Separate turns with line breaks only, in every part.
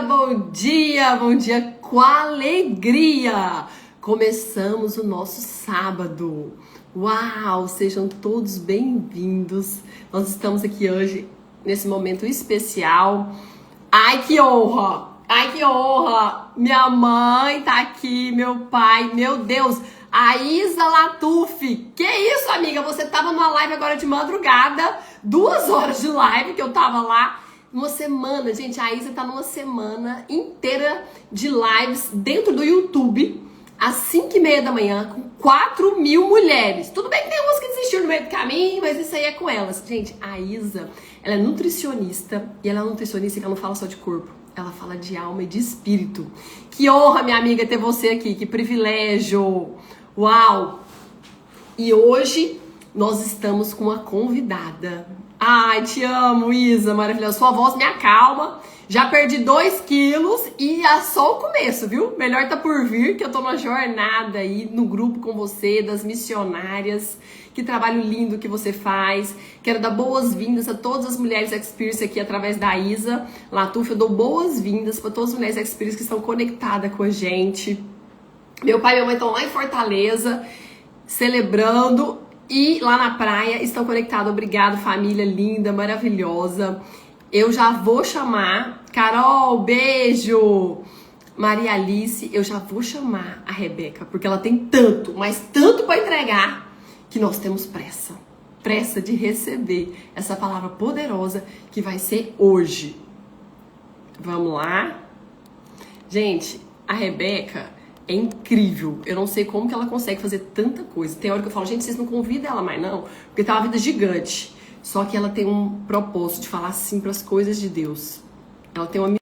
bom dia com alegria! Começamos o nosso sábado. Uau, sejam todos bem-vindos. Nós estamos aqui hoje nesse momento especial. Ai, que honra! Ai, que honra! Minha mãe tá aqui, meu pai, meu Deus! A Isa Latuf. Que isso, amiga? Você tava numa live agora de madrugada, 2 horas de live que eu tava lá. Uma semana, gente, a Isa tá numa semana inteira de lives dentro do YouTube, às 5h30 da manhã, com 4.000 mulheres. Tudo bem que tem umas que desistiram no meio do caminho, mas isso aí é com elas. Gente, a Isa, ela é nutricionista, e ela é nutricionista que ela não fala só de corpo, ela fala de alma e de espírito. Que honra, minha amiga, ter você aqui, que privilégio! Uau! E hoje nós estamos com uma convidada. Ai, te amo, Isa, maravilhosa. Sua voz me acalma. Já perdi 2 quilos e é só o começo, viu? Melhor tá por vir, que eu tô numa jornada aí no grupo com você, das missionárias. Que trabalho lindo que você faz. Quero dar boas-vindas a todas as mulheres Experience aqui através da Isa Latuf. Eu dou boas-vindas para todas as mulheres Experience que estão conectadas com a gente. Meu pai e minha mãe estão lá em Fortaleza, celebrando, e lá na praia estão conectados. Obrigado, família linda, maravilhosa. Eu já vou chamar Carol, beijo. Maria Alice, eu já vou chamar a Rebeca, porque ela tem tanto, mas tanto para entregar, que nós temos pressa. Pressa de receber essa palavra poderosa que vai ser hoje. Vamos lá? Gente, a Rebeca é incrível. Eu não sei como que ela consegue fazer tanta coisa. Tem hora que eu falo, gente, vocês não convidam ela mais não, porque tá uma vida gigante. Só que ela tem um propósito de falar sim para as coisas de Deus. Ela tem uma missão.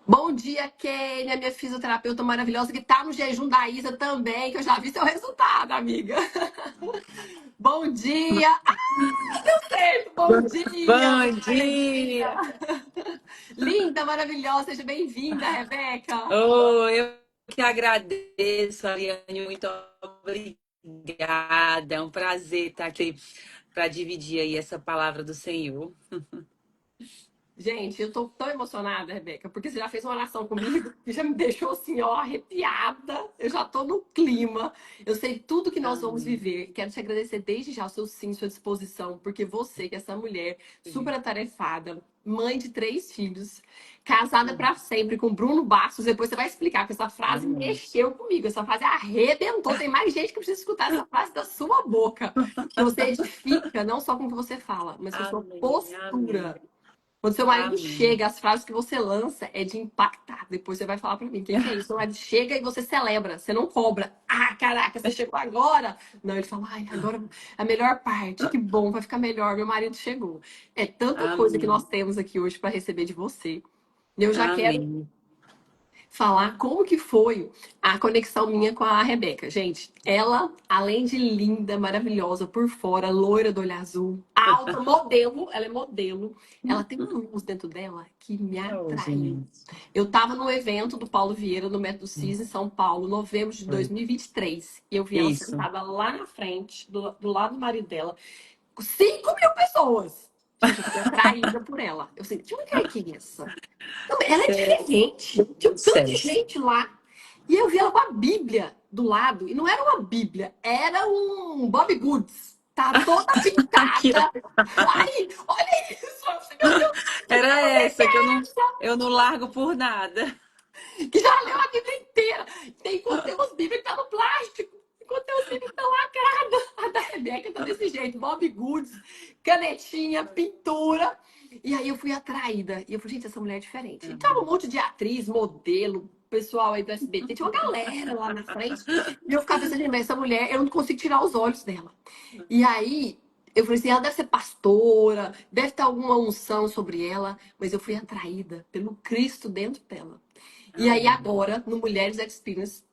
Bom dia, Kênia, minha fisioterapeuta maravilhosa, que tá no jejum da Isa também, que eu já vi seu resultado, amiga. Bom dia. Ah, deu certo. Bom dia.
Bom dia!
Linda, maravilhosa, seja bem-vinda, Rebeca.
Oh, eu que agradeço, Ariane, muito obrigada. É um prazer estar aqui para dividir aí essa palavra do Senhor.
Gente, eu tô tão emocionada, Rebeca, porque você já fez uma oração comigo que já me deixou assim, ó, arrepiada. Eu já tô no clima. Eu sei tudo que nós vamos
Amém.
viver. Quero te agradecer desde já o seu sim, sua disposição, porque você, que é essa mulher super atarefada, mãe de 3 filhos, casada pra sempre com Bruno Bastos, depois você vai explicar, que essa frase
Amém.
mexeu comigo, essa frase arrebentou. Tem mais gente que precisa escutar essa frase da sua boca, que você edifica não só com o que você fala, mas com a sua
Amém. Amém.
postura. Quando seu marido
Amém.
chega, as frases que você lança é de impactar. Depois você vai falar pra mim, o que que é isso? Seu marido chega e você celebra, você não cobra. Ah, caraca, você chegou agora. Não, ele fala, ai, agora a melhor parte, que bom, vai ficar melhor, meu marido chegou. É tanta coisa que nós
Amém.
temos aqui hoje para receber de você. E eu já quero
Amém.
falar como que foi a conexão minha com a Rebeca. Gente, ela, além de linda, maravilhosa por fora, loira do olho azul, alta, modelo, ela é modelo. Ela tem uma luz dentro dela que me
Oh,
atraiu.
gente.
Eu tava no evento do Paulo Vieira, no Método CIS, em São Paulo, novembro de
Foi.
2023. E eu vi ela
Isso.
sentada lá na frente, do lado do marido dela, com 5.000 pessoas. Gente, eu fiquei atraída por ela. Eu senti, uma que é essa? Não, ela é diferente. Tinha um tanto de
Sério.
gente lá. E eu vi ela com a Bíblia do lado. E não era uma Bíblia, era um Bob Goods. Tá toda
Aqui,
pintada.
ó.
Ai, olha isso. Eu falei, meu Deus, que
Era
mulher que
essa que
é essa?
eu não largo por nada.
Que já leu a Bíblia inteira. Tem umas Bíblias que tá no plástico. Enquanto tem umas Bíblias que estão lacradas. A da Rebeca tá desse jeito. Bob Goods, canetinha, pintura. E aí eu fui atraída. E eu falei, gente, essa mulher é diferente. E tava um monte de atriz, modelo, pessoal aí do SBT. Tinha uma galera lá na frente. E eu ficava pensando, gente, mas essa mulher, eu não consigo tirar os olhos dela. E aí eu falei assim, ela deve ser pastora, deve ter alguma unção sobre ela. Mas eu fui atraída pelo Cristo dentro dela. E aí
Amém.
agora, no Mulheres Experience,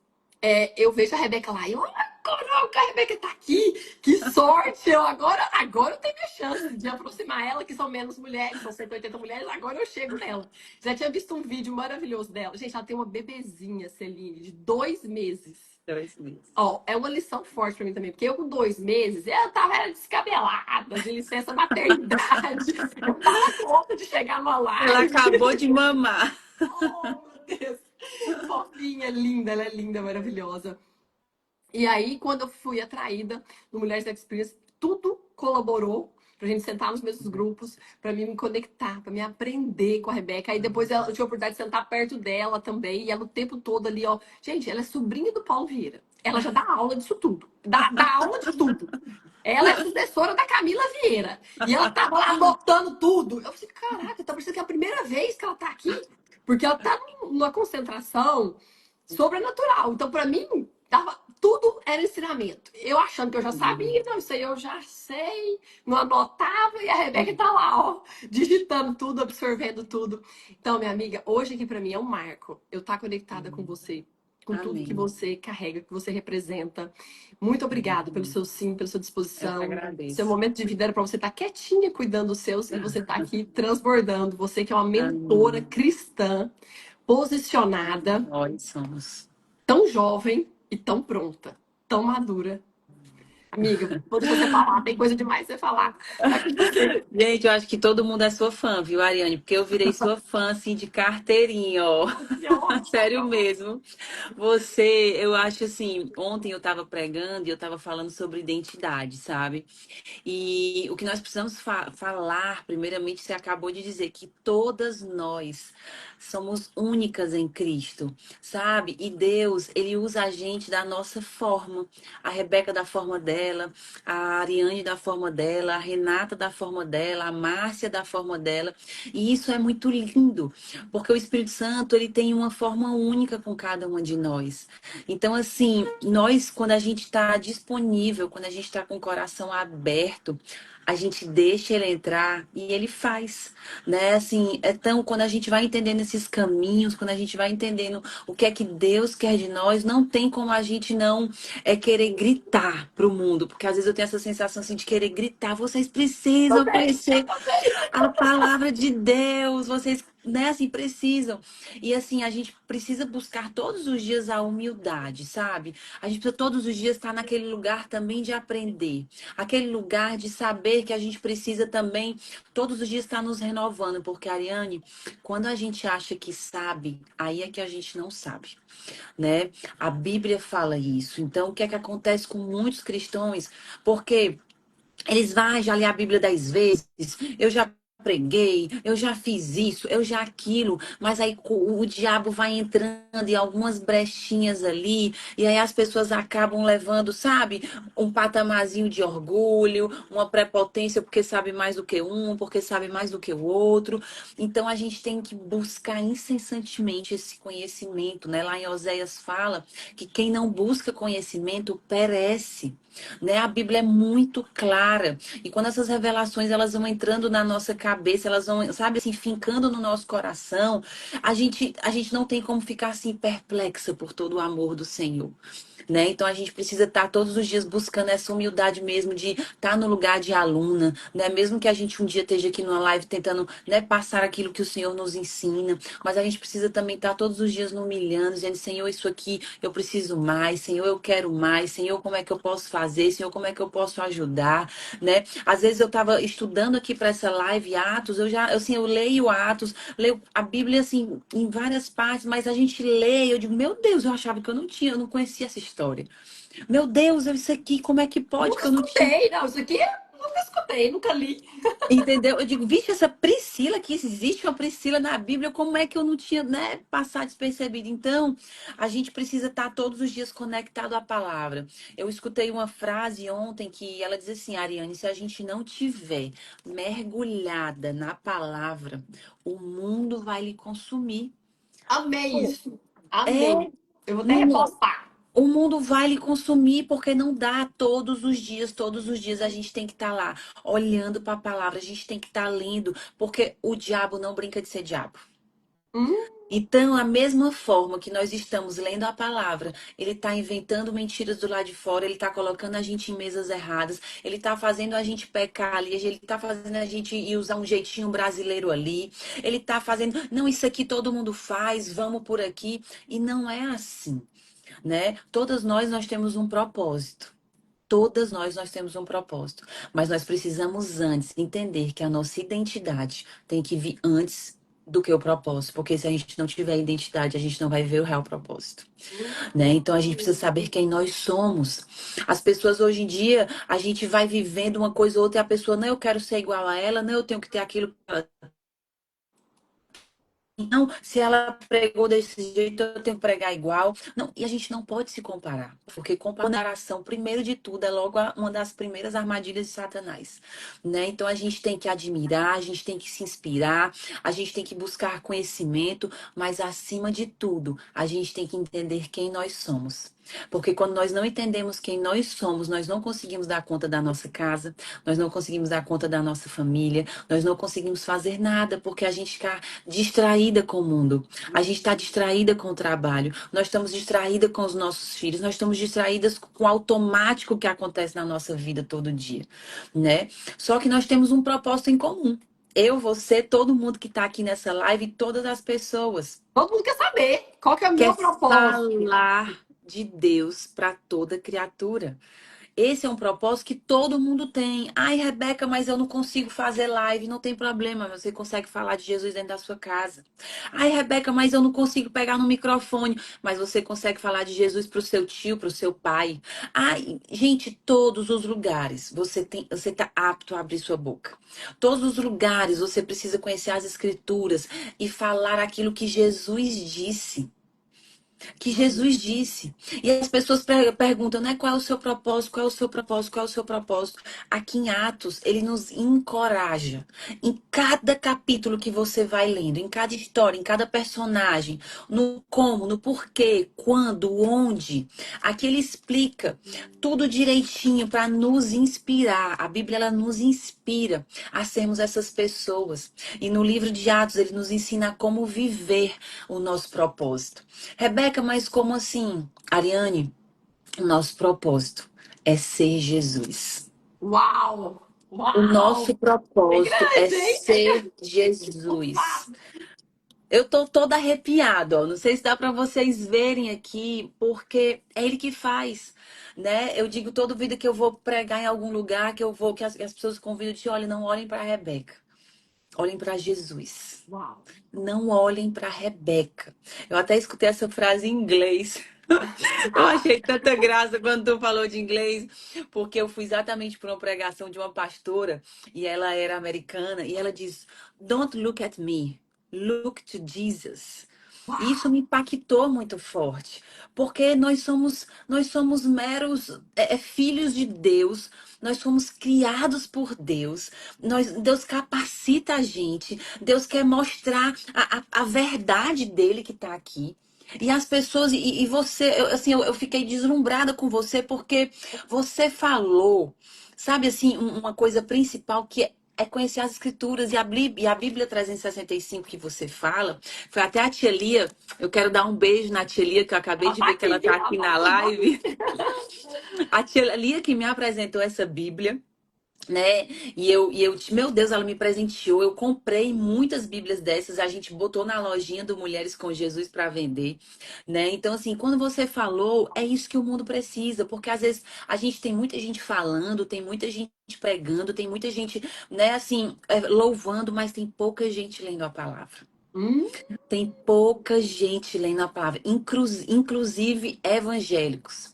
eu vejo a Rebeca lá. E olha, caraca, a Rebeca tá aqui. Que sorte! Agora eu tenho a chance de aproximar ela, que são menos mulheres, são 180 mulheres. Agora eu chego nela. Já tinha visto um vídeo maravilhoso dela. Gente, ela tem uma bebezinha, Celine, de 2 meses.
2 meses.
Ó, é uma lição forte pra mim também, porque eu com 2 meses, eu tava era descabelada, de licença maternidade. Eu tava conta de chegar numa
Ela
live.
acabou de mamar.
Oh, meu Deus. Fofinha, linda, ela é linda, maravilhosa. E aí, quando eu fui atraída no Mulheres da Experience, tudo colaborou pra gente sentar nos mesmos grupos, pra mim me conectar, pra me aprender com a Rebeca. Aí depois eu tive a oportunidade de sentar perto dela também, e ela o tempo todo ali, ó. Gente, ela é sobrinha do Paulo Vieira. Ela já dá aula disso tudo. Dá aula de tudo. Ela é sucessora da Camila Vieira. E ela tava lá anotando tudo. Eu falei, caraca, tá parecendo que é a primeira vez que ela tá aqui. Porque ela tá numa concentração sobrenatural. Então, pra mim, tava, tudo era ensinamento. Eu achando que eu já sabia, não, isso aí eu já sei, não anotava, e a Rebeca tá lá, ó, digitando tudo, absorvendo tudo. Então, minha amiga, hoje aqui pra mim é um marco. Eu estar conectada com você, com tudo que
Amém.
você carrega, que você representa. Muito obrigada pelo seu sim, pela sua
Eu que
disposição. Seu
agradeço.
momento de vida era para você estar quietinha, cuidando dos seus, e você está aqui transbordando. Você que é uma mentora
Amém.
cristã, posicionada,
Nós somos.
tão jovem e tão pronta, tão madura. Amiga, vou deixar você falar, tem coisa demais pra você falar. Tá com você.
Gente, eu acho que todo mundo é sua fã, viu, Ariane? Porque eu virei sua fã, assim, de carteirinha, ó.
Que
Sério
ótimo.
mesmo. Você, eu acho assim, ontem eu tava pregando e eu tava falando sobre identidade, sabe? E o que nós precisamos falar, primeiramente, você acabou de dizer que todas nós somos únicas em Cristo, sabe? E Deus, ele usa a gente da nossa forma. A Rebeca da forma dela, a Ariane da forma dela, a Renata da forma dela, a Márcia da forma dela. E isso é muito lindo, porque o Espírito Santo, ele tem uma forma única com cada uma de nós. Então, assim, nós, quando a gente está disponível, quando a gente está com o coração aberto, a gente deixa ele entrar e ele faz, né? Assim, então, quando a gente vai entendendo esses caminhos, quando a gente vai entendendo o que é que Deus quer de nós, não tem como a gente não querer gritar pro mundo, porque às vezes eu tenho essa sensação assim de querer gritar, vocês precisam
Também, eu
conhecer
também.
a palavra de Deus, vocês, né, assim, precisam. E assim, a gente precisa buscar todos os dias a humildade, sabe? A gente precisa todos os dias estar naquele lugar também de aprender, aquele lugar de saber que a gente precisa também todos os dias estar nos renovando, porque, Ariane, quando a gente acha que sabe, aí é que a gente não sabe, né? A Bíblia fala isso. Então, o que é que acontece com muitos cristãos? Porque eles vão já ler a Bíblia 10 vezes. Eu já preguei, eu já fiz isso, eu já aquilo, mas aí o diabo vai entrando em algumas brechinhas ali, e aí as pessoas acabam levando, sabe, um patamarzinho de orgulho, uma prepotência porque sabe mais do que um, porque sabe mais do que o outro. Então a gente tem que buscar incessantemente esse conhecimento, né? Lá em Oséias fala que quem não busca conhecimento perece, né? A Bíblia é muito clara. E quando essas revelações elas vão entrando na nossa cabeça, elas vão, sabe, assim, fincando no nosso coração, a gente não tem como ficar assim perplexa por todo o amor do Senhor. Né? Então a gente precisa estar todos os dias buscando essa humildade mesmo de estar no lugar de aluna, né? Mesmo que a gente um dia esteja aqui numa live tentando, né, passar aquilo que o Senhor nos ensina, mas a gente precisa também estar todos os dias no humilhando, dizendo, Senhor, isso aqui eu preciso mais, Senhor, eu quero mais, Senhor, como é que eu posso fazer, Senhor, como é que eu posso ajudar, né? Às vezes eu estava estudando aqui para essa live Atos, assim, eu leio Atos, leio a Bíblia assim em várias partes, mas a gente lê, eu digo, meu Deus, eu achava que eu não conhecia essa história. Meu Deus, isso aqui, como é que pode
Nunca
que eu não tinha?
escutei, não. Isso aqui eu nunca escutei, nunca li.
Entendeu? Eu digo, vixe, essa Priscila aqui, se existe uma Priscila na Bíblia, como é que eu não tinha, né, passado despercebido? Então, a gente precisa estar todos os dias conectado à palavra. Eu escutei uma frase ontem que ela diz assim, Ariane, se a gente não tiver mergulhada na palavra, o mundo vai lhe consumir.
Amei isso.
É,
Amei. Eu vou até
menina,
repostar.
o mundo vai lhe consumir porque não dá todos os dias a gente tem que estar lá olhando para a palavra, a gente tem que estar lendo, porque o diabo não brinca de ser diabo.
Hum,
Então, a mesma forma que nós estamos lendo a palavra, ele está inventando mentiras do lado de fora, ele está colocando a gente em mesas erradas, ele está fazendo a gente pecar ali, ele está fazendo a gente ir usar um jeitinho brasileiro ali, ele está fazendo, não, isso aqui todo mundo faz, vamos por aqui, e não é assim. né? Todas nós temos um propósito. Todas nós temos um propósito, mas nós precisamos antes entender que a nossa identidade tem que vir antes do que o propósito, porque se a gente não tiver identidade, a gente não vai ver o real propósito, né? Então a gente precisa saber quem nós somos. As pessoas hoje em dia, a gente vai vivendo uma coisa ou outra e a pessoa, não, eu quero ser igual a ela, não, eu tenho que ter aquilo que ela. Não, se ela pregou desse jeito, eu tenho que pregar igual. Não, e a gente não pode se comparar, porque comparação, primeiro de tudo, é logo uma das primeiras armadilhas de Satanás, né? Então a gente tem que admirar, a gente tem que se inspirar, a gente tem que buscar conhecimento, mas acima de tudo, a gente tem que entender quem nós somos. Porque quando nós não entendemos quem nós somos, nós não conseguimos dar conta da nossa casa, nós não conseguimos dar conta da nossa família, nós não conseguimos fazer nada, porque a gente está distraída com o mundo, a gente está distraída com o trabalho, nós estamos distraídas com os nossos filhos, nós estamos distraídas com o automático que acontece na nossa vida todo dia, né? Só que nós temos um propósito em comum. Eu, você, todo mundo que está aqui nessa live, todas as pessoas
Todo mundo quer saber qual que é o meu
quer
propósito.
falar de Deus para toda criatura. Esse é um propósito que todo mundo tem. Ai, Rebeca, mas eu não consigo fazer live. Não tem problema, você consegue falar de Jesus dentro da sua casa. Ai, Rebeca, mas eu não consigo pegar no microfone. Mas você consegue falar de Jesus para o seu tio, para o seu pai. Ai, gente, todos os lugares você está apto a abrir sua boca. Todos os lugares você precisa conhecer as escrituras e falar aquilo que Jesus disse, que Jesus disse. E as pessoas perguntam, né? Qual é o seu propósito? Qual é o seu propósito? Qual é o seu propósito? Aqui em Atos, ele nos encoraja. Em cada capítulo que você vai lendo, em cada história, em cada personagem, no como, no porquê, quando, onde. Aqui ele explica tudo direitinho para nos inspirar. A Bíblia, ela nos inspira a sermos essas pessoas. E no livro de Atos, ele nos ensina como viver o nosso propósito. Rebeca, mas como assim? Ariane, o nosso propósito é ser Jesus.
Uau!
O nosso
Uau! Bem
propósito é
grande, hein?
ser Jesus. Eu tô toda arrepiada, ó. Não sei se dá para vocês verem aqui, porque é ele que faz, né? Eu digo toda vida que eu vou pregar em algum lugar, que as pessoas convidam de, olha, não olhem para Rebeca, olhem para Jesus.
Uau!
Não olhem para Rebeca. Eu até escutei essa frase em inglês. Eu achei tanta graça quando tu falou de inglês, porque eu fui exatamente para uma pregação de uma pastora e ela era americana e ela diz: Don't look at me, look to Jesus. E isso me impactou muito forte, porque nós somos meros filhos de Deus, nós somos criados por Deus, Deus capacita a gente, Deus quer mostrar a verdade dele que está aqui. E as pessoas, e você, eu fiquei deslumbrada com você porque você falou, sabe assim, uma coisa principal que é conhecer as escrituras e a Bíblia 365 que você fala, foi até a tia Lia, eu quero dar um beijo na tia Lia, que eu acabei
Ela
de
tá
ver que ela
aqui,
tá
ela
aqui
tá
na
aqui, bota
live.
aqui.
A tia Lia que me apresentou essa Bíblia, né? E eu, meu Deus, ela me presenteou. Eu comprei muitas Bíblias dessas, a gente botou na lojinha do Mulheres com Jesus para vender, né? Então, assim, quando você falou, é isso que o mundo precisa, porque às vezes a gente tem muita gente falando, tem muita gente pregando, tem muita gente, né, assim, louvando, mas tem pouca gente lendo a palavra.
Hum?
Tem pouca gente lendo a palavra, inclusive evangélicos,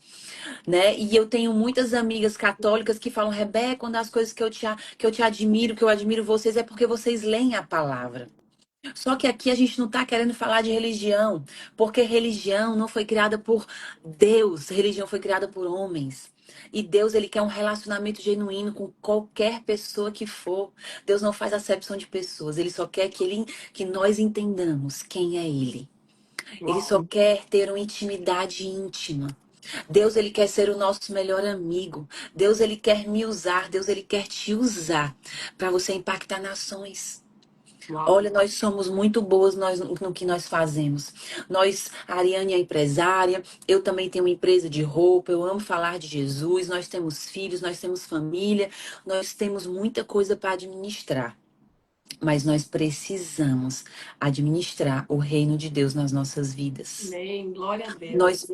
né? E eu tenho muitas amigas católicas que falam, Rebeca, uma das coisas que eu te admiro, que eu admiro vocês, é porque vocês leem a palavra. Só que aqui a gente não está querendo falar de religião, porque religião não foi criada por Deus, religião foi criada por homens. E Deus, ele quer um relacionamento genuíno com qualquer pessoa que for. Deus não faz acepção de pessoas, ele só quer que nós entendamos quem é ele. Ele só
Uau!
quer ter uma intimidade íntima. Deus, ele quer ser o nosso melhor amigo. Deus, ele quer me usar. Deus, ele quer te usar para você impactar nações.
Uau!
Olha, nós somos muito boas no que nós fazemos. A Ariane é empresária, eu também tenho uma empresa de roupa, eu amo falar de Jesus, nós temos filhos, nós temos família, nós temos muita coisa para administrar. Mas nós precisamos administrar o reino de Deus nas nossas vidas.
Amém. Glória a Deus.
Nós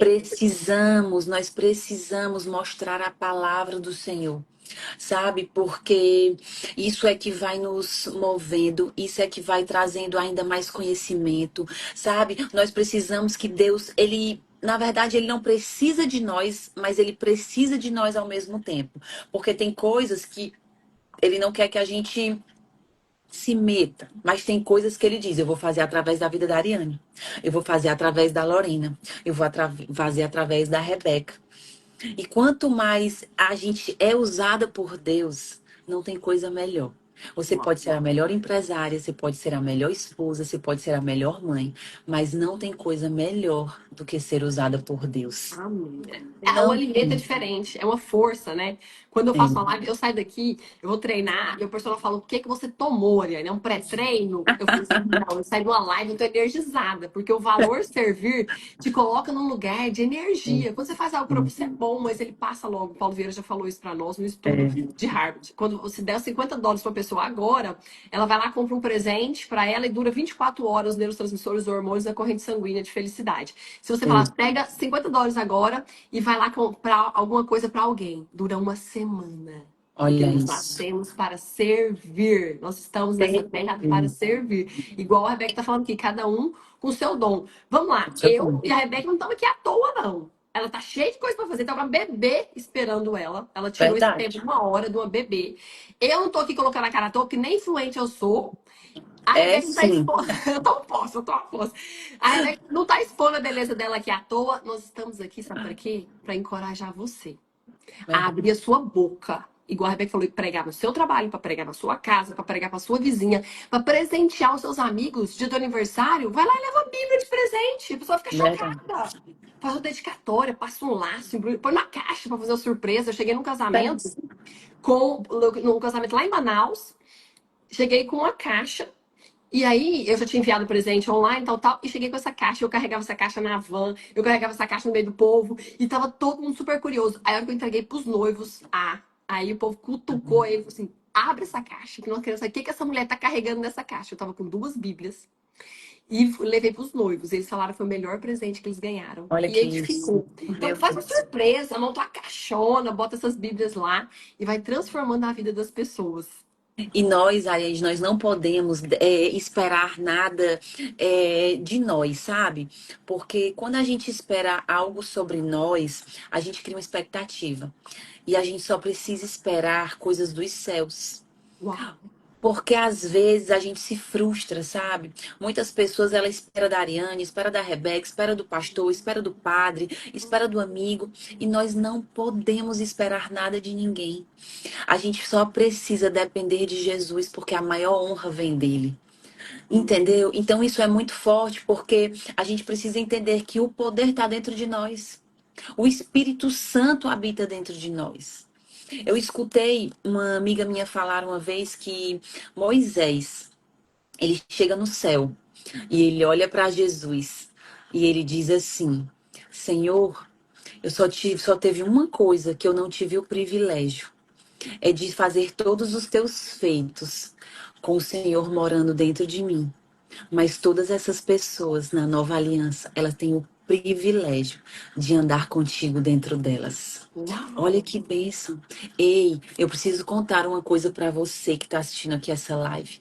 precisamos mostrar a palavra do Senhor, sabe? Porque isso é que vai nos movendo, isso é que vai trazendo ainda mais conhecimento, sabe? Nós precisamos que Deus, na verdade, ele não precisa de nós, mas ele precisa de nós ao mesmo tempo. Porque tem coisas que ele não quer que a gente se meta, mas tem coisas que ele diz, eu vou fazer através da vida da Ariane, eu vou fazer através da Lorena, eu vou fazer através da Rebeca. E quanto mais a gente é usada por Deus, não tem coisa melhor. Você
Uau.
pode ser a melhor empresária, você pode ser a melhor esposa, você pode ser a melhor mãe, mas não tem coisa melhor do que ser usada por Deus.
Amém. O
Não
alimento é
tem.
diferente, é uma força, né? Quando eu
É.
faço uma live, eu saio daqui, eu vou treinar, e o personal fala: o que que você tomou, Ariane? É um pré-treino? Eu falei assim: não, eu saio de uma live, eu tô energizada, porque o valor servir te coloca num lugar de energia. Quando você faz algo para você é bom, mas ele passa logo. O Paulo Vieira já falou isso para nós no estudo
É.
de Harvard. Quando você der US$ 50 para uma pessoa agora, ela vai lá, compra um presente para ela e dura 24 horas os neurotransmissores, os hormônios da corrente sanguínea de felicidade. Se você falar,
É.
pega US$ 50 agora e vai lá comprar alguma coisa para alguém, dura uma semana. Porque
Olha
nós
isso.
nascemos para servir. Nós estamos nessa
Tem.
terra para servir. Igual a Rebeca está falando aqui, cada um com o seu dom. Vamos lá,
Isso é
eu
bom.
e a Rebeca não estamos aqui à toa, não. Ela tá cheia de coisa para fazer. Tem uma bebê esperando ela. Ela tirou esse tempo,
Verdade.
1 hora de uma bebê. Eu não tô aqui colocando a cara à toa, porque nem influente eu sou. A
É
Rebeca não tá
sim.
expondo. Eu tô a posse. A Rebeca não tá expondo a beleza dela aqui à toa. Nós estamos aqui, sabe para quê? Para encorajar você a
Verdade.
abrir a sua boca. Igual a Rebeca falou, e pregar no seu trabalho, para pregar na sua casa, para pregar para sua vizinha, para presentear os seus amigos dia do aniversário. Vai lá e leva a Bíblia de presente. A pessoa fica
Verdade.
chocada. Faz uma dedicatória, passa um laço, põe na caixa para fazer uma surpresa. Eu cheguei num casamento,
Pensa.
num casamento lá em Manaus. Cheguei com uma caixa. E aí, eu já tinha enviado presente online, tal, tal, e cheguei com essa caixa. Eu carregava essa caixa na van, eu carregava essa caixa no meio do povo, e tava todo mundo super curioso. Aí, a hora que eu entreguei pros noivos, aí o povo cutucou aí, falou assim: abre essa caixa, que nós queremos saber o que que essa mulher tá carregando nessa caixa. Eu tava com 2 Bíblias e levei pros noivos. Eles falaram que foi o melhor presente que eles ganharam.
Olha
E
que isso.
edificou. Então,
Meu
faz uma
Deus.
surpresa, monta uma caixona, bota essas Bíblias lá e vai transformando a vida das pessoas.
E nós, Ariane, nós não podemos esperar nada de nós, sabe? Porque quando a gente espera algo sobre nós, a gente cria uma expectativa. E a gente só precisa esperar coisas dos céus.
Uau!
Porque às vezes a gente se frustra, sabe? Muitas pessoas ela espera da Ariane, espera da Rebeca, espera do pastor, espera do padre, espera do amigo, e nós não podemos esperar nada de ninguém. A gente só precisa depender de Jesus, porque a maior honra vem dele. Entendeu? Então isso é muito forte, porque a gente precisa entender que o poder está dentro de nós. O Espírito Santo habita dentro de nós. Eu escutei uma amiga minha falar uma vez que Moisés, ele chega no céu e ele olha para Jesus e ele diz assim: Senhor, só teve uma coisa que eu não tive o privilégio, é de fazer todos os teus feitos com o Senhor morando dentro de mim. Mas todas essas pessoas na nova aliança, elas têm o privilégio de andar contigo dentro delas. Olha
Uau!
que bênção. Ei, eu preciso contar uma coisa para você que está assistindo aqui essa live.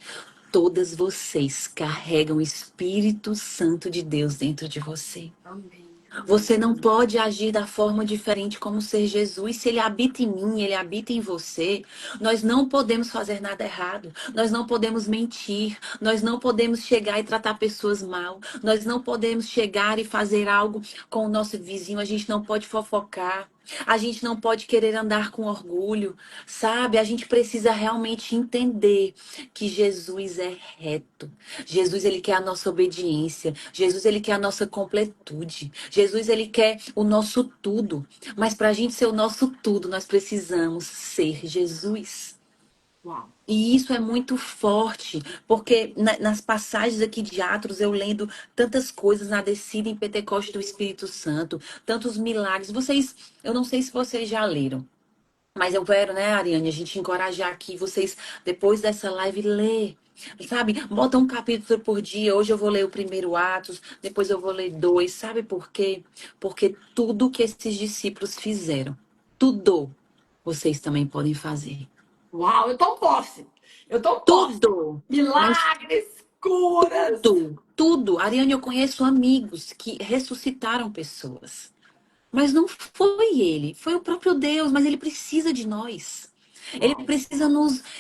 Todas vocês carregam o Espírito Santo de Deus dentro de você.
Amém.
Você não pode agir da forma diferente como ser Jesus. Se ele habita em mim, ele habita em você. Nós não podemos fazer nada errado. Nós não podemos mentir. Nós não podemos chegar e tratar pessoas mal. Nós não podemos chegar e fazer algo com o nosso vizinho. A gente não pode fofocar. A gente não pode querer andar com orgulho, sabe? A gente precisa realmente entender que Jesus é reto. Jesus, ele quer a nossa obediência. Jesus, ele quer a nossa completude. Jesus, ele quer o nosso tudo. Mas para a gente ser o nosso tudo, nós precisamos ser Jesus.
Uau!
E isso é muito forte, porque nas passagens aqui de Atos, eu lendo tantas coisas na descida em Pentecostes do Espírito Santo, tantos milagres. Eu não sei se vocês já leram, mas eu quero, né, Ariane, a gente encorajar aqui vocês, depois dessa live, ler. Sabe? Bota um capítulo por dia. Hoje eu vou ler o primeiro Atos, depois eu vou ler dois. Sabe por quê? Porque tudo que esses discípulos fizeram, tudo, vocês também podem fazer.
Uau, eu tomo posse. Eu tomo posse.
Tudo. Mas
Milagres, curas.
tudo, tudo. Ariane, eu conheço amigos que ressuscitaram pessoas. Mas não foi ele, foi o próprio Deus, mas ele precisa de nós.
Uau.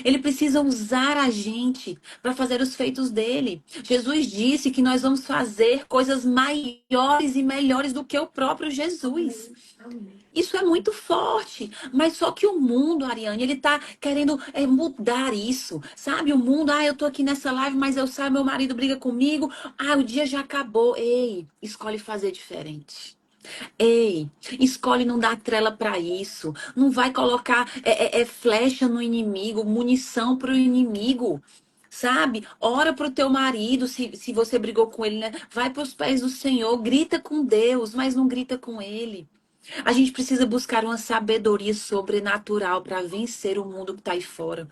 Ele precisa usar a gente para fazer os feitos dele. Jesus disse que nós vamos fazer coisas maiores e melhores do que o próprio Jesus.
Amém. Amém.
Isso é muito forte, mas só que o mundo, Ariane, ele tá querendo mudar isso, sabe? O mundo, eu tô aqui nessa live, mas eu saio, meu marido briga comigo, o dia já acabou. Ei, escolhe fazer diferente. Ei, escolhe não dar trela para isso. Não vai colocar flecha no inimigo, munição pro inimigo. Sabe? Ora pro teu marido, se você brigou com ele, né? Vai pros pés do Senhor, grita com Deus, mas não grita com ele. A gente precisa buscar uma sabedoria sobrenatural para vencer o mundo que tá aí fora.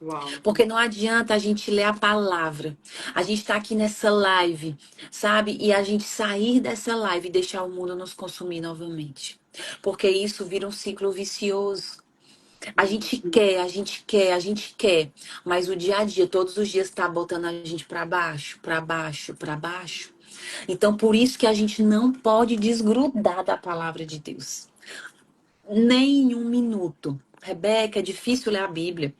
Uau.
Porque não adianta a gente ler a palavra. A gente está aqui nessa live, sabe? E a gente sair dessa live e deixar o mundo nos consumir novamente. Porque isso vira um ciclo vicioso. A gente quer, a gente quer, a gente quer. Mas o dia a dia, todos os dias, está botando a gente para baixo, para baixo, para baixo. Então, por isso que a gente não pode desgrudar da palavra de Deus. Nem um minuto. Rebeca, é difícil ler a Bíblia.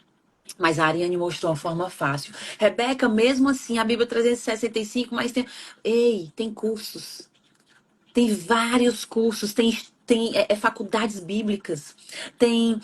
Mas a Ariane mostrou uma forma fácil. Rebeca, mesmo assim, a Bíblia 365, mas tem. Ei, tem cursos. Tem vários cursos, tem faculdades bíblicas, tem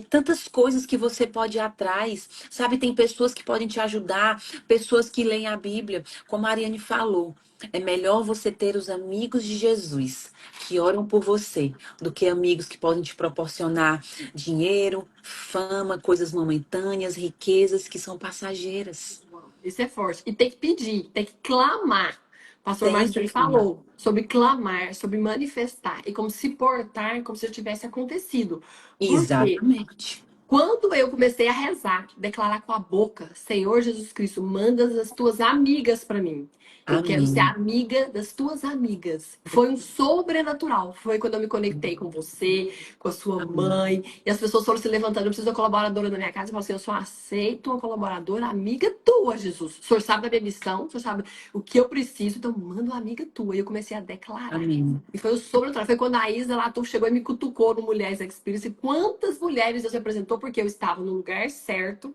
tantas coisas que você pode ir atrás, sabe? Tem pessoas que podem te ajudar, pessoas que leem a Bíblia. Como a Ariane falou, é melhor você ter os amigos de Jesus que oram por você do que amigos que podem te proporcionar dinheiro, fama, coisas momentâneas, riquezas que são passageiras.
Uau. Isso é forte. E tem que pedir, tem que clamar. O pastor
Tem
Marcelo
que clamar.
falou sobre clamar, sobre manifestar e como se portar como se já tivesse acontecido. Por quê?
Exatamente.
Quando eu comecei a rezar, declarar com a boca, Senhor Jesus Cristo, manda as tuas amigas para mim. Eu quero ser
Amém.
amiga das tuas amigas. Foi um sobrenatural. Foi quando eu me conectei com você, com a sua
Amém.
mãe. E as pessoas foram se levantando. Eu preciso de uma colaboradora na minha casa. Eu falo assim: eu só aceito uma colaboradora amiga tua, Jesus. O senhor sabe da minha missão, o senhor sabe o que eu preciso, então manda uma amiga tua. E eu comecei a declarar.
Amém.
E foi o sobrenatural. Foi quando a Isa lá chegou e me cutucou no Mulheres Experience. E quantas mulheres Deus me apresentou porque eu estava no lugar certo,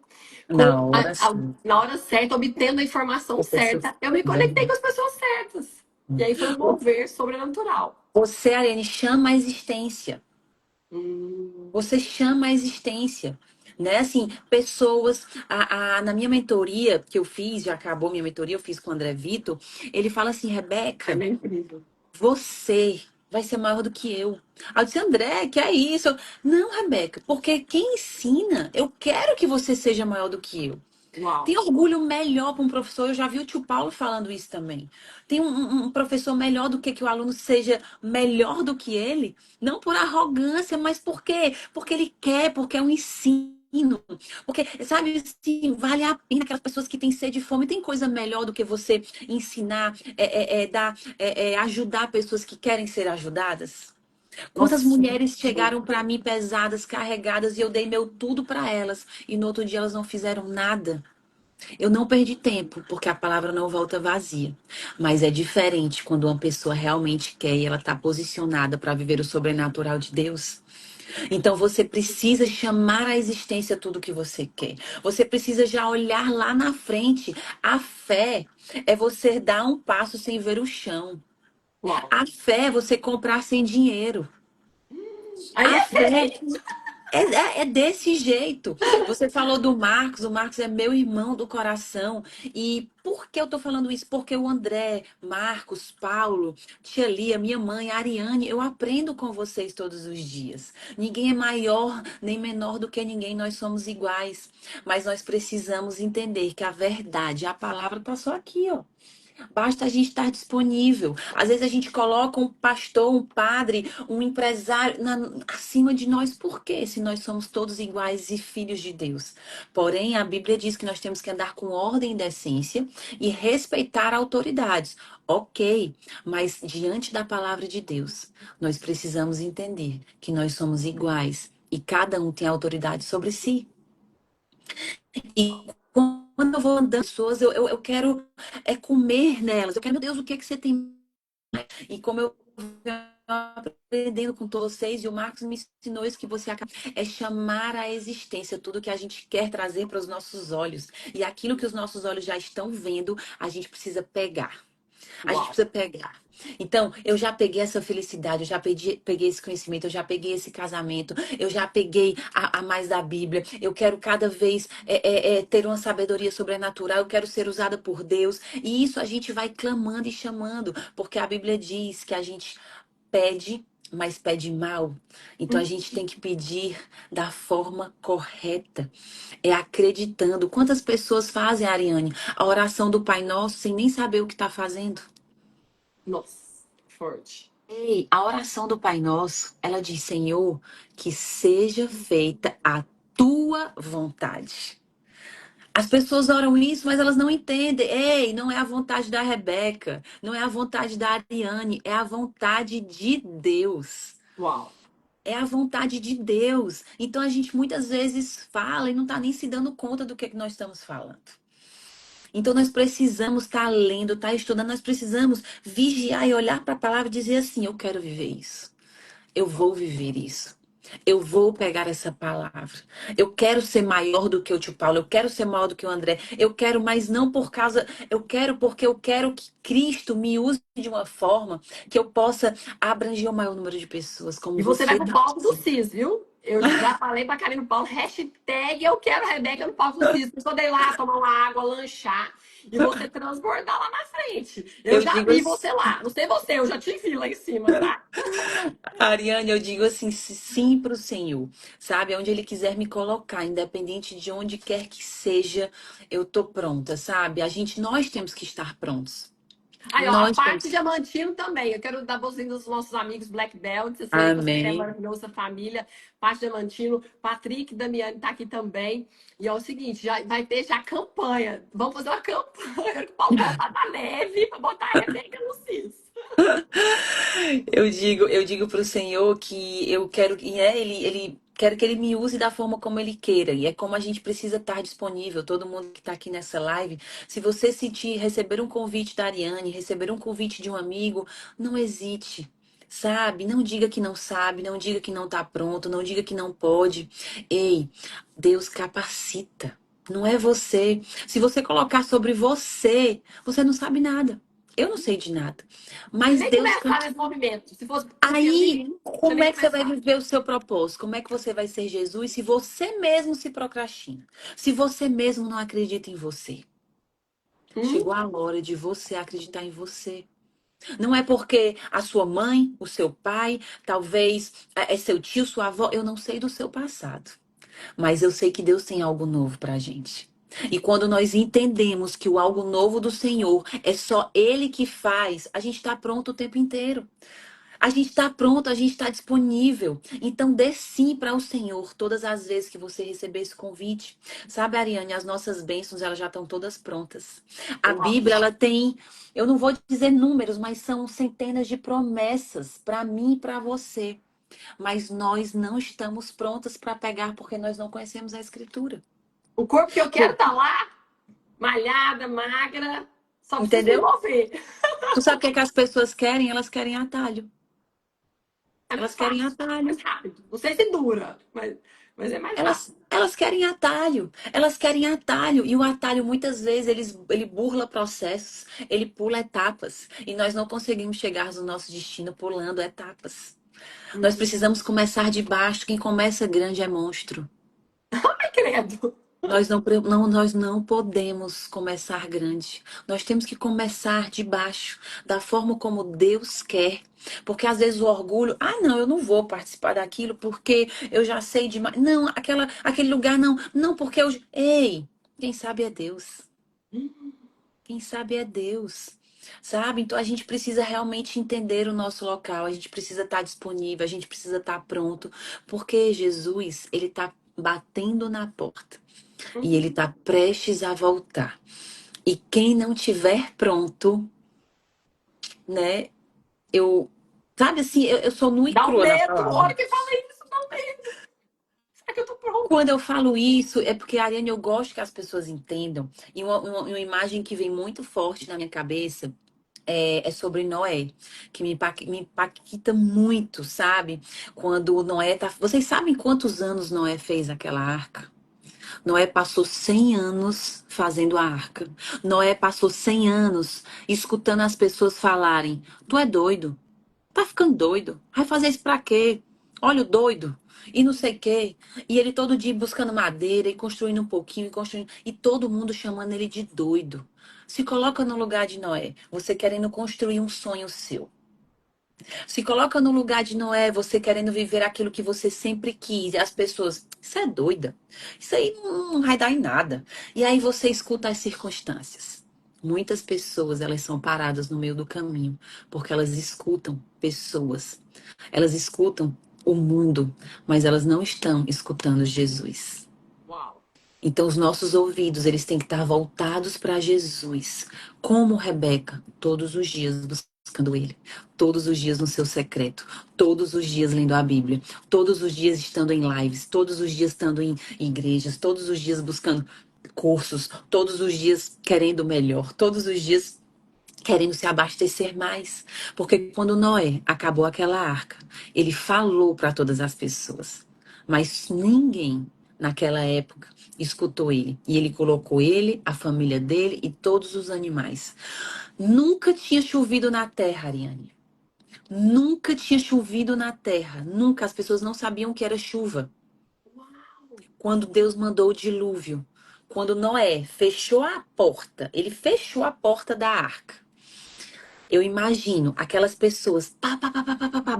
Na hora sim.
na hora certa, obtendo a informação certa. Eu me conectei com as pessoas certas. E aí foi um mover sobrenatural.
Você, Ariane, chama a existência.
Hum,
Você chama a existência. Né? Assim, pessoas. Na minha mentoria que eu fiz, já acabou minha mentoria, eu fiz com o André Vitor. Ele fala assim:
é
Rebeca,
bem incrível.
você vai ser maior do que eu. Aí eu disse: André, que é isso? Não, Rebeca, porque quem ensina, eu quero que você seja maior do que eu.
Uau.
Tem orgulho melhor para um professor. Eu já vi o tio Paulo falando isso também. Tem um professor melhor do que o aluno seja melhor do que ele. Não por arrogância, mas por quê? Porque ele quer, porque é um ensino. Porque, sabe, assim, vale a pena aquelas pessoas que têm sede e fome. Tem coisa melhor do que você ensinar, ajudar pessoas que querem ser ajudadas? Quantas
Nossa.
mulheres chegaram para mim pesadas, carregadas, e eu dei meu tudo para elas. E no outro dia elas não fizeram nada. Eu não perdi tempo, porque a palavra não volta vazia. Mas é diferente quando uma pessoa realmente quer e ela está posicionada para viver o sobrenatural de Deus. Então você precisa chamar à existência tudo que você quer. Você precisa já olhar lá na frente. A fé é você dar um passo sem ver o chão.
Uau.
A fé é você comprar sem dinheiro.
Aí
A
é.
fé é desse jeito. Você falou do Marcos, o Marcos é meu irmão do coração. E por que eu tô falando isso? Porque o André, Marcos, Paulo, Tia Lia, minha mãe, a Ariane, eu aprendo com vocês todos os dias. Ninguém é maior nem menor do que ninguém, nós somos iguais. Mas nós precisamos entender que a verdade, a palavra passou aqui, ó. Basta a gente estar disponível. Às vezes a gente coloca um pastor, um padre, um empresário acima de nós. Por quê? Se nós somos todos iguais e filhos de Deus. Porém, a Bíblia diz que nós temos que andar com ordem e decência e respeitar autoridades. Ok, mas diante da palavra de Deus, nós precisamos entender que nós somos iguais e cada um tem autoridade sobre si. E quando eu vou andando com pessoas, eu quero comer nelas. Eu quero, meu Deus, o que é que você tem? E como eu venho aprendendo com todos vocês, e o Marcos me ensinou isso que você acaba, é chamar à existência tudo que a gente quer trazer para os nossos olhos. E aquilo que os nossos olhos já estão vendo, a gente precisa pegar. A gente
Uau.
precisa pegar. Então, eu já peguei essa felicidade, eu já peguei esse conhecimento, eu já peguei esse casamento, eu já peguei a mais da Bíblia. Eu quero cada vez ter uma sabedoria sobrenatural, eu quero ser usada por Deus. E isso a gente vai clamando e chamando, porque a Bíblia diz que a gente pede, mas pede mal. Então, a gente tem que pedir da forma correta. É acreditando. Quantas pessoas fazem, Ariane, a oração do Pai Nosso sem nem saber o que está fazendo?
Nossa, forte.
Ei, a oração do Pai Nosso, ela diz, Senhor, que seja feita a tua vontade. As pessoas oram isso, mas elas não entendem. Ei, não é a vontade da Rebeca, não é a vontade da Ariane, é a vontade de Deus.
Uau.
É a vontade de Deus. Então a gente muitas vezes fala e não está nem se dando conta do que nós estamos falando. Então nós precisamos estar lendo, estar estudando, nós precisamos vigiar e olhar para a palavra e dizer assim: eu quero viver isso. Eu vou viver isso. Eu vou pegar essa palavra. Eu quero ser maior do que o tio Paulo. Eu quero ser maior do que o André. Eu quero, mas não por causa. Eu quero porque eu quero que Cristo me use de uma forma que eu possa abranger o maior número de pessoas, como
E você vai
você
pro palco do
disse.
CIS, viu? Eu já falei pra Karine Paulo, hashtag eu quero a Rebeca no palco do CIS. Pra poder ir lá tomar uma água, lanchar e você transbordar lá na frente. Eu
Eu
já
digo
vi
assim,
você lá. Não sei você, eu já te vi lá em cima, tá?
Ariane, eu digo assim, sim para o Senhor, sabe? Onde Ele quiser me colocar, independente de onde quer que seja, eu tô pronta, sabe? Nós temos que estar prontos.
Aí, ó, a
Nós
parte
temos.
Diamantino também. Eu quero dar boas-vindas aos nossos amigos Black Belts. Eu sei que você é
Amém.
maravilhosa família. Parte Diamantino, Patrick Damiani tá aqui também. E é o seguinte, já vai ter já campanha. Vamos fazer uma campanha com o Paulo voltar da neve para botar a Rebeca no CIS.
Eu digo para o Senhor que eu quero, ele quero que Ele me use da forma como Ele queira. E é como a gente precisa estar disponível, todo mundo que está aqui nessa live. Se você sentir receber um convite da Ariane, receber um convite de um amigo, não hesite. Sabe? Não diga que não sabe, não diga que não está pronto, não diga que não pode. Ei, Deus capacita. Não é você. Se você colocar sobre você, você não sabe nada. Eu não sei de nada.
E
Mas
nem
Deus.
começar nesse movimento. Se fosse confiar em
Aí,
mim, você
como
nem
é que você vai
começar.
viver o seu propósito? Como é que você vai ser Jesus se você mesmo se procrastina? Se você mesmo não acredita em você?
Hum?
Chegou a hora de você acreditar em você. Não é porque a sua mãe, o seu pai, talvez é seu tio, sua avó, eu não sei do seu passado. Mas eu sei que Deus tem algo novo pra gente. E quando nós entendemos que o algo novo do Senhor é só Ele que faz, a gente está pronto o tempo inteiro. A gente está pronto, a gente está disponível. Então, dê sim para o Senhor todas as vezes que você receber esse convite. Sabe, Ariane, as nossas bênçãos, elas já estão todas prontas. A
Uau.
Bíblia, ela tem, eu não vou dizer números, mas são centenas de promessas para mim e para você. Mas nós não estamos prontas para pegar porque nós não conhecemos a Escritura.
O corpo que eu quero
Pô,
tá lá, malhada, magra, só preciso me
entendeu?
mover.
Tu sabe o que é que as pessoas querem? Elas querem atalho.
É mais
Elas querem
fácil,
atalho.
mais rápido. Não sei se dura, mas é mais rápido.
Elas querem atalho, elas querem atalho, e o atalho muitas vezes ele burla processos, ele pula etapas, e nós não conseguimos chegar no nosso destino pulando etapas. Nós precisamos começar de baixo, quem começa grande é monstro.
Ai, credo.
Nós não podemos começar grande. Nós temos que começar de baixo, da forma como Deus quer. Porque às vezes o orgulho, não, eu não vou participar daquilo porque eu já sei demais. Não, aquele lugar não. Não, Ei, quem sabe é Deus. Quem sabe é Deus. sabe? Então a gente precisa realmente entender o nosso local, a gente precisa estar disponível, a gente precisa estar pronto, porque Jesus, ele está batendo na porta e ele
Uhum.
está prestes a voltar. E quem não tiver pronto, né? Eu, sabe assim, eu sou nua e
Dá um
crua na
medo, a hora
palavra.
que fala isso, dá um medo. Será que eu tô pronta?
Quando eu falo isso, é porque, Ariane, eu gosto que as pessoas entendam. E uma imagem que vem muito forte na minha cabeça é sobre Noé, que me impacta muito, sabe? Quando Noé tá. Vocês sabem quantos anos Noé fez aquela arca? Noé passou 100 anos fazendo a arca. Noé passou 100 anos escutando as pessoas falarem: Tu é doido? Tá ficando doido? Vai fazer isso pra quê? Olha o doido. E não sei o quê. E ele todo dia buscando madeira e construindo um pouquinho e construindo. E todo mundo chamando ele de doido. Se coloca no lugar de Noé. Você querendo construir um sonho seu. Se coloca no lugar de Noé, você querendo viver aquilo que você sempre quis. E as pessoas, isso é doida. Isso aí não vai dar em nada. E aí você escuta as circunstâncias. Muitas pessoas, elas são paradas no meio do caminho, porque elas escutam pessoas. Elas escutam o mundo, mas elas não estão escutando Jesus.
Uau.
Então, os nossos ouvidos, eles têm que estar voltados para Jesus, como Rebeca, todos os dias buscando Ele, todos os dias no seu secreto, todos os dias lendo a Bíblia, todos os dias estando em lives, todos os dias estando em igrejas, todos os dias buscando cursos, todos os dias querendo o melhor, todos os dias querendo se abastecer mais. Porque quando Noé acabou aquela arca, ele falou para todas as pessoas. Mas ninguém naquela época escutou ele. E ele colocou ele, a família dele e todos os animais. Nunca tinha chovido na terra, Ariane. Nunca tinha chovido na terra. Nunca. As pessoas não sabiam que era chuva.
Uau.
Quando Deus mandou o dilúvio. Quando Noé fechou a porta, ele fechou a porta da arca. Eu imagino aquelas pessoas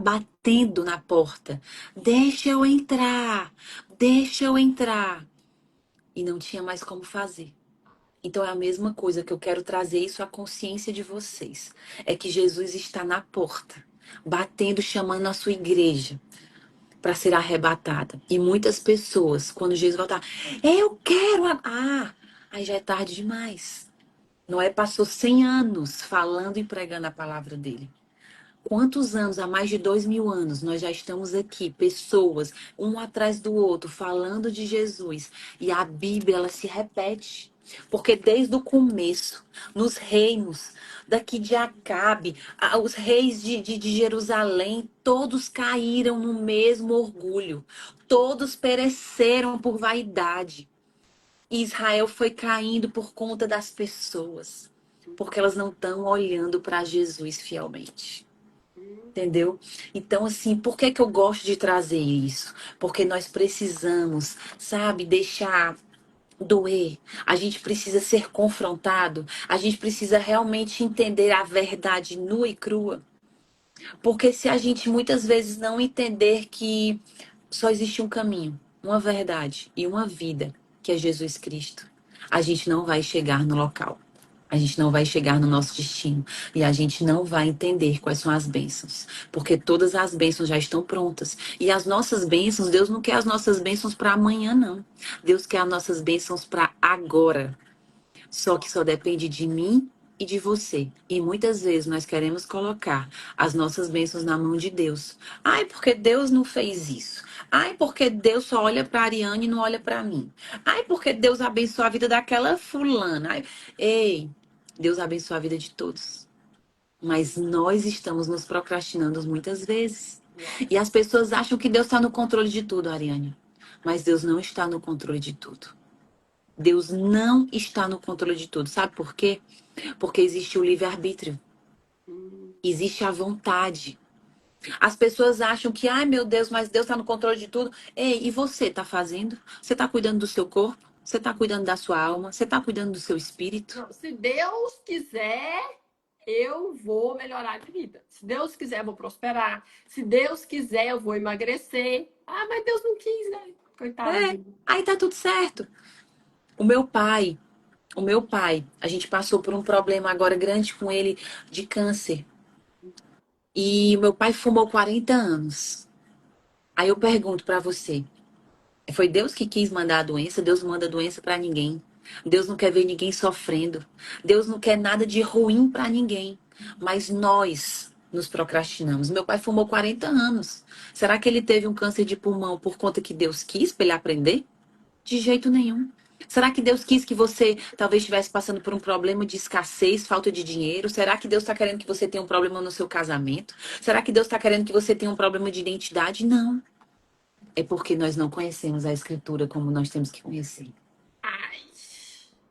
batendo na porta. Deixa eu entrar, deixa eu entrar. E não tinha mais como fazer. Então é a mesma coisa que eu quero trazer isso à consciência de vocês. É que Jesus está na porta, batendo, chamando a sua igreja para ser arrebatada. E muitas pessoas, quando Jesus voltar, eu quero. Aí já é tarde demais. Noé passou 100 anos falando e pregando a palavra dele. Quantos anos, há mais de 2.000 anos, nós já estamos aqui, pessoas, um atrás do outro, falando de Jesus. E a Bíblia, ela se repete. Porque desde o começo, nos reinos, daqui de Acabe, os reis de Jerusalém, todos caíram no mesmo orgulho. Todos pereceram por vaidade. E Israel foi caindo por conta das pessoas. Porque elas não estão olhando para Jesus fielmente. Entendeu? Então, assim, por que que eu gosto de trazer isso? Porque nós precisamos, sabe, deixar doer. A gente precisa ser confrontado. A gente precisa realmente entender a verdade nua e crua. Porque se a gente muitas vezes não entender que só existe um caminho, uma verdade e uma vida, que é Jesus Cristo, a gente não vai chegar no local. A gente não vai chegar no nosso destino. E a gente não vai entender quais são as bênçãos. Porque todas as bênçãos já estão prontas. E as nossas bênçãos, Deus não quer as nossas bênçãos para amanhã, não. Deus quer as nossas bênçãos para agora. Só que só depende de mim e de você. E muitas vezes nós queremos colocar as nossas bênçãos na mão de Deus. Ai, porque Deus não fez isso. Ai, porque Deus só olha para Ariane e não olha para mim. Ai, porque Deus abençoa a vida daquela fulana. Ai, ei, Deus abençoa a vida de todos. Mas nós estamos nos procrastinando muitas vezes.
Uau.
E as pessoas acham que Deus está no controle de tudo, Ariane. Mas Deus não está no controle de tudo. Deus não está no controle de tudo. Sabe por quê? Porque existe o livre-arbítrio.
Hum.
Existe a vontade. As pessoas acham que, ai meu Deus, mas Deus está no controle de tudo. Ei, e você está fazendo? Você está cuidando do seu corpo? Você está cuidando da sua alma? Você está cuidando do seu espírito?
Não, se Deus quiser, eu vou melhorar a minha vida. Se Deus quiser, eu vou prosperar. Se Deus quiser, eu vou emagrecer. Ah, mas Deus não quis, né? Coitado
É,
de mim.
aí tá tudo certo. O meu pai, O meu pai, a gente passou por um problema agora grande com ele de câncer. E o meu pai fumou 40 anos. Aí eu pergunto pra você, foi Deus que quis mandar a doença? Deus não manda doença pra ninguém. Deus não quer ver ninguém sofrendo. Deus não quer nada de ruim pra ninguém. Mas nós nos procrastinamos. Meu pai fumou 40 anos. Será que ele teve um câncer de pulmão por conta que Deus quis pra ele aprender? De jeito nenhum. Será que Deus quis que você talvez estivesse passando por um problema de escassez, falta de dinheiro? Será que Deus está querendo que você tenha um problema no seu casamento? Será que Deus está querendo que você tenha um problema de identidade? Não. É porque nós não conhecemos a Escritura como nós temos que conhecer.
Ai.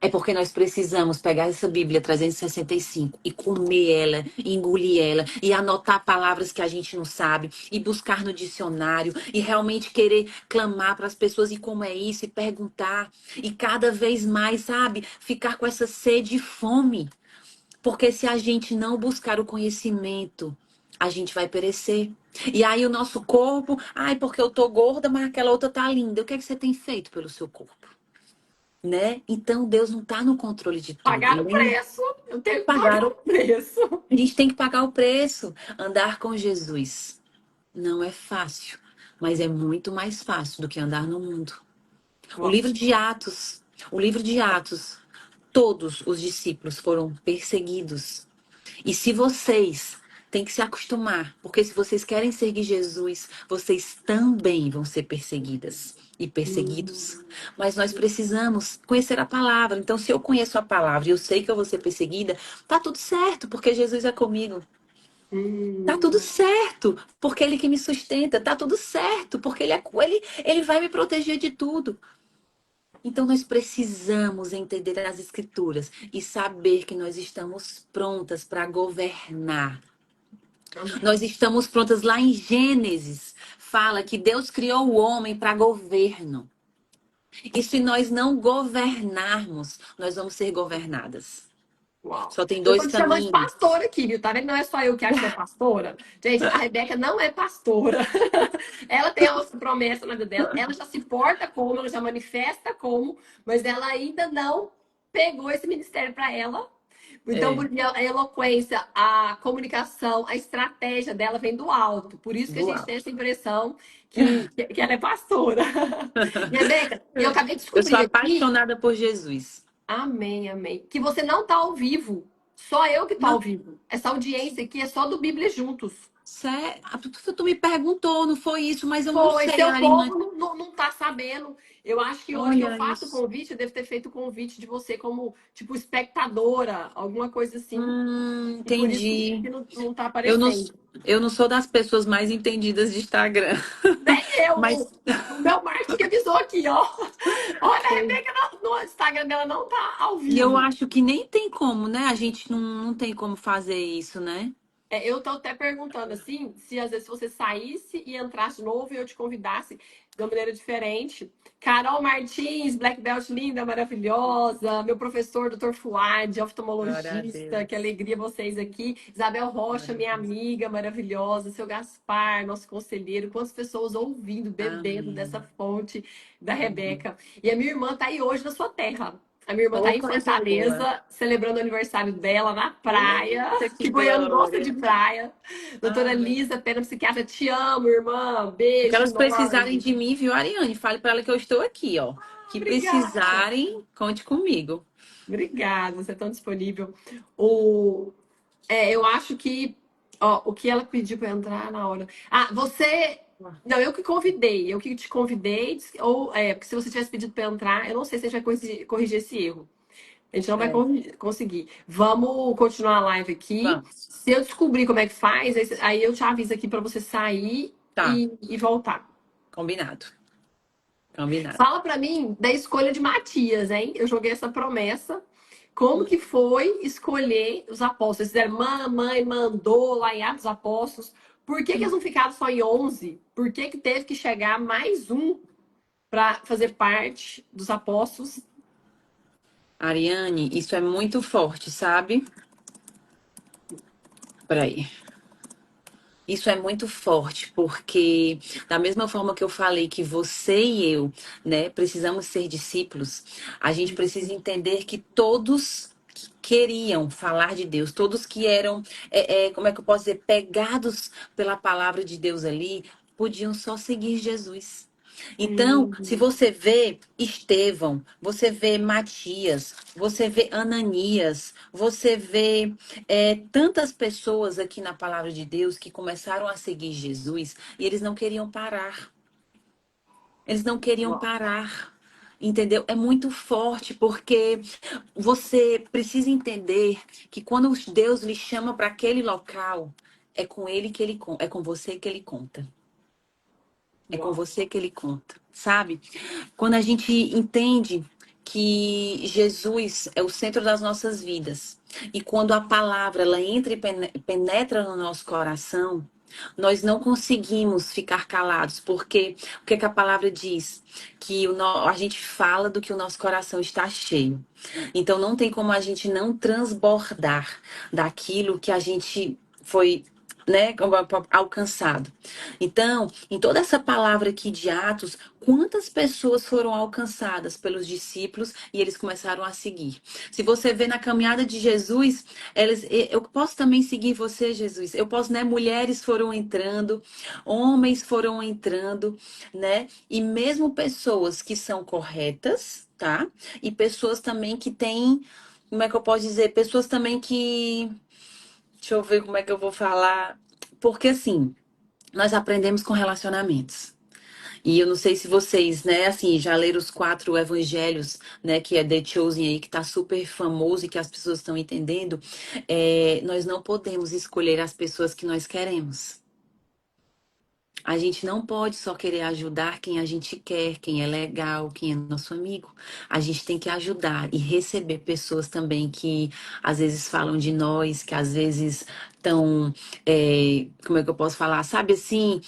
É porque nós precisamos pegar essa Bíblia 365 e comer ela, e engolir ela, e anotar palavras que a gente não sabe, e buscar no dicionário, e realmente querer clamar para as pessoas e como é isso, e perguntar, e cada vez mais, sabe, ficar com essa sede e fome. Porque se a gente não buscar o conhecimento, a gente vai perecer. E aí o nosso corpo, ai, porque eu tô gorda, mas aquela outra tá linda. O que é que você tem feito pelo seu corpo? Né? Então Deus não está no controle de tudo.
Pagar o
Ele
preço. Eu tenho que pagar
pagar
o preço.
A gente tem que pagar o preço. Andar com Jesus não é fácil, mas é muito mais fácil do que andar no mundo. O
Uau.
livro de Atos, o livro de Atos, todos os discípulos foram perseguidos. E se vocês têm que se acostumar, porque se vocês querem seguir Jesus, vocês também vão ser perseguidas e perseguidos.
Hum,
Mas nós precisamos conhecer a palavra. Então, se eu conheço a palavra e eu sei que eu vou ser perseguida, tá tudo certo, porque Jesus é comigo. Tá tudo
hum.
certo, porque ele que me sustenta. Tá tudo certo, porque ele vai me proteger de tudo. Então, nós precisamos entender as Escrituras e saber que nós estamos prontas para governar.
Amém.
Nós estamos prontas lá em Gênesis. Fala que Deus criou o homem para governo. E se nós não governarmos, nós vamos ser governadas.
Uau.
Só tem
Eu tô
dois
te chamando de
caminhos.
pastora aqui, viu? Tá vendo? Não é só eu que acho que você é pastora. Gente, a Rebeca não é pastora. Ela tem a nossa promessa na vida dela. Ela já se porta como, ela já manifesta como, mas ela ainda não pegou esse ministério para ela. Então,
É,
a eloquência, a comunicação, a estratégia dela vem do alto. Por isso que a
do
gente tem
alto.
essa impressão que ela é pastora. E, Rebeca, eu acabei de
Eu sou
descobrir aqui.
apaixonada por Jesus.
Amém, amém. Que você não tá ao vivo. Só eu que tô ao
Não,
vivo. Essa audiência aqui é só do Bíblia Juntos.
tu me perguntou, não foi isso, mas eu não
Foi,
sei,
seu
Ariane.
povo não tá sabendo. Eu acho que hoje que eu
Olha
faço o
isso.
convite, eu devo ter feito o convite de você como, tipo, espectadora, alguma coisa assim. E por isso
Entendi.
que não tá
Eu não,
aparecendo.
eu não sou das pessoas mais entendidas de Instagram.
Nem eu,
Mas
o meu marketing avisou aqui, ó. Olha, a Rebeca no Instagram dela não tá ao
e eu
vivo.
acho que nem tem como, né? A gente não tem como fazer isso, né?
É, eu tô até perguntando assim, se às vezes você saísse e entrasse de novo e eu te convidasse de uma maneira diferente. Carol Martins, Black Belt linda, maravilhosa. Meu professor, Dr. Fuad,
Glória a
oftalmologista, que
Deus.
alegria vocês aqui. Isabel Rocha,
Glória a
minha
Deus.
amiga maravilhosa. Seu Gaspar, nosso conselheiro. Quantas pessoas ouvindo, bebendo dessa
Amém.
fonte da
Amém.
Rebeca. E a minha irmã tá aí hoje na sua terra. A minha irmã tá
Oh,
em
coisa boa.
Fortaleza, celebrando o aniversário dela na praia.
Eita, que
Que goiano gosta
glória.
de praia. Doutora
Amém.
Lisa, pena psiquiatra, te amo, irmã.
O que
Beijo
elas precisarem
enorme.
de mim, viu, Ariane? Fale para ela que eu estou aqui, ó. Que
Obrigada.
precisarem, conte comigo.
Obrigada, você é tão disponível. O, eu acho que ó, o que ela pediu para entrar na hora. Ah, você. Não, eu que convidei, eu que te convidei, ou porque se você tivesse pedido para entrar, eu não sei se a gente vai corrigir esse erro. A gente não vai
É,
conseguir. Vamos continuar a live aqui.
vamos.
Se eu descobrir como é que faz, aí eu te aviso aqui para você sair
Tá,
e voltar.
combinado. Combinado.
Fala para mim da escolha de Matias, hein? Eu joguei essa promessa. Como que foi escolher os apóstolos? Eles fizeram, mamãe mandou lá em Atos dos Apóstolos. Por que eles não ficaram só em 11? Por que teve que chegar mais um para fazer parte dos apóstolos?
Ariane, isso é muito forte, sabe? Peraí. Isso é muito forte, porque da mesma forma que eu falei que você e eu, né, precisamos ser discípulos, a gente precisa entender que todos que queriam falar de Deus, todos que eram, como é que eu posso dizer, pegados pela palavra de Deus ali, podiam só seguir Jesus. Então, se
Hum,
você vê Estevão, você vê Matias, você vê Ananias, você vê tantas pessoas aqui na palavra de Deus que começaram a seguir Jesus e eles não queriam parar. Eles não queriam
uau.
parar. Entendeu? É muito forte porque você precisa entender que quando Deus lhe chama para aquele local, é com ele que ele é com você que ele conta. É com
Uau.
você que ele conta, sabe? Quando a gente entende que Jesus é o centro das nossas vidas e quando a palavra ela entra e penetra no nosso coração, nós não conseguimos ficar calados, porque o que, é que a palavra diz? Que a gente fala do que o nosso coração está cheio. Então não tem como a gente não transbordar daquilo que a gente foi, né, alcançado. Então, em toda essa palavra aqui de Atos, quantas pessoas foram alcançadas pelos discípulos e eles começaram a seguir? Se você vê na caminhada de Jesus, eu posso também seguir você, Jesus. Eu posso, né? Mulheres foram entrando, homens foram entrando, né? E mesmo pessoas que são corretas, tá? E pessoas também que têm, como é que eu posso dizer? Pessoas também que, deixa eu ver como é que eu vou falar. Porque assim, nós aprendemos com relacionamentos. E eu não sei se vocês, né, assim, já leram os 4 evangelhos, né, que é The Chosen aí, que tá super famoso e que as pessoas estão entendendo. Nós não podemos escolher as pessoas que nós queremos. A gente não pode só querer ajudar quem a gente quer, quem é legal, quem é nosso amigo. A gente tem que ajudar e receber pessoas também que às vezes falam de nós, que às vezes estão, como é que eu posso falar? Sabe assim,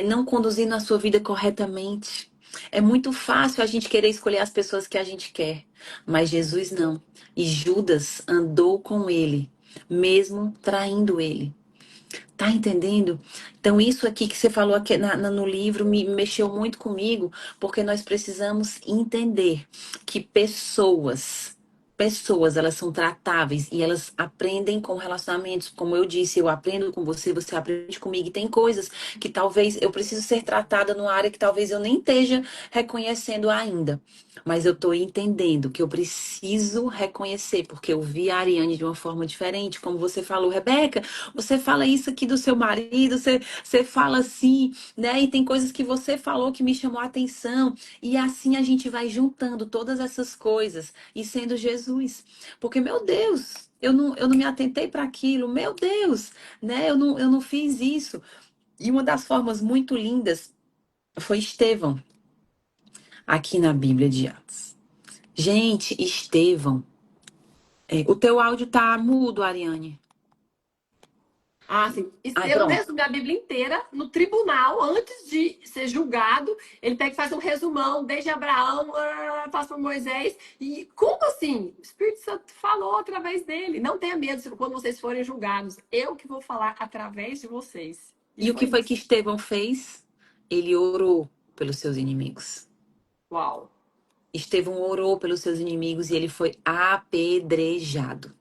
não conduzindo a sua vida corretamente. É muito fácil a gente querer escolher as pessoas que a gente quer, mas Jesus não. E Judas andou com ele, mesmo traindo ele. Tá entendendo? Então, isso aqui que você falou aqui no livro me mexeu muito comigo, porque nós precisamos entender que pessoas, elas são tratáveis e elas aprendem com relacionamentos. Como eu disse, eu aprendo com você, você aprende comigo. E tem coisas que talvez eu preciso ser tratada numa área que talvez eu nem esteja reconhecendo ainda. Mas eu tô entendendo que eu preciso reconhecer, porque eu vi a Ariane de uma forma diferente. Como você falou, Rebeca, você fala isso aqui do seu marido, você fala assim, né? E tem coisas que você falou que me chamou a atenção. E assim a gente vai juntando todas essas coisas e sendo Jesus. Porque, meu Deus, eu não me atentei para aquilo, meu Deus, né? Eu não fiz isso. E uma das formas muito lindas foi Estevão, aqui na Bíblia de Atos. Gente, Estevão, o teu áudio tá mudo, Ariane.
Ah, sim.
Ai,
Estevão
pronto.
resume a Bíblia inteira no tribunal, antes de ser julgado. Ele pega e faz um resumão, desde Abraão, passa por Moisés. E como assim? O Espírito Santo falou através dele. Não tenha medo quando vocês forem julgados. Eu que vou falar através de vocês. E
E o que
foi
foi que
isso.
Estevão fez? Ele orou pelos seus inimigos.
Uau.
Estevão orou pelos seus inimigos e ele foi apedrejado.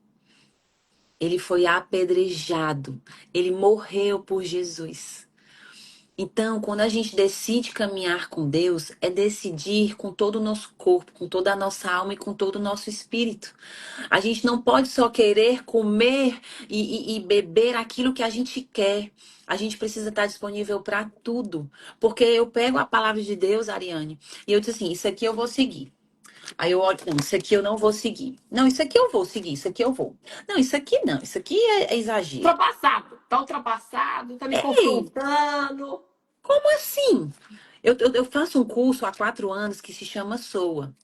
Ele foi apedrejado. Ele morreu por Jesus. Então, quando a gente decide caminhar com Deus, é decidir com todo o nosso corpo, com toda a nossa alma e com todo o nosso espírito. A gente não pode só querer comer e beber aquilo que a gente quer. A gente precisa estar disponível para tudo. Porque eu pego a palavra de Deus, Ariane, e eu disse assim: isso aqui eu vou seguir. Aí eu olho, não, isso aqui eu não vou seguir. Não, isso aqui eu vou seguir, isso aqui eu vou. Não, isso aqui não, isso aqui é exagero.
Ultrapassado. Tá ultrapassado, tá me
Ei,
confrontando.
como assim? Eu faço um curso há 4 anos que se chama SOA.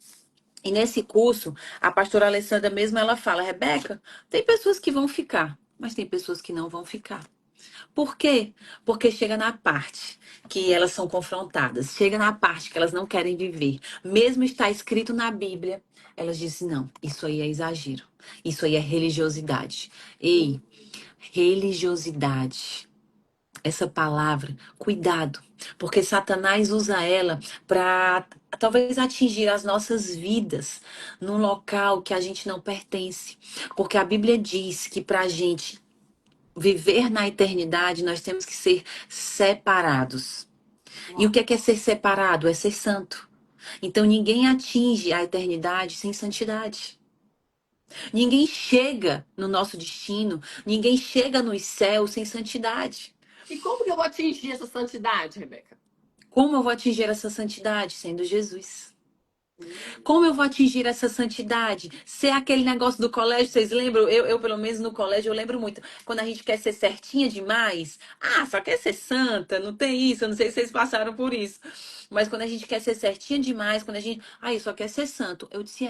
E nesse curso, a pastora Alessandra mesmo, ela fala, Rebeca, tem pessoas que vão ficar, mas tem pessoas que não vão ficar. Por quê? Porque chega na parte que elas são confrontadas, chega na parte que elas não querem viver. Mesmo está escrito na Bíblia, elas dizem, não, isso aí é exagero. Isso aí é religiosidade. Ei, religiosidade. essa palavra, cuidado, porque Satanás usa ela para talvez atingir as nossas vidas num local que a gente não pertence. Porque a Bíblia diz que para a gente viver na eternidade, nós temos que ser separados. E o
Uau.
que é ser separado? É ser santo. Então ninguém atinge a eternidade sem santidade. Ninguém chega no nosso destino, ninguém chega nos céus sem santidade.
E como que eu vou atingir essa santidade, Rebeca?
Como eu vou atingir essa santidade? Sendo Jesus.
Hum.
Como eu vou atingir essa santidade? Ser aquele negócio do colégio, vocês lembram? Pelo menos no colégio, eu lembro muito. Quando a gente quer ser certinha demais, só quer ser santa, não tem isso. Eu não sei se vocês passaram por isso. Mas quando a gente quer ser certinha demais, quando a gente, eu só quero ser santo. Eu disse,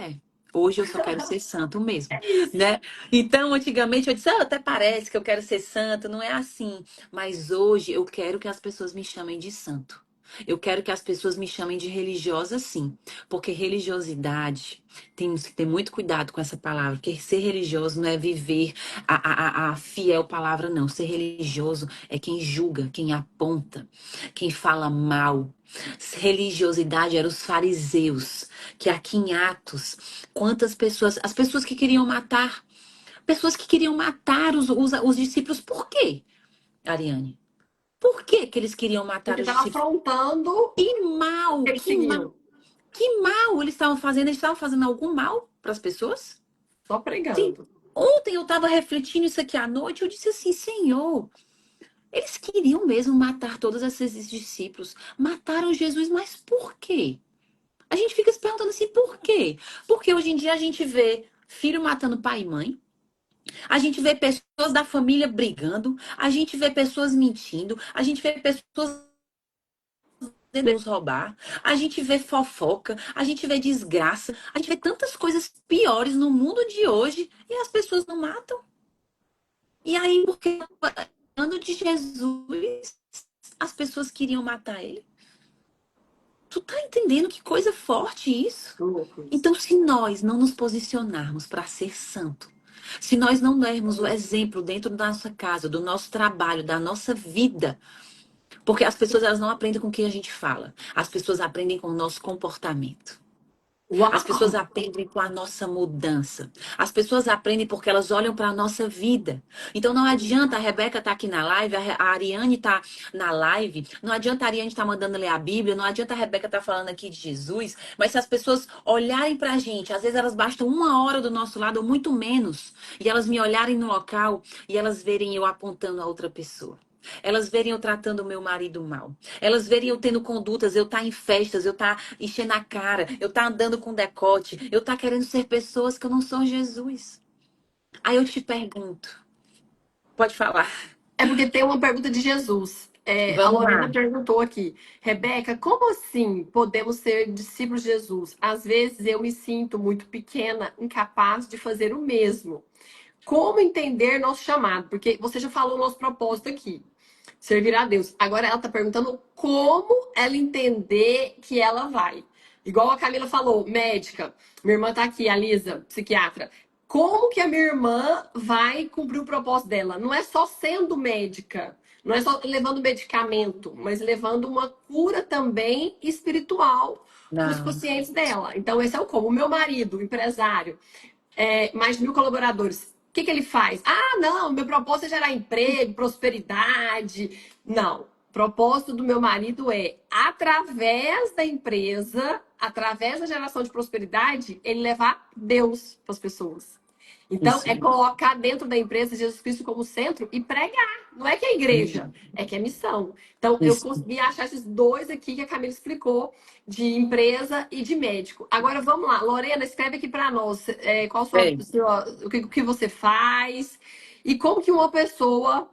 hoje eu só quero ser santo mesmo,
É isso.
né? Então, antigamente eu disse, até parece que eu quero ser santo, não é assim. Mas hoje eu quero que as pessoas me chamem de santo. Eu quero que as pessoas me chamem de religiosa, sim. Porque religiosidade, temos que ter muito cuidado com essa palavra. Porque ser religioso não é viver a fiel palavra, não. Ser religioso é quem julga, quem aponta, quem fala mal. Religiosidade eram os fariseus, que aqui em Atos, quantas pessoas, as pessoas que queriam matar os discípulos, por quê, Ariane? Por que que eles queriam matar
Porque
os
estava
discípulos?
afrontando o
Que mal,
que eles
que mal.
seguiam.
Que mal eles estavam fazendo? Eles estavam fazendo algum mal para as pessoas?
Só
Sim.
pregando.
Ontem eu estava refletindo isso aqui à noite. Eu disse assim, Senhor, eles queriam mesmo matar todos esses discípulos. Mataram Jesus, mas por quê? A gente fica se perguntando assim, por quê? Porque hoje em dia a gente vê filho matando pai e mãe. A gente vê pessoas da família brigando. A gente vê pessoas mentindo. A gente vê pessoas tentando nos roubar, a gente vê fofoca, a gente vê desgraça, a gente vê tantas coisas piores no mundo de hoje e as pessoas não matam. E aí, porque falando de Jesus, as pessoas queriam matar ele. Tu tá entendendo que coisa forte isso?
Louco isso.
Então, se nós não nos posicionarmos para ser santo, se nós não dermos o exemplo dentro da nossa casa, do nosso trabalho, da nossa vida, porque as pessoas elas não aprendem com o que a gente fala, as pessoas aprendem com o nosso comportamento. As pessoas
Uau!
aprendem com a nossa mudança. As pessoas aprendem porque elas olham para a nossa vida. Então não adianta a Rebeca estar aqui na live, a Ariane estar na live, não adianta a Ariane estar mandando ler a Bíblia, não adianta a Rebeca estar falando aqui de Jesus, mas se as pessoas olharem para a gente, às vezes elas bastam uma hora do nosso lado ou muito menos, e elas me olharem no local e elas verem eu apontando a outra pessoa. Elas verem eu tratando o meu marido mal. Elas verem eu tendo condutas, eu tá em festas, eu tá enchendo a cara, eu tá andando com decote, eu tá querendo ser pessoas que eu não sou Jesus. Aí eu te pergunto, pode falar.
É porque tem uma pergunta de Jesus. A
Vamos
Lorena
lá.
perguntou aqui, Rebeca, como assim podemos ser discípulos de Jesus? Às vezes eu me sinto muito pequena, incapaz de fazer o mesmo. Como entender nosso chamado? Porque você já falou o nosso propósito aqui, servir a Deus. Agora ela está perguntando como ela entender que ela vai. Igual a Camila falou, médica. Minha irmã está aqui, a Lisa, psiquiatra. Como que a minha irmã vai cumprir o propósito dela? Não é só sendo médica, não é só levando medicamento, mas levando uma cura também espiritual para os
Não,
pacientes dela. Então, esse é o como. O meu marido, empresário, mais de 1.000 colaboradores. O que, que ele faz? Não, meu propósito é gerar emprego, prosperidade. Não. O propósito do meu marido é, através da empresa, através da geração de prosperidade, ele levar Deus para as pessoas. Então,
isso
é
mesmo.
colocar dentro da empresa Jesus Cristo como centro e pregar. Não é que é igreja, é que é missão. Então, eu
Isso.
consegui achar esses dois aqui que a Camila explicou, de empresa e de médico. Agora, vamos lá. Lorena, escreve aqui para nós qual
É.
o que você faz e como que uma pessoa,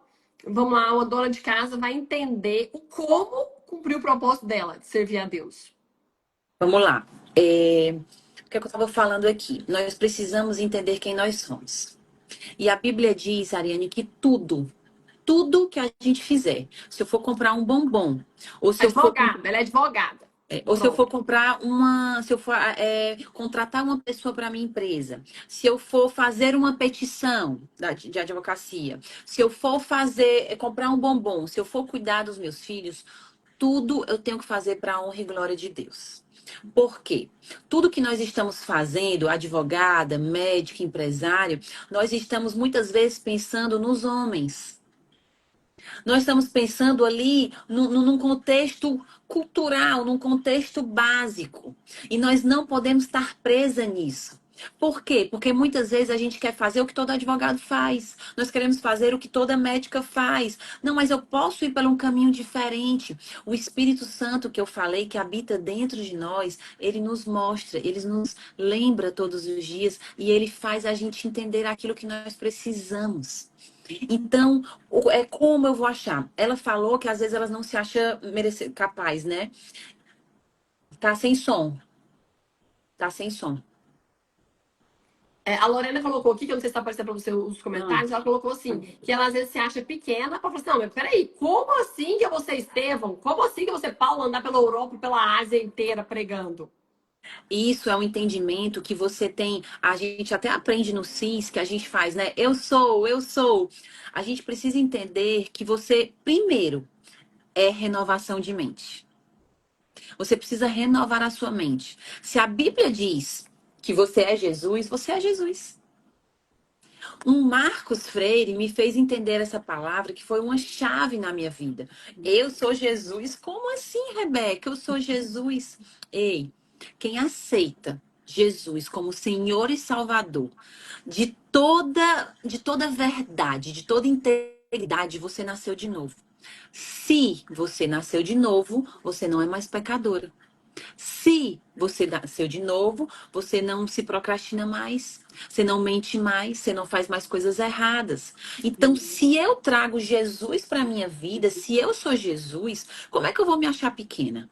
vamos lá, uma dona de casa vai entender o como cumprir o propósito dela, de servir a Deus.
Vamos lá. O que eu estava falando aqui? Nós precisamos entender quem nós somos. E a Bíblia diz, Ariane, que tudo que a gente fizer, se eu for comprar um bombom, ou se eu for
Advogada, ela é advogada.
Ou se eu for
Pronto.
comprar se eu for contratar uma pessoa para minha empresa, se eu for fazer uma petição de advocacia, se eu for comprar um bombom, se eu for cuidar dos meus filhos, tudo eu tenho que fazer para a honra e glória de Deus. Por quê? Tudo que nós estamos fazendo, advogada, médica, empresário, nós estamos muitas vezes pensando nos homens. Nós estamos pensando ali num contexto cultural, num contexto básico. E nós não podemos estar presa nisso. Por quê? Porque muitas vezes a gente quer fazer o que todo advogado faz. Nós queremos fazer o que toda médica faz. Não, mas eu posso ir por um caminho diferente. O Espírito Santo que eu falei, que habita dentro de nós, ele nos mostra, ele nos lembra todos os dias e ele faz a gente entender aquilo que nós precisamos. Então, é como eu vou achar? Ela falou que às vezes elas não se acham capaz, né? Tá sem som. Tá sem som.
A Lorena colocou aqui, que eu não sei se está aparecendo para você os
Ah.
comentários, ela colocou assim, que ela às vezes se acha pequena, ela falou assim, não, mas peraí, como assim que eu vou ser Estevão? Como assim que eu vou ser Paulo andar pela Europa e pela Ásia inteira pregando?
Isso é um entendimento que você tem. A gente até aprende no CIS que a gente faz, né? Eu sou, eu sou. A gente precisa entender que você, primeiro, é renovação de mente. Você precisa renovar a sua mente. Se a Bíblia diz que você é Jesus, você é Jesus. Um Marcos Freire me fez entender essa palavra que foi uma chave na minha vida. Eu sou Jesus? Como assim, Rebeca? Eu sou Jesus? Ei, quem aceita Jesus como Senhor e Salvador de toda verdade, de toda integridade, você nasceu de novo. Se você nasceu de novo, você não é mais pecadora. Se você nasceu de novo, você não se procrastina mais, você não mente mais, você não faz mais coisas erradas. Então, se eu trago Jesus para minha vida, se eu sou Jesus, como é que eu vou me achar pequena?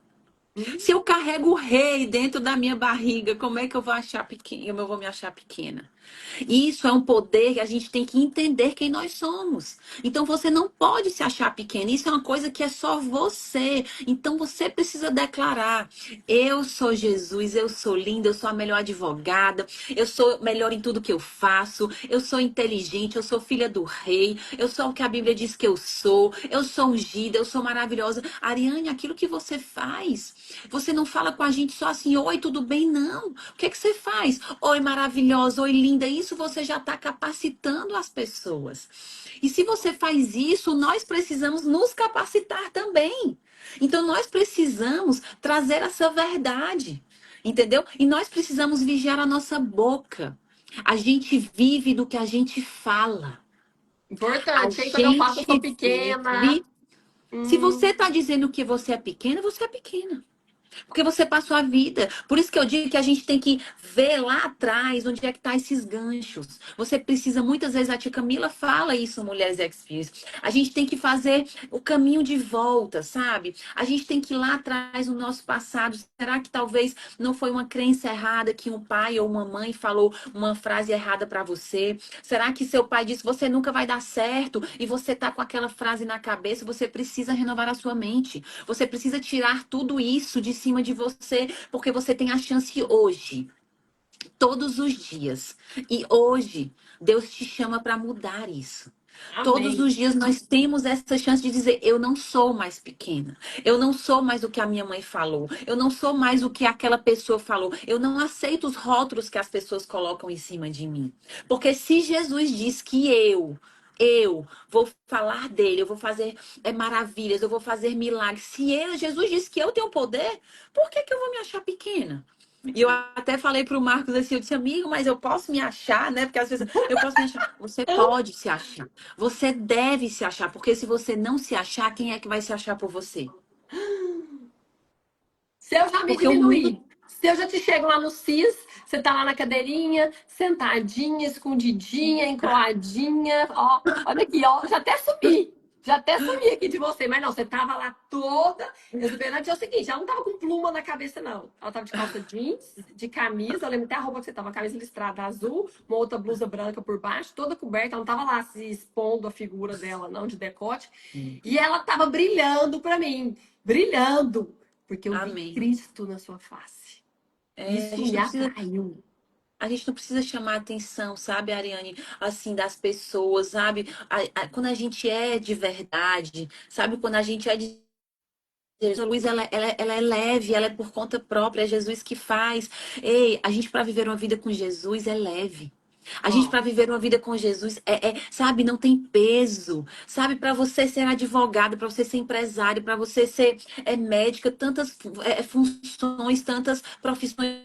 Se eu carrego o rei dentro da minha barriga, como é que eu vou achar pequena? Eu vou me achar pequena. Isso é um poder que a gente tem que entender quem nós somos. Então você não pode se achar pequeno. Isso é uma coisa que é só você. Então você precisa declarar: eu sou Jesus, eu sou linda, eu sou a melhor advogada, eu sou melhor em tudo que eu faço, eu sou inteligente, eu sou filha do rei, eu sou o que a Bíblia diz que eu sou ungida, eu sou maravilhosa. Ariane, aquilo que você faz, você não fala com a gente só assim, oi, tudo bem? Não. O que é que você faz? Oi, maravilhosa, oi, linda. Isso você já está capacitando as pessoas. E se você faz isso, nós precisamos nos capacitar também. Então, nós precisamos trazer essa verdade. Entendeu? E nós precisamos vigiar a nossa boca. A gente vive do que a gente fala. A
Importante, hein? Quando eu faço, eu sou
gente
pequena.
vive. Se você
Hum,
está dizendo que você é pequena, você é pequena. Porque você passou a vida. Por isso que eu digo que a gente tem que ver lá atrás onde é que tá esses ganchos. Você precisa, muitas vezes, a tia Camila fala isso, Mulheres Experience. A gente tem que fazer o caminho de volta, sabe? A gente tem que ir lá atrás no nosso passado. Será que talvez não foi uma crença errada que um pai ou uma mãe falou uma frase errada para você? Será que seu pai disse você nunca vai dar certo e você tá com aquela frase na cabeça? Você precisa renovar a sua mente. Você precisa tirar tudo isso de cima de você, porque você tem a chance hoje, todos os dias. E hoje, Deus te chama para mudar isso. Todos
amém.
os dias nós temos essa chance de dizer: eu não sou mais pequena. Eu não sou mais o que a minha mãe falou. Eu não sou mais o que aquela pessoa falou. Eu não aceito os rótulos que as pessoas colocam em cima de mim. Porque se Jesus diz que eu vou falar dele, eu vou fazer maravilhas, eu vou fazer milagres. Se Jesus disse que eu tenho poder, por que que eu vou me achar pequena? E eu até falei pro Marcos assim, eu disse, amigo, mas eu posso me achar, né? Porque às vezes eu posso me achar. Você pode se achar. Você deve se achar, porque se você não se achar, quem é que vai se achar por você?
Se eu já me
Porque o mundo.
diminuir, se eu já te chego lá no CIS, você tá lá na cadeirinha, sentadinha, escondidinha, encroadinha, ó, olha aqui, ó, já até sumi aqui de você, mas não, você tava lá toda exuberante. É o seguinte, ela não tava com pluma na cabeça, não. Ela tava de calça jeans, de camisa, eu lembro até a roupa que você tava, uma camisa listrada azul, uma outra blusa branca por baixo, toda coberta, ela não tava lá se expondo a figura dela, não, de decote. E ela tava brilhando pra mim, brilhando. porque eu vi
Amém.
Cristo na sua face.
A
Isso
gente
me
não precisa,
atraiu.
a gente não precisa chamar a atenção, sabe, Ariane, assim, das pessoas, sabe? Quando a gente é de verdade, sabe? Quando a gente é de Jesus, a luz, ela é leve, ela é por conta própria, é Jesus que faz. Ei, a gente para viver uma vida com Jesus é leve. A gente
Ó,
para viver uma vida com Jesus sabe, não tem peso. Sabe, para você ser advogado, para você ser empresário, para você ser médica, tantas funções, tantas profissões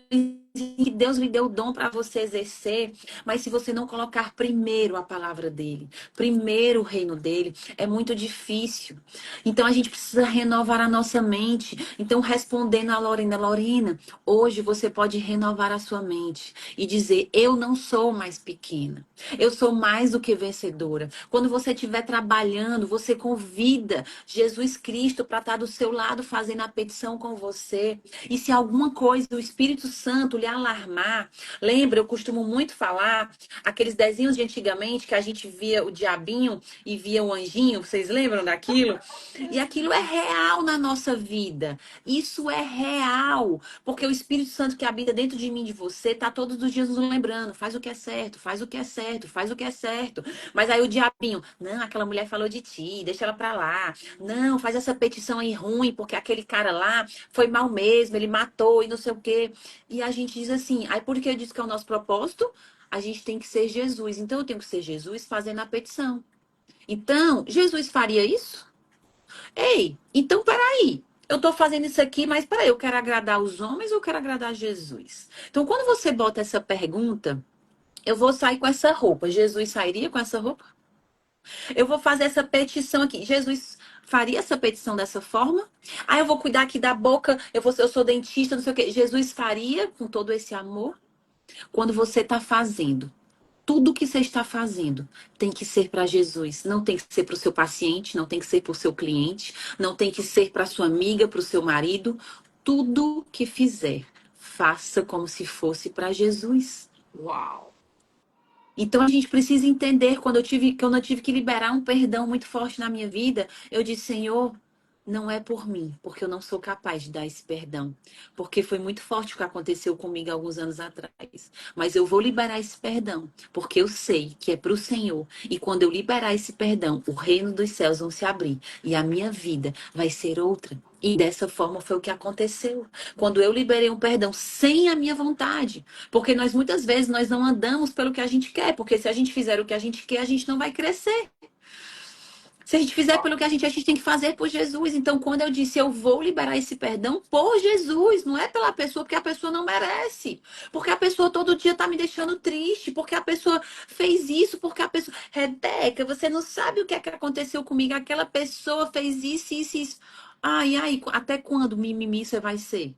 que Deus lhe deu o dom para você exercer, mas se você não colocar primeiro a palavra dele, primeiro o reino dele, é muito difícil. Então a gente precisa renovar a nossa mente. Então, respondendo a Lorena, Lorena, hoje você pode renovar a sua mente e dizer: eu não sou mais pequena. Eu sou mais do que vencedora. Quando você estiver trabalhando, você convida Jesus Cristo para estar do seu lado fazendo a petição com você. E se alguma coisa o Espírito Santo lhe alarmar, lembra, eu costumo muito falar aqueles desenhos de antigamente que a gente via o diabinho e via o anjinho, vocês lembram daquilo? E aquilo é real na nossa vida. Isso é real. Porque o Espírito Santo que habita dentro de mim, de você, tá todos os dias nos lembrando. Faz o que é certo, faz o que é certo, faz o que é certo. Mas aí o diabinho, não, aquela mulher falou de ti, deixa ela pra lá. Não, faz essa petição aí ruim, porque aquele cara lá foi mal mesmo, ele matou e não sei o quê. E a gente diz assim, aí por que eu disse que é o nosso propósito? A gente tem que ser Jesus. Então eu tenho que ser Jesus fazendo a petição. Então, Jesus faria isso? Ei, então peraí. Eu tô fazendo isso aqui, mas peraí, eu quero agradar os homens ou eu quero agradar Jesus? Então, quando você bota essa pergunta, eu vou sair com essa roupa. Jesus sairia com essa roupa? Eu vou fazer essa petição aqui. Jesus faria essa petição dessa forma? Ah, eu vou cuidar aqui da boca, eu sou dentista, não sei o quê. Jesus faria com todo esse amor? Quando você está fazendo tudo que você está fazendo tem que ser para Jesus. Não tem que ser para o seu paciente, não tem que ser para o seu cliente, não tem que ser para sua amiga, para o seu marido. Tudo que fizer, faça como se fosse para Jesus.
uau.
Então a gente precisa entender, quando eu tive que liberar um perdão muito forte na minha vida, eu disse: Senhor, não é por mim, porque eu não sou capaz de dar esse perdão. Porque foi muito forte o que aconteceu comigo alguns anos atrás. Mas eu vou liberar esse perdão, porque eu sei que é para o Senhor. E quando eu liberar esse perdão, o reino dos céus vão se abrir e a minha vida vai ser outra. E dessa forma foi o que aconteceu. Quando eu liberei um perdão sem a minha vontade. Porque nós muitas vezes nós não andamos pelo que a gente quer. Porque se a gente fizer o que a gente quer, a gente não vai crescer. Se a gente fizer pelo que a gente tem que fazer por Jesus. Então, quando eu disse eu vou liberar esse perdão por Jesus, não é pela pessoa, porque a pessoa não merece. Porque a pessoa todo dia tá me deixando triste. Porque a pessoa fez isso. Porque a pessoa. Rebeca, você não sabe o que é que aconteceu comigo. Aquela pessoa fez isso, isso, isso. Ai, ai, até quando mimimi você vai ser?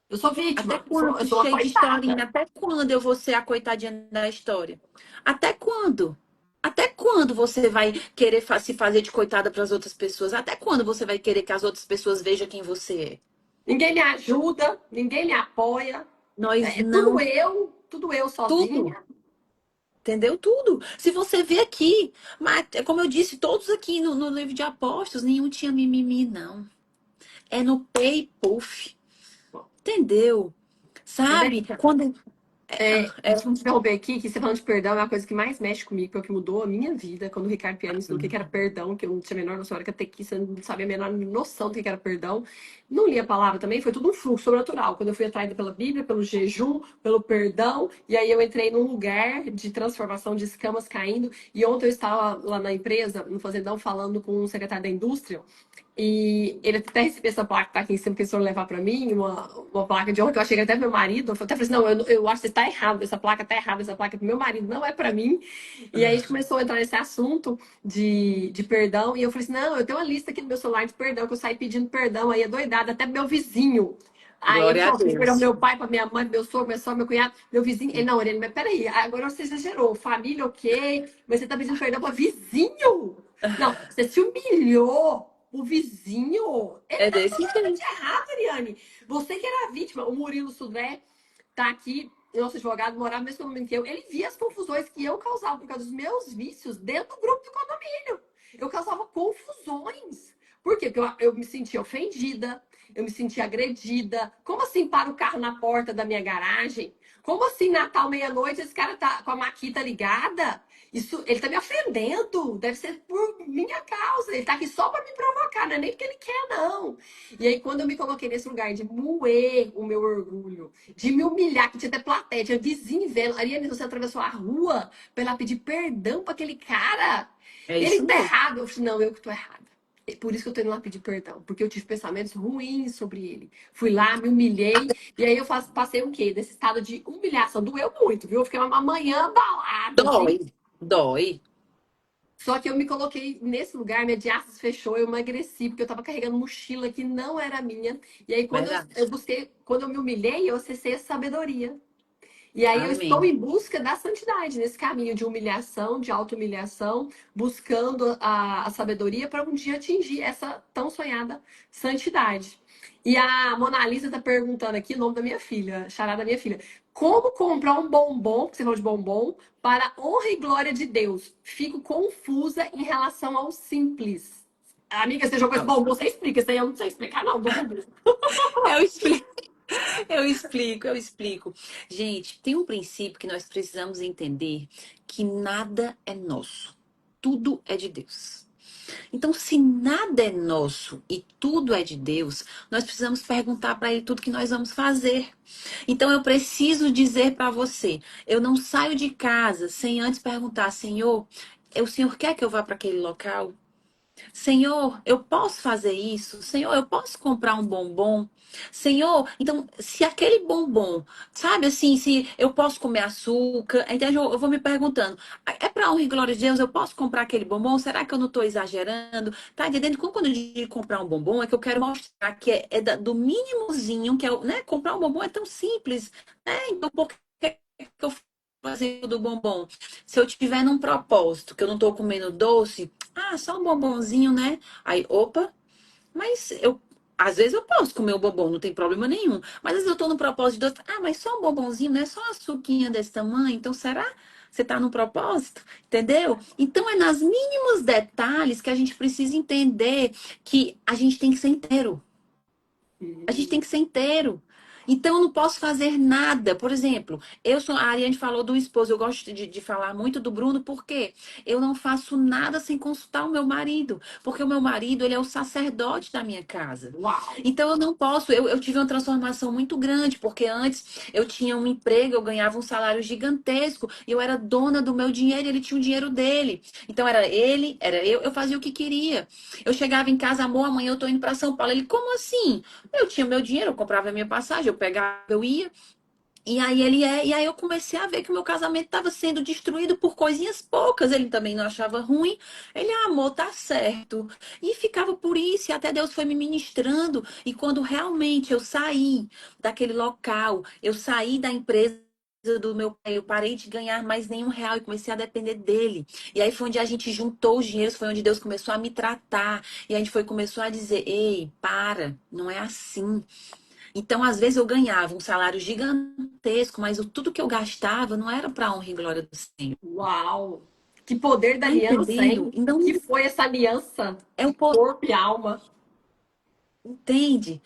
Eu sou
Até
vítima, eu
quando,
sou uma
cheio de historinha?
coitada.
Até quando eu vou ser a coitadinha da história? Até quando? Até quando você vai querer se fazer de coitada para as outras pessoas? Até quando você vai querer que as outras pessoas vejam quem você é?
Ninguém me ajuda, ninguém me apoia.
Nós
É
não.
tudo eu
Tudo.
sozinha.
Entendeu? Tudo. Se você vê aqui, mas, como eu disse, todos aqui no livro de Apóstolos, nenhum tinha mimimi, não. É no pay puff. Entendeu? Sabe?
Rebeca,
Quando. É,
desculpa te interromper aqui, que você falando de perdão é uma coisa que mais mexe comigo, foi o que mudou a minha vida. Quando o Ricardo Piano ensinou o que era perdão, que eu não tinha a menor noção, era catequista, eu não sabia a menor noção do que era perdão. Não li a palavra também, foi tudo um fluxo sobrenatural. Quando eu fui atraída pela Bíblia, pelo jejum, pelo perdão, e aí eu entrei num lugar de transformação de escamas caindo. E ontem eu estava lá na empresa, no Fazendão, falando com o secretário da indústria. E ele até recebeu essa placa que tá aqui em cima, que eles foram levar pra mim, uma placa de honra que eu achei que até meu marido. Eu até falei assim: não, eu acho que está errado, essa placa tá errada, essa placa é pro meu marido, não é pra mim. E aí a gente começou a entrar nesse assunto de perdão. E eu falei assim: não, eu tenho uma lista aqui no meu celular de perdão, que eu saí pedindo perdão aí, é doidada, até pro meu vizinho. Aí ele
glória a
falou: pedi perdão pro
Deus.
meu pai, pra minha mãe, pro meu sogro, minha sogra, meu cunhado, meu vizinho. Ele, não, Orelha, mas peraí, agora você exagerou. Família, ok, mas você tá pedindo perdão pra vizinho? Não, você se humilhou. O vizinho, ele
É
tá
desse
totalmente
jeito.
errado, Ariane. Você que era a vítima, o Murilo Sudré tá aqui, nosso advogado, morava no mesmo condomínio que eu. Ele via as confusões que eu causava por causa dos meus vícios dentro do grupo do condomínio. Eu causava confusões. Por quê? Porque eu me sentia ofendida, eu me senti agredida. Como assim para o carro na porta da minha garagem? Como assim, Natal, meia-noite, esse cara tá com a maquita ligada? Isso, ele tá me ofendendo. Deve ser por minha causa. Ele tá aqui só para me provocar, não é nem porque ele quer, não. E aí, quando eu me coloquei nesse lugar de moer o meu orgulho, de me humilhar, que tinha até plateia, tinha vizinho vendo. Ariane, você atravessou a rua pra ela pedir perdão pra aquele cara.
É
Ele
isso
tá
mesmo.
errado. Eu falei, não, eu que tô errada. É por isso que eu tô indo lá pedir perdão, porque eu tive pensamentos ruins sobre ele. Fui lá, me humilhei, e aí eu passei o quê? Desse estado de humilhação. Doeu muito, viu? Eu fiquei uma manhã abalada, assim.
Dói, dói.
Só que eu me coloquei nesse lugar, minha diástase fechou, eu emagreci, porque eu tava carregando mochila que não era minha. E aí, quando eu
Verdade.
busquei, quando eu me humilhei, eu acessei a sabedoria. E aí eu estou
Amém.
em busca da santidade, nesse caminho de humilhação, de auto-humilhação, buscando a sabedoria para um dia atingir essa tão sonhada santidade. E a Mona Lisa está perguntando aqui o nome da minha filha, chará da minha filha. Como comprar um bombom, que você falou de bombom, para a honra e glória de Deus? Fico confusa em relação ao simples. Amiga, você jogou esse
Não,
bombom, você explica. Isso aí eu não sei explicar, não, do Google.
eu explico, eu explico. Gente, tem um princípio que nós precisamos entender que nada é nosso. Tudo é de Deus. Então, se nada é nosso e tudo é de Deus, nós precisamos perguntar para Ele tudo que nós vamos fazer. Então, eu preciso dizer para você: eu não saio de casa sem antes perguntar, Senhor, o Senhor quer que eu vá para aquele local? Senhor, eu posso fazer isso? Senhor, eu posso comprar um bombom? Senhor, então, se aquele bombom, sabe assim, se eu posso comer açúcar, então eu vou me perguntando, é para honra e glória de Deus, eu posso comprar aquele bombom? Será que eu não estou exagerando? Tá entendendo? Quando eu digo comprar um bombom, é que eu quero mostrar que do mínimozinho, que é, né? Comprar um bombom é tão simples, né? Então, por que eu fazer do bombom? Se eu tiver num propósito, que eu não estou comendo doce, ah, só um bombonzinho, né? Aí, opa, mas eu. Às vezes eu posso comer o bombom, não tem problema nenhum. Mas às vezes eu tô no propósito de doce. Ah, mas só um bombonzinho, né? Só uma suquinha desse tamanho. Então, será? Você tá no propósito? Entendeu? Então, é nas mínimos detalhes que a gente precisa entender que a gente tem que ser inteiro. A gente tem que ser inteiro. Então, eu não posso fazer nada. Por exemplo, a Ariane falou do esposo. Eu gosto de falar muito do Bruno, porque eu não faço nada sem consultar o meu marido. Porque o meu marido, ele é o sacerdote da minha casa.
Uau!
Então, eu não posso. Eu tive uma transformação muito grande, porque antes eu tinha um emprego, eu ganhava um salário gigantesco, e eu era dona do meu dinheiro, e ele tinha o dinheiro dele. Então, era ele, era eu fazia o que queria. Eu chegava em casa, amor, amanhã eu tô indo para São Paulo. Ele, como assim? Eu tinha meu dinheiro, eu comprava a minha passagem, eu pegava, eu ia. E aí eu comecei a ver que o meu casamento estava sendo destruído por coisinhas poucas. Ele também não achava ruim. Ele, amor, tá certo. E ficava por isso, e até Deus foi me ministrando. E quando realmente eu saí daquele local, eu saí da empresa do meu pai, eu parei de ganhar mais nenhum real e comecei a depender dele. E aí foi onde a gente juntou os dinheiros, foi onde Deus começou a me tratar. E a gente começou a dizer: ei, para, não é assim. Então, às vezes, eu ganhava um salário gigantesco, mas tudo que eu gastava não era para honra e glória do Senhor.
Uau! Que poder da
Tá
aliança,
entendendo?
hein? O que
Então,
foi essa aliança
é
de
o poder,
corpo e alma?
entende?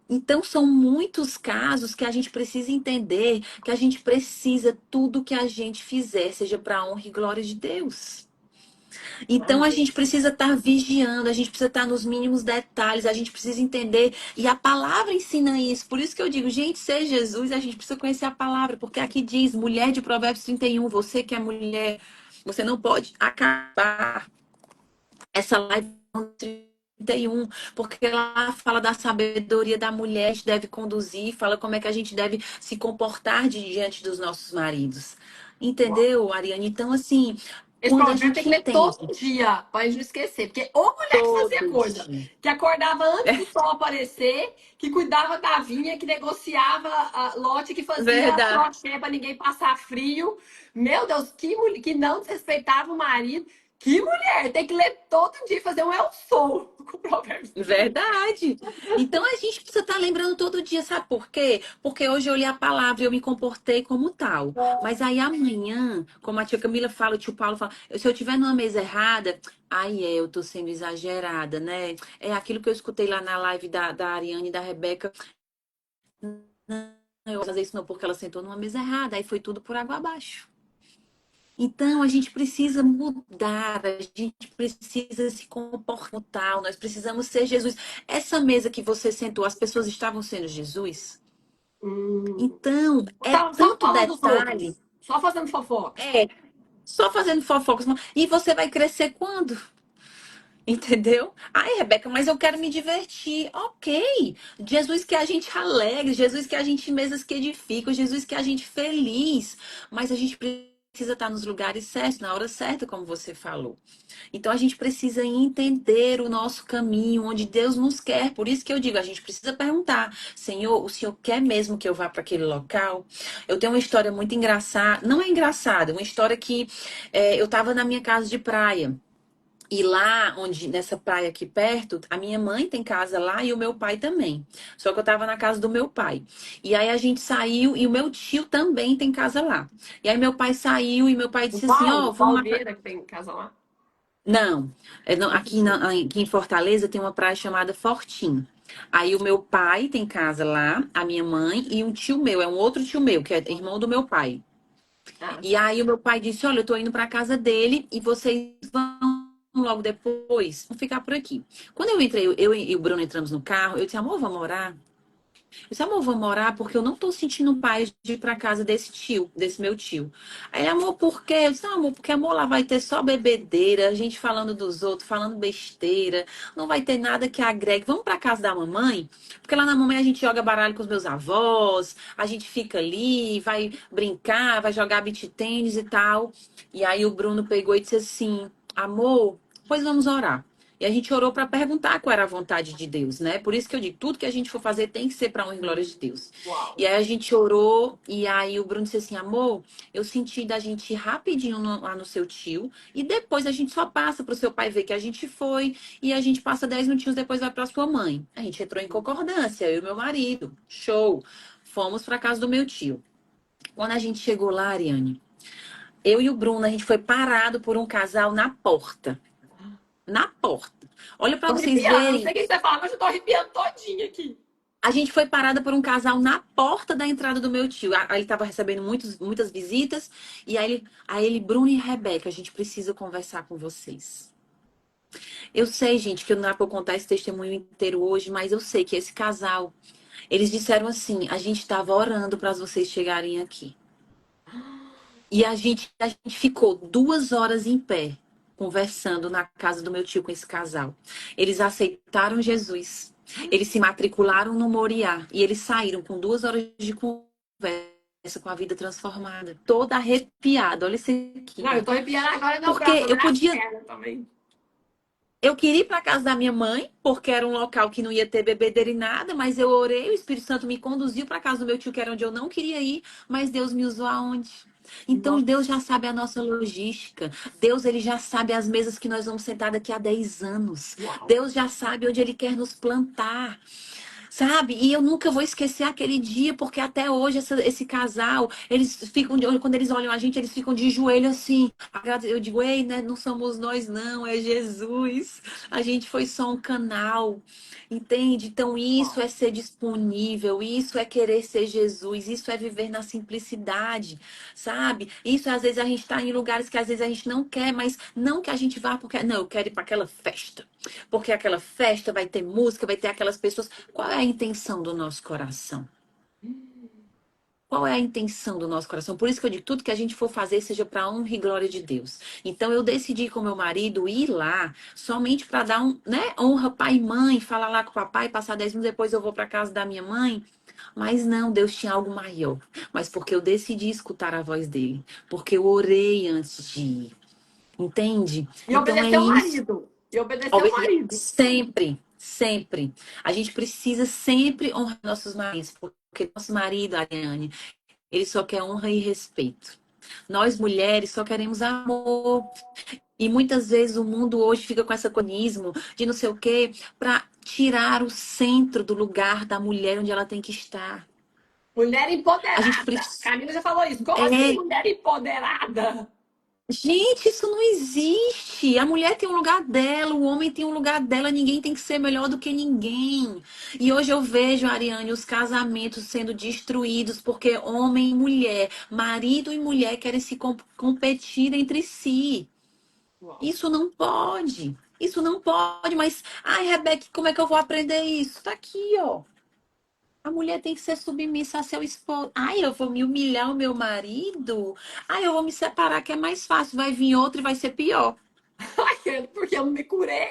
Então, são muitos casos que a gente precisa entender que a gente precisa tudo que a gente fizer, seja para honra e glória de Deus. Então a
Amém.
gente precisa estar vigiando, a gente precisa estar nos mínimos detalhes, a gente precisa entender. E a palavra ensina isso. Por isso que eu digo, gente, ser Jesus, a gente precisa conhecer a palavra, porque aqui diz, mulher de Provérbios 31, você que é mulher, você não pode acabar essa live com 31, porque ela fala da sabedoria da mulher, a gente deve conduzir, fala como é que a gente deve se comportar diante dos nossos maridos.
Uau.
Entendeu, Ariane? Então, assim,
Esse
quando a
provérbio tem
gente
que ler todo
entende
dia, para a gente não esquecer. Porque ou mulher que fazia
todo
coisa,
dia.
que acordava antes do sol aparecer, que cuidava da vinha, que negociava a lote, que fazia
Verdade.
crochê para ninguém passar frio. Meu Deus, que não desrespeitava o marido. Que mulher! Tem que ler todo dia e fazer um eu sou com provérbios.
Verdade. Então a gente precisa estar lembrando todo dia, sabe por quê? Porque hoje eu li a palavra e eu me comportei como tal. Mas aí amanhã, como a tia Camila fala, o tio Paulo fala, se eu tiver numa mesa errada, aí eu tô sendo exagerada, né? É aquilo que eu escutei lá na live da Ariane e da Rebeca. Não, eu vou fazer isso não, porque ela sentou numa mesa errada, aí foi tudo por água abaixo. Então, a gente precisa mudar, a gente precisa se comportar, nós precisamos ser Jesus. Essa mesa que você sentou, as pessoas estavam sendo Jesus?
Hum.
Então, é
Tava só
tanto
falando dos
detalhe,
outros. Só fazendo fofoca.
é só fazendo fofocas. E você vai crescer quando? Entendeu? Ai, Rebeca, mas eu quero me divertir. Ok. Jesus que a gente alegre, Jesus que a gente mesas que edifica, Jesus que a gente feliz. Mas a gente precisa estar nos lugares certos, na hora certa, como você falou. Então a gente precisa entender o nosso caminho, onde Deus nos quer. Por isso que eu digo, a gente precisa perguntar, Senhor, o Senhor quer mesmo que eu vá para aquele local? Eu tenho uma história muito engraçada, não é engraçada, uma história que eu estava na minha casa de praia. E lá, onde nessa praia aqui perto, a minha mãe tem casa lá e o meu pai também. Só que eu tava na casa do meu pai. E aí a gente saiu e o meu tio também tem casa lá. E aí meu pai saiu e meu pai
O
disse assim: Ó,
Paulo,
vamos
Paulo
lá pra...
Vieira, que tem casa lá.
Não,
Outro
aqui,
tio.
aqui em Fortaleza tem uma praia chamada Fortim. Aí o meu pai tem casa lá, a minha mãe e um tio meu, é um outro tio meu, que é irmão do meu pai.
Ah,
E
tá.
aí o meu pai disse: Olha, eu tô indo pra casa dele e vocês vão logo depois, vão ficar por aqui. Quando eu entrei, eu e o Bruno entramos no carro, eu disse: Amor, vamos morar? Eu disse: Amor, vamos morar porque eu não tô sentindo paz de ir pra casa desse tio, desse meu tio. Aí, amor, por quê? Eu disse: Não, amor, porque amor, lá vai ter só bebedeira, gente falando dos outros, falando besteira, não vai ter nada que agregue. Vamos pra casa da mamãe? Porque lá na mamãe a gente joga baralho com os meus avós, a gente fica ali, vai brincar, vai jogar beach tênis e tal. E aí o Bruno pegou e disse assim: Amor, pois vamos orar. E a gente orou para perguntar qual era a vontade de Deus, né? Por isso que eu digo, tudo que a gente for fazer tem que ser para honra e glória de Deus.
Uau.
E aí a gente orou, e aí o Bruno disse assim: Amor, eu senti da gente ir rapidinho lá no seu tio, e depois a gente só passa para o seu pai ver que a gente foi, e a gente passa 10 minutinhos depois vai para sua mãe. A gente entrou em concordância, eu e meu marido. Show! Fomos para casa do meu tio. Quando a gente chegou lá, Ariane, eu e o Bruno, a gente foi parado por um casal na porta. Na porta. Olha
Tô
para vocês
arrepiando. Não sei
verem.
o que você fala, mas eu tô arrepiando todinha aqui.
A gente foi parada por um casal na porta da entrada do meu tio. Aí ele estava recebendo muitas visitas. E aí ele, Bruno e Rebeca, a gente precisa conversar com vocês. Eu sei, gente, que não dá para eu contar esse testemunho inteiro hoje, mas eu sei que esse casal, eles disseram assim: a gente estava orando para vocês chegarem aqui. E a gente ficou 2 horas em pé, conversando na casa do meu tio com esse casal. Eles aceitaram Jesus. Eles se matricularam no Moriá. E eles saíram com 2 horas de conversa com a vida transformada. Toda arrepiada. Olha isso
Não,
aqui.
eu tô arrepiando agora no
Porque
braço,
eu
nas
podia
pernas também.
eu queria ir para casa da minha mãe, porque era um local que não ia ter bebedeira e nada, mas eu orei, o Espírito Santo me conduziu para casa do meu tio, que era onde eu não queria ir, mas Deus me usou aonde? Então
Nossa,
Deus já sabe a nossa logística. Deus ele já sabe as mesas que nós vamos sentar daqui a 10 anos.
uau.
Deus já sabe onde ele quer nos plantar. Sabe? E eu nunca vou esquecer aquele dia, porque até hoje esse casal, eles ficam, quando eles olham a gente, eles ficam de joelho assim. Eu digo: Ei, né? Não somos nós, não, é Jesus. A gente foi só um canal, entende? Então, isso
Uau.
é ser disponível, isso é querer ser Jesus, isso é viver na simplicidade, sabe? Isso, às vezes, a gente está em lugares que às vezes a gente não quer, mas não que a gente vá porque, não, eu quero ir para aquela festa. Porque aquela festa vai ter música, vai ter aquelas pessoas. Qual é a intenção do nosso coração? Qual é a intenção do nosso coração? Por isso que eu digo, tudo que a gente for fazer seja para honra e glória de Deus. Então eu decidi com meu marido ir lá somente para dar honra pai e mãe, falar lá com o papai, passar 10 minutos depois eu vou para casa da minha mãe. Mas não, Deus tinha algo maior. Mas porque eu decidi escutar a voz dele, porque eu orei antes de ir. Entende?
E
Então é
obedecer o
isso.
marido. E obedecer o marido.
Sempre, sempre. A gente precisa sempre honrar nossos maridos, porque nosso marido, Ariane, ele só quer honra e respeito. Nós mulheres só queremos amor. E muitas vezes o mundo hoje fica com essa conismo de não sei o quê, para tirar o centro do lugar da mulher onde ela tem que estar.
Mulher
A gente
empoderada.
precisa.
Camila já falou isso. Como assim,
É,
mulher empoderada?
gente, isso não existe. A mulher tem um lugar dela, o homem tem um lugar dela, ninguém tem que ser melhor do que ninguém. E hoje eu vejo, Ariane, os casamentos sendo destruídos porque homem e mulher, marido e mulher querem se competir entre si.
Uau.
Isso não pode. Isso não pode, mas, ai, Rebeca, como é que eu vou aprender isso? Tá aqui, ó. A mulher tem que ser submissa a seu esposo. Ai, eu vou me humilhar o meu marido? Ai, eu vou me separar, que é mais fácil. Vai vir outro e vai ser pior.
Ai, porque eu não me curei.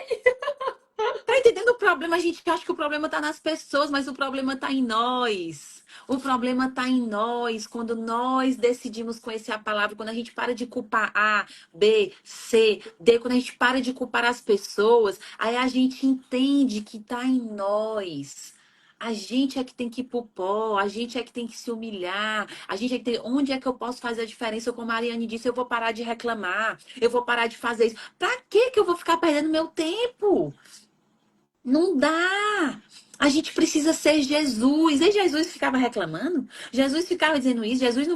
Tá entendendo o problema? A gente acha que o problema tá nas pessoas, mas o problema tá em nós. O problema tá em nós, quando nós decidimos conhecer a palavra, quando a gente para de culpar A, B, C, D, quando a gente para de culpar as pessoas, aí a gente entende que tá em nós. A gente é que tem que ir pro pó, a gente é que tem que se humilhar, a gente é que tem. Onde é que eu posso fazer a diferença? Como a Mariane disse, eu vou parar de reclamar, eu vou parar de fazer isso. Pra que eu vou ficar perdendo meu tempo? Não dá. A gente precisa ser Jesus. E Jesus ficava reclamando? Jesus ficava dizendo isso? Jesus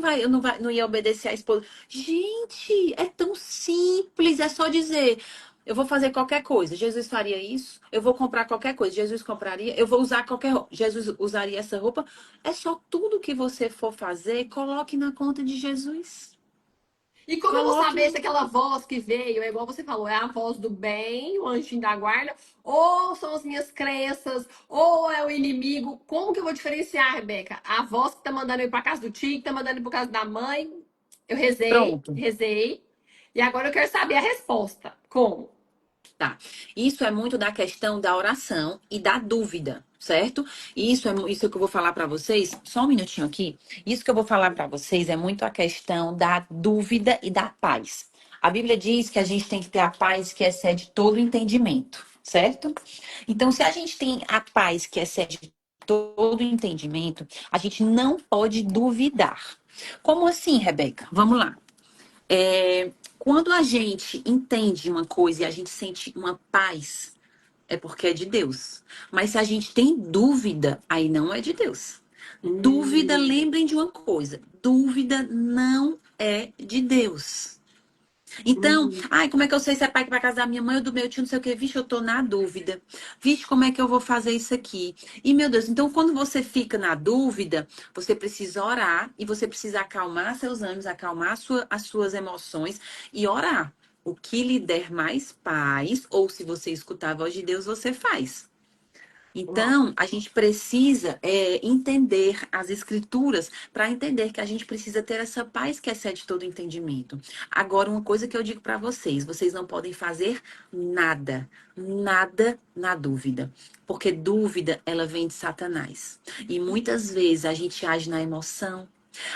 não ia obedecer à esposa. Gente, é tão simples. É só dizer: eu vou fazer qualquer coisa. Jesus faria isso. Eu vou comprar qualquer coisa. Jesus compraria. Eu vou usar qualquer roupa. Jesus usaria essa roupa. É só tudo que você for fazer, coloque na conta de Jesus.
E como eu vou
Coloque
saber
na
se aquela voz que veio, é igual você falou, é a voz do bem, o anjinho da guarda, ou são as minhas crenças, ou é o inimigo? Como que eu vou diferenciar, Rebeca? A voz que tá mandando eu ir pra casa do tio, que tá mandando eu ir pra casa da mãe. Eu rezei,
Pronto.
rezei. E agora eu quero saber a resposta. Como?
Tá. Isso é muito da questão da oração e da dúvida, certo? Isso que eu vou falar para vocês, só um minutinho aqui. Isso que eu vou falar para vocês é muito a questão da dúvida e da paz. A Bíblia diz que a gente tem que ter a paz que excede todo o entendimento, certo? Então, se a gente tem a paz que excede todo o entendimento, a gente não pode duvidar. Como assim, Rebeca? Vamos lá. Quando a gente entende uma coisa e a gente sente uma paz, é porque é de Deus. Mas se a gente tem dúvida, aí não é de Deus. Dúvida,
Hum,
lembrem de uma coisa: dúvida não é de Deus. Então,
hum,
ai, como é que eu sei se é pai que vai casar minha mãe ou do meu tio, não sei o quê? Vixe, eu tô na dúvida. Vixe, como é que eu vou fazer isso aqui? E, meu Deus, então quando você fica na dúvida, você precisa orar e você precisa acalmar seus ânimos, acalmar as suas emoções e orar. O que lhe der mais paz, ou se você escutar a voz de Deus, você faz.
uau.
Então, a gente precisa entender as escrituras para entender que a gente precisa ter essa paz que excede todo entendimento. Agora, uma coisa que eu digo para vocês: vocês não podem fazer nada, nada na dúvida, porque dúvida ela vem de Satanás. E muitas vezes a gente age na emoção.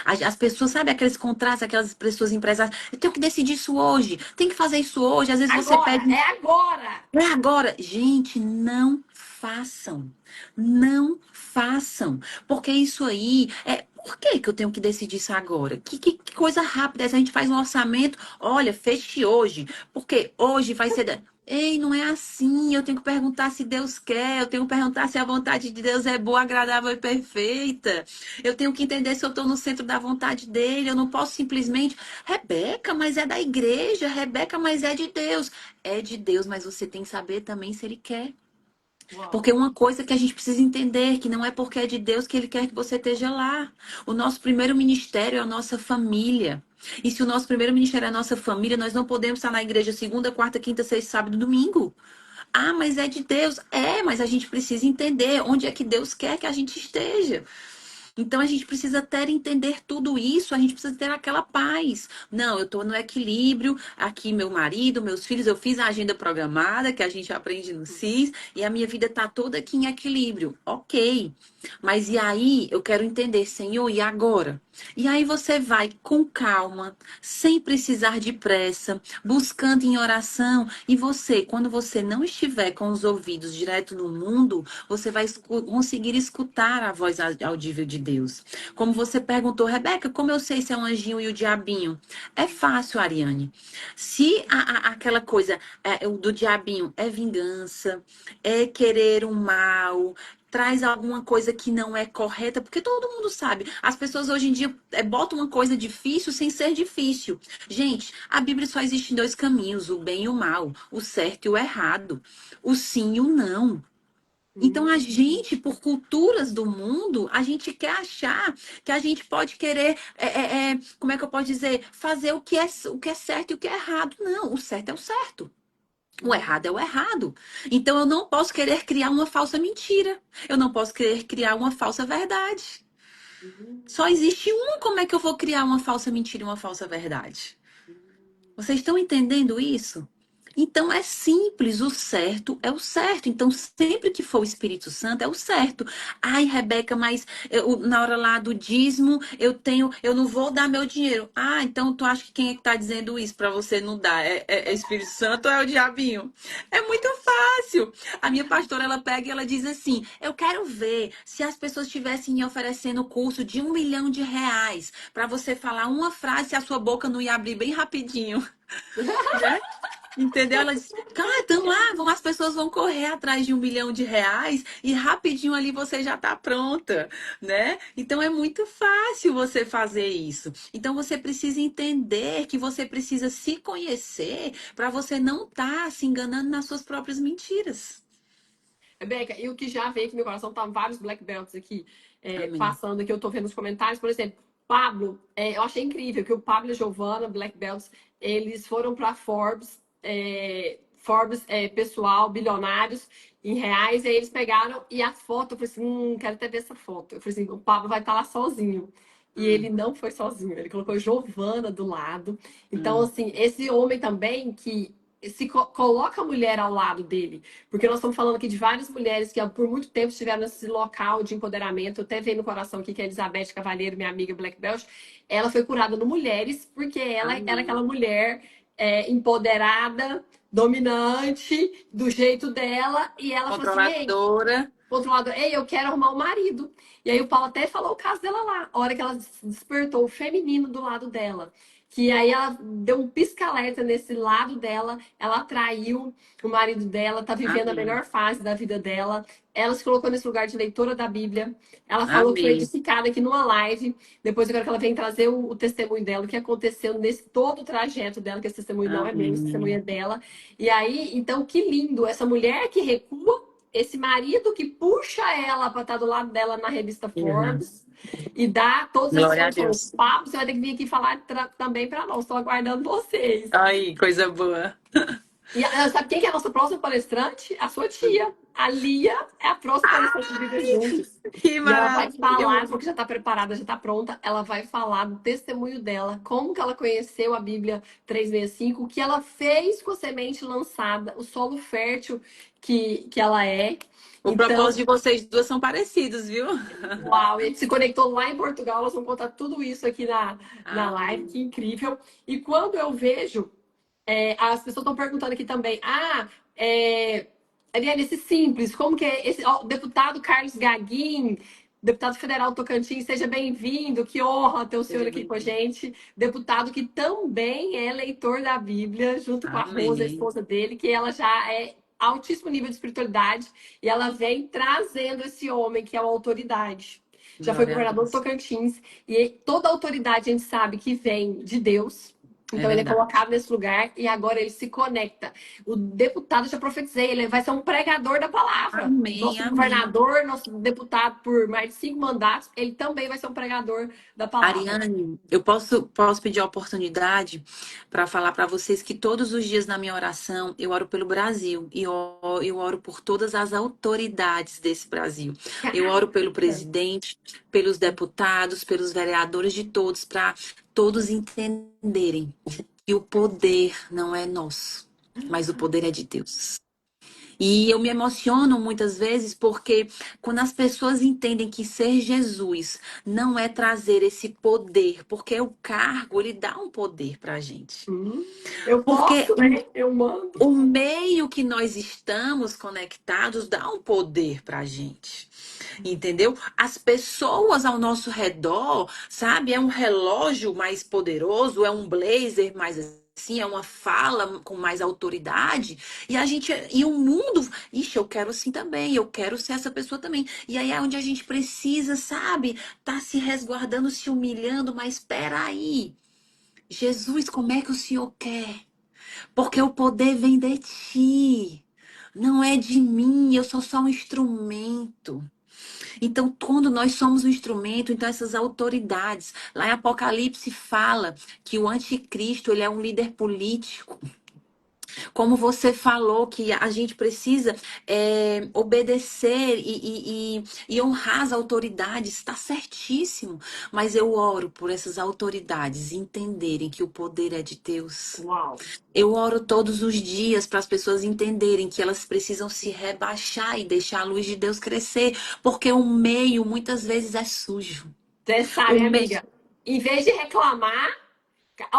As pessoas, sabe, aqueles contratos, aquelas pessoas empresárias, eu tenho que decidir isso hoje, tem que fazer isso hoje. Às vezes você
Agora,
pede
é agora!
não é agora, gente, não façam. Não façam. Porque isso aí é. Por que que eu tenho que decidir isso agora? Que coisa rápida. Essa a gente faz um orçamento. Olha, feche hoje. Porque hoje vai ser. Ei, não é assim. Eu tenho que perguntar se Deus quer. Eu tenho que perguntar se a vontade de Deus é boa, agradável e perfeita. Eu tenho que entender se eu estou no centro da vontade dele. Eu não posso simplesmente. Rebeca, mas é da igreja. Rebeca, mas é de Deus. É de Deus, mas você tem que saber também se ele quer.
Uau.
Porque uma coisa que a gente precisa entender, que não é porque é de Deus que ele quer que você esteja lá. O nosso primeiro ministério é a nossa família. E se o nosso primeiro ministério é a nossa família, nós não podemos estar na igreja segunda, quarta, quinta, sexta, sábado e domingo. Ah, mas é de Deus. É, mas a gente precisa entender onde é que Deus quer que a gente esteja. Então a gente precisa ter entender tudo isso, a gente precisa ter aquela paz. Não, eu estou no equilíbrio, aqui meu marido, meus filhos, eu fiz a agenda programada que a gente aprende no CIS e a minha vida está toda aqui em equilíbrio. Ok. Mas e aí eu quero entender, Senhor, e agora? E aí você vai com calma, sem precisar de pressa, buscando em oração. E você, quando você não estiver com os ouvidos direto no mundo, você vai conseguir escutar a voz audível de Deus. Como você perguntou, Rebeca, como eu sei se é um anjinho e o diabinho? É fácil, Ariane. Se aquela coisa do diabinho é vingança, é querer o mal, traz alguma coisa que não é correta, porque todo mundo sabe. As pessoas hoje em dia botam uma coisa difícil sem ser difícil. Gente, a Bíblia só existe em dois caminhos, o bem e o mal, o certo e o errado, o sim e o não. Então, a
Hum,
gente, por culturas do mundo, a gente quer achar que a gente pode querer, como é que eu posso dizer, fazer o que é certo e o que é errado. Não, o certo é o certo. O errado é o errado. Então eu não posso querer criar uma falsa mentira. Eu não posso querer criar uma falsa verdade. Só
hum,
existe um, como é que eu vou criar uma falsa mentira e uma falsa verdade? Vocês estão entendendo isso? Então é simples, o certo é o certo. Então, sempre que for o Espírito Santo, é o certo. Ai, Rebeca, mas na hora lá do dízimo, eu não vou dar meu dinheiro. Ah, então tu acha que quem é que tá dizendo isso para você não dar? É Espírito Santo ou é o diabinho? É muito fácil. A minha pastora, ela pega e ela diz assim: eu quero ver se as pessoas estivessem me oferecendo curso de R$ 1 milhão para você falar uma frase e a sua boca não ia abrir bem rapidinho, né? Entendeu? Ela disse, cara, então lá, as pessoas vão correr atrás de R$ 1 milhão e rapidinho ali você já tá pronta, né? Então é muito fácil você fazer isso. Então você precisa entender que você precisa se conhecer para você não estar se enganando nas suas próprias mentiras.
Rebeca, e o que já veio aqui no meu coração, tá vários black belts aqui,
Amém.
passando aqui, eu tô vendo os comentários, por exemplo, Pablo, eu achei incrível que o Pablo e a Giovana, black belts, eles foram para Forbes, pessoal, bilionários em reais, e aí eles pegaram e a foto, eu falei assim, quero até ver essa foto. Eu falei assim, o Pablo vai estar lá sozinho. E ele
Hum,
não foi sozinho, ele colocou Giovana do lado. Então,
hum.
assim, esse homem também que coloca a mulher ao lado dele. Porque nós estamos falando aqui de várias mulheres que por muito tempo estiveram nesse local de empoderamento. Eu até veio no coração aqui que a Elizabeth Cavalheiro, minha amiga Black Belt, ela foi curada no Mulheres, porque ela era
Amém.
aquela mulher empoderada, dominante, do jeito dela, e ela falou assim: ei,
Controladora.
outro lado, ei, eu quero arrumar um marido. E aí o Paulo até falou o caso dela lá, a hora que ela despertou o feminino do lado dela. Que aí ela deu um pisca-alerta nesse lado dela, ela atraiu o marido dela, tá vivendo a
Amém.
melhor fase da vida dela. Ela se colocou nesse lugar de leitora da Bíblia. Ela falou que foi
Amém.
edificada aqui numa live. Depois eu quero que ela venha trazer o testemunho dela, o que aconteceu nesse todo o trajeto dela, que esse testemunho não é meu, esse testemunho é
Amém.
dela. E aí, então, que lindo, essa mulher que recua, esse marido que puxa ela para estar do lado dela na revista
Uhum.
Forbes e dá todas essas
Glória a
condições.
Deus.
Pablo, você vai ter que vir aqui falar também para nós. Estou aguardando vocês.
Aí, coisa boa.
E sabe quem que é a nossa próxima palestrante? A sua tia. A Lia é a próxima palestrante do Viver Juntos.
Que
E ela vai
maravilha.
falar, porque já está preparada, já está pronta, ela vai falar do testemunho dela, como que ela conheceu a Bíblia 365, o que ela fez com a semente lançada, o solo fértil que ela é.
O
Então,
propósito de vocês duas são parecidos, viu?
uau, ele se conectou lá em Portugal, nós vamos contar tudo isso aqui na live,
Amém.
que incrível. E quando eu vejo, as pessoas estão perguntando aqui também, Ariane, esse simples, como que é esse, ó, deputado Carlos Gaguin, deputado federal Tocantins, seja bem-vindo, que honra ter o senhor
Seja
aqui com a
bem-vindo.
gente, deputado que também é leitor da Bíblia, junto com a Rosa, a
Amém.
esposa dele, que ela já é altíssimo nível de espiritualidade, e ela vem trazendo esse homem que é uma autoridade. Já foi
Glória a
governador do
Deus.
Tocantins, e toda autoridade a gente sabe que vem de Deus.
É
Então ele é
verdade.
colocado nesse lugar e agora ele se conecta. O deputado, já profetizei, ele vai ser um pregador da palavra.
Amém,
Nosso
amém.
governador, nosso deputado por mais de 5 mandatos, ele também vai ser um pregador da palavra.
Ariane, eu posso pedir a oportunidade para falar para vocês que todos os dias na minha oração eu oro pelo Brasil e eu oro por todas as autoridades desse Brasil. Eu oro pelo presidente, pelos deputados, pelos vereadores de todos, para todos entenderem que o poder não é nosso, mas o poder é de Deus. E eu me emociono muitas vezes porque quando as pessoas entendem que ser Jesus não é trazer esse poder, porque o cargo, ele dá um poder pra gente.
Hum, eu
Porque
posso, né? Eu mando.
o meio que nós estamos conectados dá um poder pra gente. Entendeu? As pessoas ao nosso redor, sabe? É um relógio mais poderoso, é um blazer mais assim, é uma fala com mais autoridade. E o mundo, ixi, eu quero assim também, eu quero ser essa pessoa também. E aí é onde a gente precisa, sabe? Tá se resguardando, se humilhando, mas espera aí. Jesus, como é que o Senhor quer? Porque o poder vem de ti. Não é de mim, eu sou só um instrumento. Então, quando nós somos um instrumento, então essas autoridades, lá em Apocalipse fala que o anticristo, ele é um líder político. Como você falou que a gente precisa obedecer e honrar as autoridades, está certíssimo. Mas eu oro por essas autoridades entenderem que o poder é de Deus.
Uau.
Eu oro todos os dias para as pessoas entenderem que elas precisam se rebaixar e deixar a luz de Deus crescer, porque o meio muitas vezes é sujo.
Você
O
sabe,
meio
amiga, em vez de reclamar,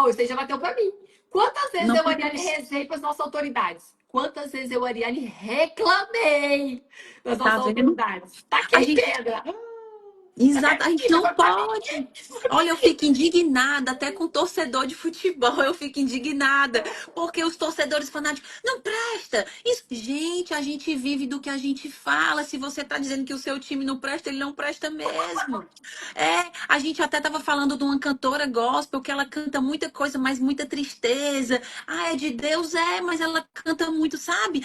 você já bateu pra mim. Quantas vezes
não
eu, Ariane, rezei para as nossas autoridades? Quantas vezes eu, Ariane, reclamei das
tá
nossas
vendo?
autoridades?
A
Taquei
gente
pedra.
Exato,
Até
a gente
isso
não
foi pra mim.
pode. Olha, eu fico indignada, até com torcedor de futebol, eu fico indignada, porque os torcedores fanáticos, não presta. Isso, gente, a gente vive do que a gente fala. Se você tá dizendo que o seu time não presta, ele não presta mesmo. A gente até tava falando de uma cantora gospel que ela canta muita coisa, mas muita tristeza. Ah, é de Deus, mas ela canta muito, sabe?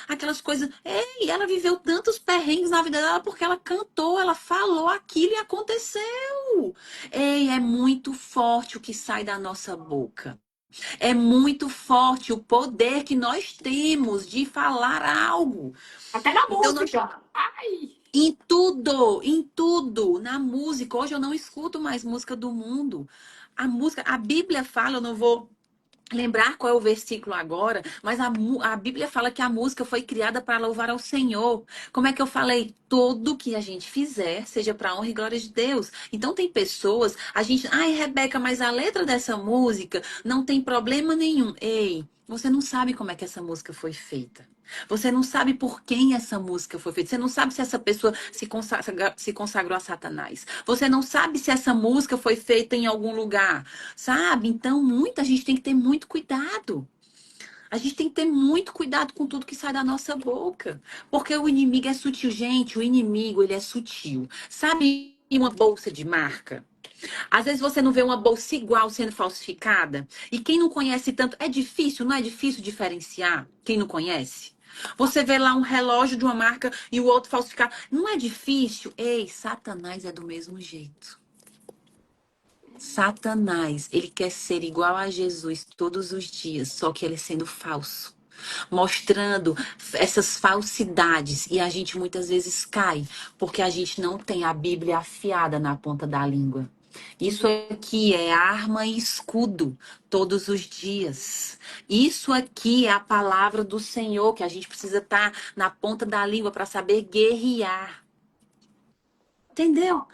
Aquelas coisas. Ei, ela viveu tantos perrengues na vida dela porque ela cantou, ela falou aquilo e aconteceu. Ei, é muito forte o que sai da nossa boca. É muito forte o poder que nós temos de falar algo.
Até na
Então, nós
música. Ai.
em tudo, na música. Hoje eu não escuto mais música do mundo. A música, a Bíblia fala, eu não vou lembrar qual é o versículo agora, mas a Bíblia fala que a música foi criada para louvar ao Senhor. Como é que eu falei? Tudo que a gente fizer seja para honra e glória de Deus. Então tem pessoas, a gente, ai, Rebeca, mas a letra dessa música não tem problema nenhum. Ei, você não sabe como é que essa música foi feita. Você não sabe por quem essa música foi feita. Você não sabe se essa pessoa se consagrou a Satanás. Você não sabe se essa música foi feita em algum lugar. Sabe? Então, muita gente tem que ter muito cuidado. A gente tem que ter muito cuidado com tudo que sai da nossa boca. Porque o inimigo é sutil. Gente, o inimigo, ele é sutil. Sabe uma bolsa de marca? Às vezes você não vê uma bolsa igual sendo falsificada. E quem não conhece tanto, é difícil, não é difícil diferenciar quem não conhece? Você vê lá um relógio de uma marca e o outro falsificado. Não é difícil? Ei, Satanás é do mesmo jeito. Satanás, ele quer ser igual a Jesus todos os dias, só que ele sendo falso, mostrando essas falsidades e a gente muitas vezes cai porque a gente não tem a Bíblia afiada na ponta da língua. Isso aqui é arma e escudo todos os dias. Isso aqui é a palavra do Senhor que a gente precisa estar na ponta da língua para saber guerrear. Entendeu?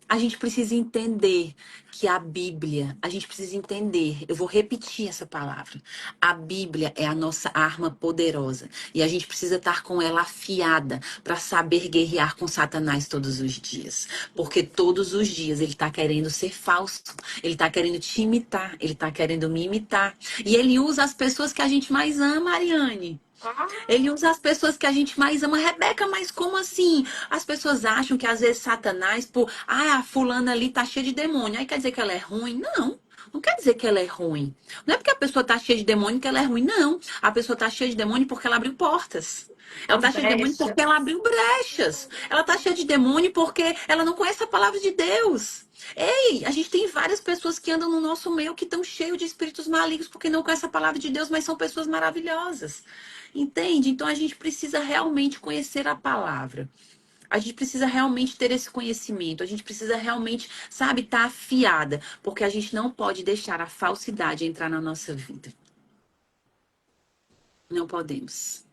A gente precisa entender que a Bíblia, a gente precisa entender, eu vou repetir essa palavra. A Bíblia é a nossa arma poderosa e a gente precisa estar com ela afiada para saber guerrear com Satanás todos os dias, porque todos os dias ele está querendo ser falso, ele está querendo te imitar, ele está querendo me imitar e ele usa as pessoas que a gente mais ama, Ariane.
Ah,
Ele usa as pessoas que a gente mais ama. Rebeca, mas como assim? As pessoas acham que às vezes Satanás, a fulana ali tá cheia de demônio. Aí quer dizer que ela é ruim? Não. Não quer dizer que ela é ruim. Não é porque a pessoa tá cheia de demônio que ela é ruim, não. A pessoa tá cheia de demônio porque ela abriu portas. Ela
as
tá cheia de demônio
brechas.
porque ela abriu brechas. Ela tá cheia de demônio porque ela não conhece a palavra de Deus. Ei, a gente tem várias pessoas que andam no nosso meio que estão cheios de espíritos malignos porque não conhecem a palavra de Deus, mas são pessoas maravilhosas. Entende? Então a gente precisa realmente conhecer a palavra. A gente precisa realmente ter esse conhecimento. A gente precisa realmente, sabe, estar afiada. Porque a gente não pode deixar a falsidade entrar na nossa vida. Não podemos.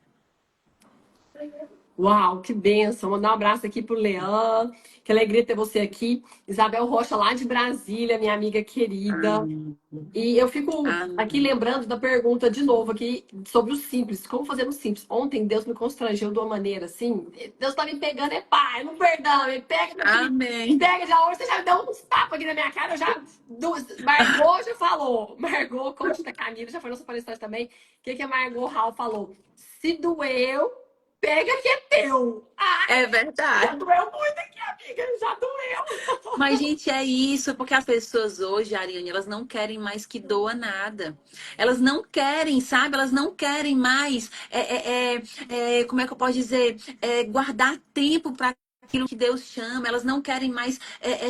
Uau, que bênção. Mandar um abraço aqui pro Leão. Que alegria ter você aqui. Isabel Rocha, lá de Brasília, minha amiga querida.
Amém.
E eu fico aqui
Amém.
lembrando da pergunta de novo aqui sobre o simples. Como fazer o simples? Ontem Deus me constrangeu de uma maneira assim. Deus tá me pegando, é pai, não perdão, me pega, meu filho.
Amém.
Pega já hoje, você já me deu uns tapas aqui na minha cara, eu já. Margot já falou. Margot, coach da Camila, já foi nossa palestrante também. O que, que a Margot Hall falou? Se doeu, pega que é teu. Ai,
É
já
verdade.
doeu muito aqui, amiga, já doeu.
Mas, gente, é isso, porque as pessoas hoje, Ariane, elas não querem mais que doa nada. Elas não querem, sabe? Elas não querem mais, como é que eu posso dizer? Guardar tempo para aquilo que Deus chama. Elas não querem mais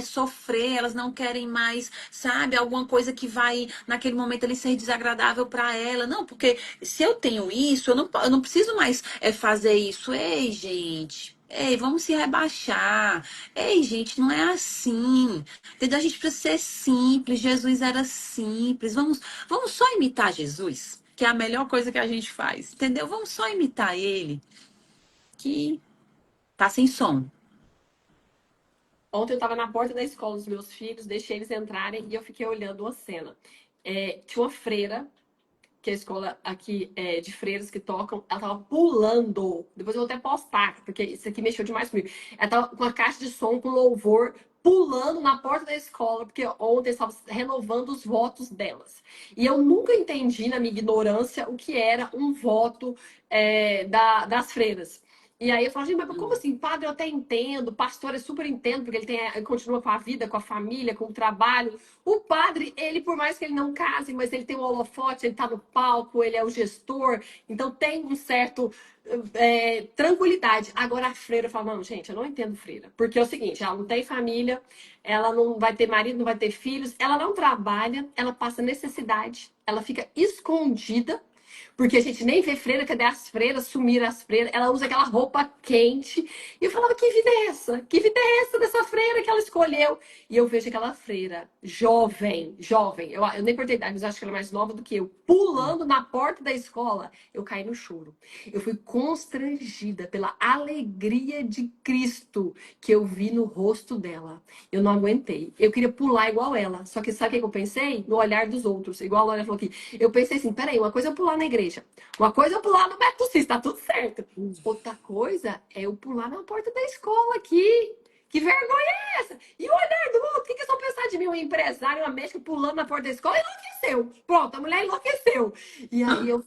sofrer, elas não querem mais, sabe? Alguma coisa que vai, naquele momento, ali ser desagradável para ela. Não, porque se eu tenho isso, eu não preciso mais fazer isso. Ei, gente. Ei, vamos se rebaixar. Ei, gente, não é assim. Entendeu? A gente precisa ser simples. Jesus era simples. Vamos só imitar Jesus, que é a melhor coisa que a gente faz. Entendeu? Vamos só imitar ele, que tá sem som.
Ontem eu estava na porta da escola dos meus filhos, deixei eles entrarem e eu fiquei olhando uma cena. Tinha uma freira, que é a escola aqui de freiras que tocam, ela tava pulando. Depois eu vou até postar, porque isso aqui mexeu demais comigo. Ela tava com uma caixa de som, com louvor, pulando na porta da escola, porque ontem estava renovando os votos delas. E eu nunca entendi, na minha ignorância, o que era um voto das freiras. E aí eu falo, gente, mas como assim? Padre, eu até entendo, pastor, eu super entendo, porque ele continua com a vida, com a família, com o trabalho. O padre, ele, por mais que ele não case, mas ele tem um holofote, ele tá no palco, ele é o gestor, então tem um certo tranquilidade. Agora a freira fala, não, gente, eu não entendo freira. Porque é o seguinte, ela não tem família, ela não vai ter marido, não vai ter filhos, ela não trabalha, ela passa necessidade, ela fica escondida porque a gente nem vê freira, cadê as freiras? Sumiram as freiras. Ela usa aquela roupa quente. E eu falava, que vida é essa? Que vida é essa dessa freira que ela escolheu? E eu vejo aquela freira, jovem, jovem. Eu nem perguntei idade, mas acho que ela é mais nova do que eu. Pulando na porta da escola, eu caí no choro. Eu fui constrangida pela alegria de Cristo que eu vi no rosto dela. Eu não aguentei. Eu queria pular igual ela. Só que sabe o que eu pensei? No olhar dos outros. Igual a Laura falou aqui. Eu pensei assim, peraí, uma coisa é eu pular na igreja. Uma coisa é eu pular no método Cis, tá tudo certo. Outra coisa é eu pular na porta da escola aqui. Que vergonha é essa? E o olhar do outro? O que eles vão pensar de mim? Um empresário, uma médica pulando na porta da escola? Enlouqueceu. Pronto, a mulher enlouqueceu. E aí eu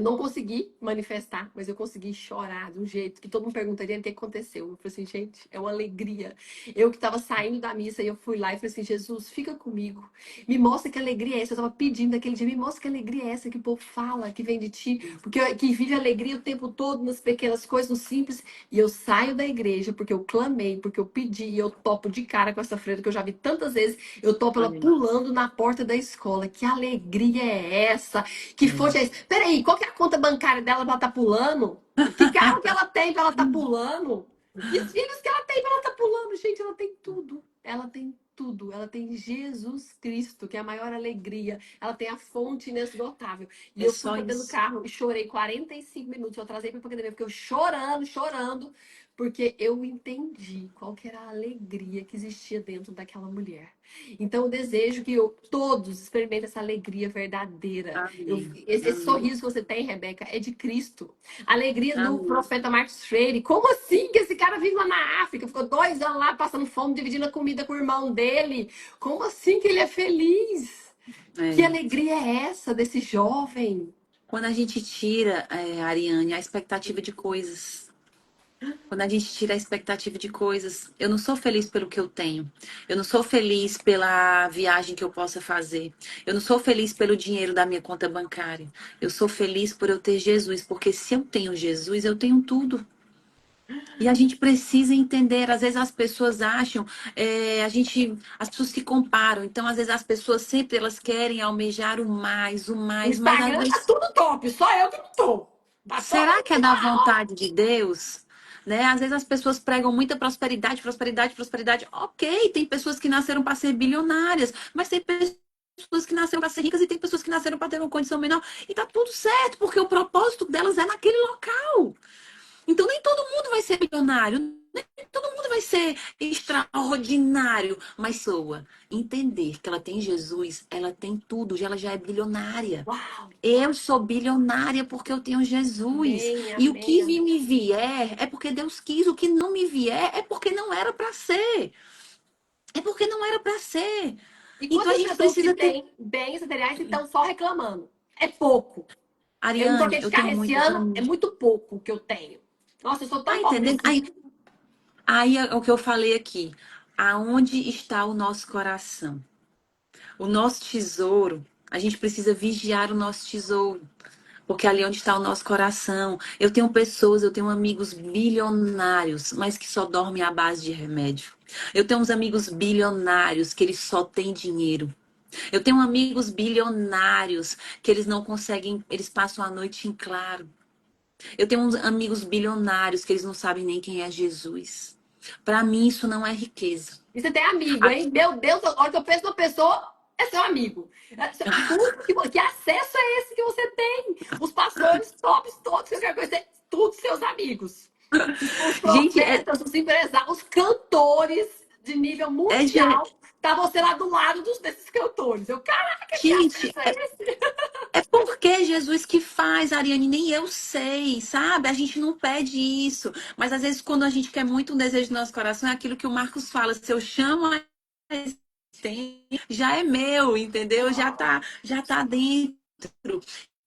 não consegui manifestar, mas eu consegui chorar de um jeito que todo mundo perguntaria o que aconteceu. Eu falei assim, gente, é uma alegria. Eu que estava saindo da missa e eu fui lá e falei assim, Jesus, fica comigo. Me mostra que alegria é essa. Eu estava pedindo naquele dia, me mostra que alegria é essa que o povo fala, que vem de ti. Porque que vive alegria o tempo todo nas pequenas coisas, no simples. E eu saio da igreja porque eu clamei, porque eu pedi e eu topo de cara com essa freira que eu já vi tantas vezes. Eu topo ela
Amém.
pulando na porta da escola. Que alegria é essa? Que fonte é essa? Peraí, qual que é a conta bancária dela pra ela tá pulando? Que carro que ela tem pra ela tá pulando? Que filhos que ela tem pra ela tá pulando? Gente, ela tem tudo. Ela tem tudo. Ela tem Jesus Cristo, que é a maior alegria. Ela tem a fonte inesgotável. E
É
eu fui
só
pra dentro do
isso.
carro e chorei 45 minutos. Eu atrasei pra academia, porque eu chorando, chorando, porque eu entendi qual que era a alegria que existia dentro daquela mulher. Então, eu desejo que todos experimentem essa alegria verdadeira.
Amém.
Esse
Amém.
sorriso que você tem, Rebeca, é de Cristo. A alegria do
Amém.
profeta Marcos Freire. Como assim que esse cara vive lá na África? Ficou 2 anos lá passando fome, dividindo a comida com o irmão dele. Como assim que ele é feliz? Que
É.
alegria é essa desse jovem?
Quando a gente tira, Ariane, a expectativa de coisas. Quando a gente tira a expectativa de coisas, eu não sou feliz pelo que eu tenho. Eu não sou feliz pela viagem que eu possa fazer. Eu não sou feliz pelo dinheiro da minha conta bancária. Eu sou feliz por eu ter Jesus, porque se eu tenho Jesus, eu tenho tudo. E a gente precisa entender, às vezes as pessoas acham, as pessoas se comparam, então às vezes as pessoas sempre elas querem almejar o
O
mais, mas às
Instagram tá
vezes
tudo top, só eu que não tô. Tá todo
será
mundo
que é da vontade de Deus? Né? Às vezes as pessoas pregam muita prosperidade, prosperidade, prosperidade. Ok, tem pessoas que nasceram para ser bilionárias, mas tem pessoas que nasceram para ser ricas e tem pessoas que nasceram para ter uma condição menor. E tá tudo certo, porque o propósito delas é naquele local. Então nem todo mundo vai ser bilionário, nem todo mundo vai ser extraordinário, mas soa entender que ela tem Jesus, ela tem tudo, ela já é bilionária.
Uau!
Eu sou bilionária porque eu tenho Jesus.
Amém,
E o
amém,
que
amém.
me vier é porque Deus quis. O que não me vier é porque não era para ser. É porque não era para ser.
E
Então a
quantas
gente
pessoas que
precisa ter.
têm bens materiais e estão só reclamando? É pouco. Eu não
Ariane,
troquei de
eu
carro
tenho
esse
muitos
ano, é
amigos.
muito pouco que eu tenho. Nossa, eu sou
Tá
tão
entendendo?
pobrezinha.
Aí é o que eu falei aqui. Aonde está o nosso coração? O nosso tesouro. A gente precisa vigiar o nosso tesouro. Porque ali é onde está o nosso coração. Eu tenho pessoas, eu tenho amigos bilionários, mas que só dormem à base de remédio. Eu tenho uns amigos bilionários que eles só têm dinheiro. Eu tenho amigos bilionários que eles não conseguem, eles passam a noite em claro. Eu tenho uns amigos bilionários que eles não sabem nem quem é Jesus. Para mim, isso não é riqueza.
E você tem amigo,
A-
hein? Meu Deus, a hora que eu penso numa pessoa, é seu amigo. Que acesso é esse que você tem? Os pastores tops, todos, qualquer coisa, todos seus amigos. Os
Gente,
profetas, os empresários, os cantores de nível
é,
mundial. Tá você lá do lado desses cantores. Caraca, que
gente,
acesso é esse?
é porque Jesus que faz, Ariane, nem eu sei, sabe? A gente não pede isso. Mas às vezes, quando a gente quer muito um desejo do nosso coração, é aquilo que o Marcos fala: se eu chamo a existência, já é meu, entendeu? Já tá dentro.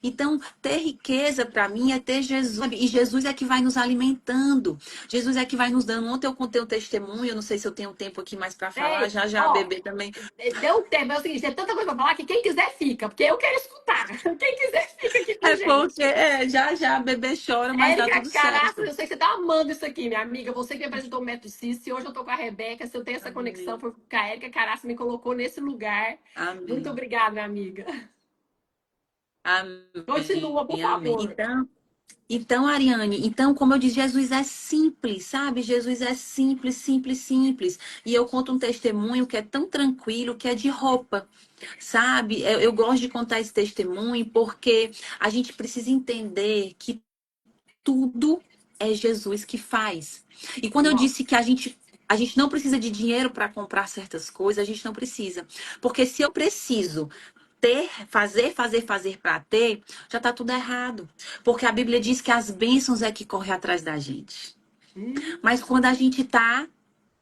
Então, ter riqueza para mim é ter Jesus, sabe? E Jesus é que vai nos alimentando. Jesus é que vai nos dando. Ontem eu contei um testemunho, eu não sei se eu tenho tempo aqui mais para falar,
Ei,
já já a
ó,
bebê também.
deu um tempo. É o seguinte, tem tanta coisa pra falar que quem quiser fica, porque eu quero escutar. Quem quiser fica aqui com a
É
gente.
porque já já a bebê chora, mas dá
Érica
tudo
Caraça,
certo.
eu sei que você tá amando isso aqui, minha amiga. Você que me apresentou o método CIS, se hoje eu tô com a Rebeca, se eu tenho essa conexão,
Amém.
foi porque a Érica Caraça me colocou nesse lugar. Muito
Amém.
obrigada, minha amiga.
Amém.
Continua, por
Amém.
favor.
Então, Ariane, então, como eu disse, Jesus é simples, sabe? Jesus é simples, simples, simples. E eu conto um testemunho que é tão tranquilo, que é de roupa, sabe? Eu gosto de contar esse testemunho porque a gente precisa entender que tudo é Jesus que faz. E quando eu disse
Nossa.
que a gente não precisa de dinheiro para comprar certas coisas, a gente não precisa. Porque se eu preciso ter, fazer para ter, já tá tudo errado. Porque a Bíblia diz que as bênçãos é que correm atrás da gente.
Hum.
Mas quando a gente tá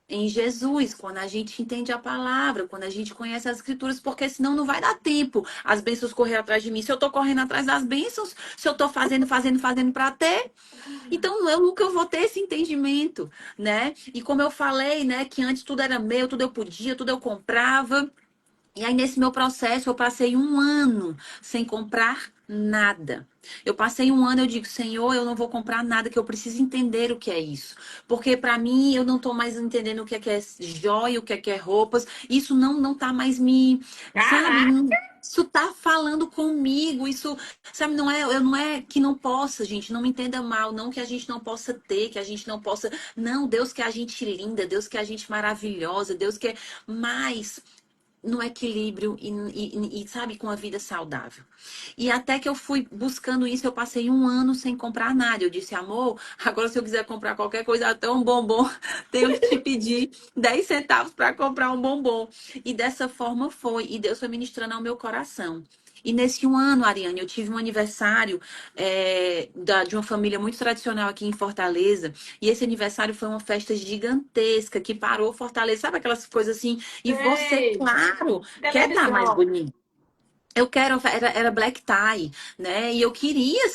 em Jesus, quando a gente entende a palavra, quando a gente conhece as escrituras, porque senão não vai dar tempo as bênçãos correr atrás de mim. Se eu tô correndo atrás das bênçãos, se eu tô fazendo para ter, então eu nunca vou ter esse entendimento, né? E como eu falei, né, que antes tudo era meu, tudo eu podia, tudo eu comprava. E aí, nesse meu processo, eu passei um ano sem comprar nada. Eu passei um ano, eu digo, Senhor, eu não vou comprar nada, que eu preciso entender o que é isso. Porque para mim, eu não estou mais entendendo o que é joia, o que é roupas. Isso não tá mais me, sabe?
Caraca.
Isso tá falando comigo, isso, sabe, não é que não possa, gente, não me entenda mal, não que a gente não possa ter, que a gente não possa, não, Deus quer a gente linda, Deus quer a gente maravilhosa, Deus quer mais no equilíbrio sabe, com a vida saudável. E até que eu fui buscando isso, eu passei um ano sem comprar nada. Eu disse, amor, agora se eu quiser comprar qualquer coisa, até um bombom, tenho que te pedir 10 centavos para comprar um bombom. E dessa forma foi. E Deus foi ministrando ao meu coração. E nesse um ano, Ariane, eu tive um aniversário de uma família muito tradicional aqui em Fortaleza. E esse aniversário foi uma festa gigantesca que parou Fortaleza. Sabe aquelas coisas assim? E você,
Sei.
claro, quer estar mais
Televisão.
bonito. Eu quero, era black tie, né? E eu queria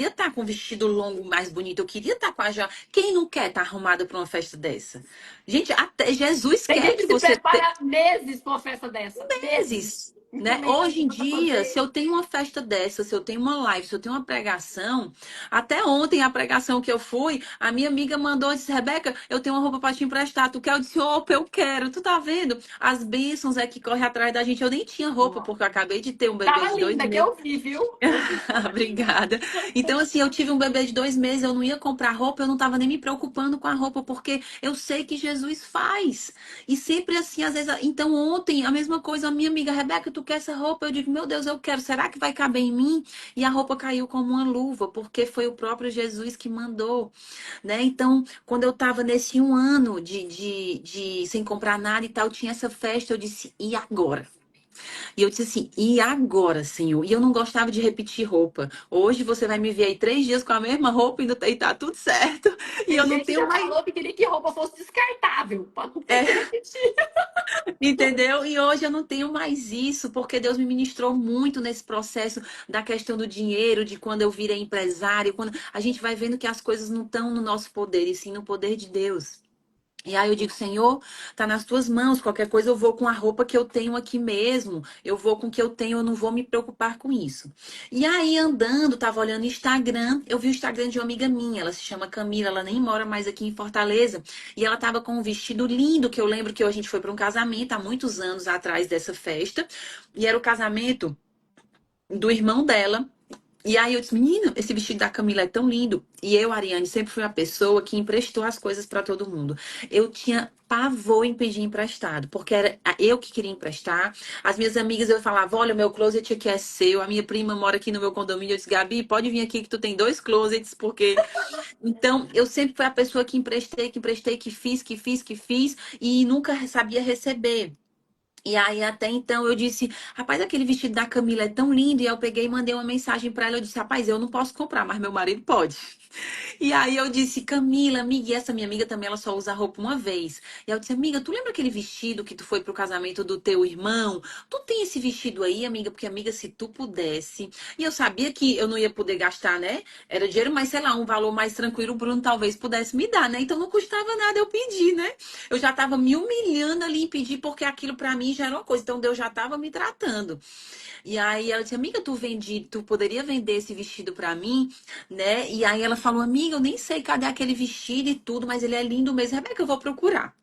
estar com o vestido longo mais bonito, eu queria estar com a joia. Quem não quer estar arrumada para uma festa dessa? Gente, até Jesus
Tem
quer
gente
que
que se
você
prepara meses pra uma festa dessa. Meses.
vezes,
Muito
né?
bem
Hoje em
pra
dia,
fazer.
se eu tenho uma festa dessa, se eu tenho uma live, se eu tenho uma pregação, até ontem a pregação que eu fui, a minha amiga mandou e disse, Rebeca, eu tenho uma roupa para te emprestar, tu quer? Eu disse, opa, eu quero, tu tá vendo? As bênçãos é que correm atrás da gente. Eu nem tinha roupa,
Nossa.
porque eu acabei de ter um bebê
Tava
de dois
linda, que
meses.
eu vi, viu? Eu vi, tava linda.
Obrigada. Então, assim, eu tive um bebê de 2 meses, eu não ia comprar roupa, eu não estava nem me preocupando com a roupa, porque eu sei que Jesus faz. E sempre assim, às vezes. Então, ontem, a mesma coisa, a minha amiga Rebeca, tu tu quer essa roupa? Eu digo, meu Deus, eu quero. Será que vai caber em mim? E a roupa caiu como uma luva, porque foi o próprio Jesus que mandou, né? Então, quando eu tava nesse um ano de sem comprar nada e tal, tinha essa festa, eu disse, e agora? E eu disse assim, e agora, Senhor? E eu não gostava de repetir roupa. Hoje você vai me ver aí 3 dias com a mesma roupa e tá tudo certo. E
Tem
eu não
gente que
tenho
já
mais.
falou que queria que roupa fosse descartável, pra não ter
É,
que repetir.
entendeu? E hoje eu não tenho mais isso, porque Deus me ministrou muito nesse processo da questão do dinheiro, de quando eu virei empresário, quando a gente vai vendo que as coisas não estão no nosso poder, e sim no poder de Deus. E aí eu digo, Senhor, tá nas tuas mãos. Qualquer coisa eu vou com a roupa que eu tenho aqui mesmo. Eu vou com o que eu tenho, eu não vou me preocupar com isso. E aí andando, tava olhando o Instagram, eu vi o Instagram de uma amiga minha, ela se chama Camila, ela nem mora mais aqui em Fortaleza, e ela tava com um vestido lindo, que eu lembro que a gente foi para um casamento há muitos anos atrás dessa festa, e era o casamento do irmão dela. E aí eu disse, menina, esse vestido da Camila é tão lindo. E eu, Ariane, sempre fui a pessoa que emprestou as coisas para todo mundo. Eu tinha pavor em pedir emprestado, porque era eu que queria emprestar. As minhas amigas, eu falava, olha, o meu closet aqui é seu. A minha prima mora aqui no meu condomínio. Eu disse, Gabi, pode vir aqui que tu tem 2 closets, porque... Então, eu sempre fui a pessoa que emprestei, que fiz, e nunca sabia receber. E aí, até então, eu disse, rapaz, aquele vestido da Camila é tão lindo. E eu peguei e mandei uma mensagem pra ela. Eu disse, rapaz, eu não posso comprar, mas meu marido pode. E aí eu disse, Camila, amiga, e essa minha amiga também, ela só usa roupa uma vez. E eu disse, amiga, tu lembra aquele vestido que tu foi pro casamento do teu irmão? Tu tem esse vestido aí, amiga? Porque, amiga, se tu pudesse. E eu sabia que eu não ia poder gastar, né? Era dinheiro, mas sei lá, um valor mais tranquilo, o Bruno talvez pudesse me dar, né? Então não custava nada eu pedir, né? Eu já tava me humilhando ali em pedir, porque aquilo pra mim já era uma coisa. Então Deus já tava me tratando. E aí ela disse, amiga, tu poderia vender esse vestido pra mim, né? E aí ela falou, amiga, eu nem sei cadê aquele vestido e tudo, mas ele é lindo mesmo. Rebeca, eu vou procurar.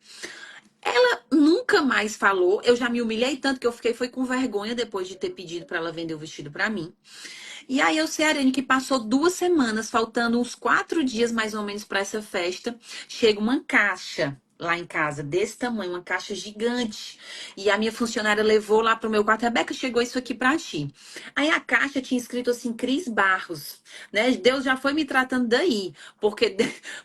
Ela nunca mais falou. Eu já me humilhei tanto que eu fiquei foi com vergonha depois de ter pedido pra ela vender o vestido pra mim. E aí eu sei, Arene, que passou 2 semanas, faltando uns 4 dias mais ou menos pra essa festa, chega uma caixa lá em casa, desse tamanho, uma caixa gigante. E a minha funcionária levou lá pro meu quarto, Rebeca, chegou isso aqui pra ti. Aí a caixa tinha escrito assim, Cris Barros, né? Deus já foi me tratando daí, porque,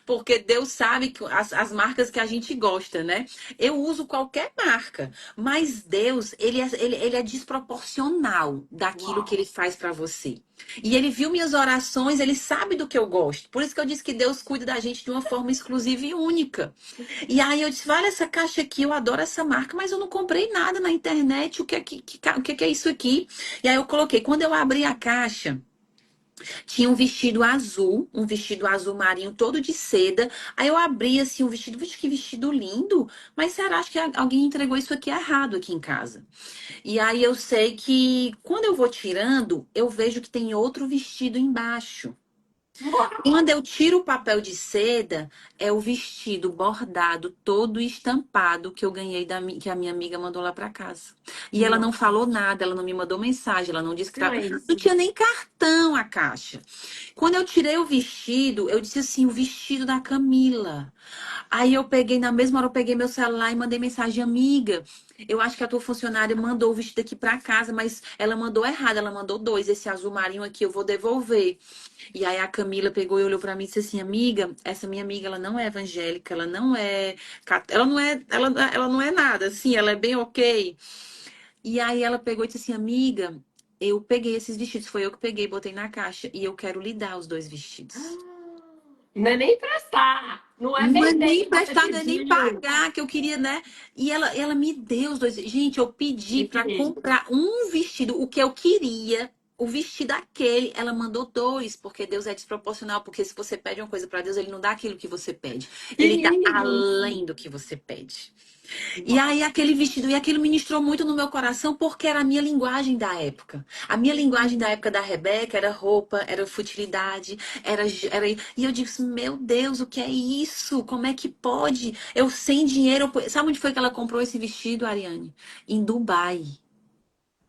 porque Deus sabe que as marcas que a gente gosta, né? Eu uso qualquer marca, mas Deus, ele é desproporcional daquilo que
Uau!
ele faz pra você. E ele viu minhas orações, ele sabe do que eu gosto. Por isso que eu disse que Deus cuida da gente de uma forma exclusiva e única. E aí eu disse, vale essa caixa aqui, eu adoro essa marca, mas eu não comprei nada na internet, o que é isso aqui? E aí eu coloquei, quando eu abri a caixa, tinha um vestido azul marinho todo de seda. Aí eu abri assim o vestido, vixe, que vestido lindo. Mas será que alguém entregou isso aqui errado aqui em casa? E aí eu sei que quando eu vou tirando, eu vejo que tem outro vestido embaixo. Quando eu tiro o papel de seda, é o vestido bordado, todo estampado que eu ganhei que a minha amiga mandou lá pra casa. E ela não
Nossa,
falou nada, ela não me mandou mensagem, ela não disse que
não
tava...
é
Não
isso.
tinha nem cartão a caixa. Quando eu tirei o vestido, eu disse assim, o vestido da Camila. Aí eu peguei, na mesma hora eu peguei meu celular e mandei mensagem, amiga. Eu acho que a tua funcionária mandou o vestido aqui pra casa, mas ela mandou errado, ela mandou dois. Esse azul marinho aqui eu vou devolver. E aí a Camila pegou e olhou pra mim e disse assim, amiga, essa minha amiga, ela não é evangélica, ela não é, ela não é nada, assim, ela é bem ok. E aí ela pegou e disse assim, amiga, eu peguei esses vestidos, foi eu que peguei, botei na caixa e eu quero lhe dar os 2 vestidos.
Não é nem emprestar, não é
Não é
vender
nem
que você
emprestar, não é nem
pediu.
pagar, que eu queria, né? E ela me deu os 2. Gente, eu pedi
E
pra
que
comprar um vestido, o que eu queria, o vestido aquele, ela mandou 2, porque Deus é desproporcional, porque se você pede uma coisa pra Deus, ele não dá aquilo que você pede. Ele dá
querido!
além do que você pede. E aí aquele vestido, e aquilo ministrou muito no meu coração porque era a minha linguagem da época. A minha linguagem da época da Rebeca era roupa, era futilidade, era... E eu disse, meu Deus, o que é isso? Como é que pode? Eu sem dinheiro... Sabe onde foi que ela comprou esse vestido, Ariane? Em Dubai.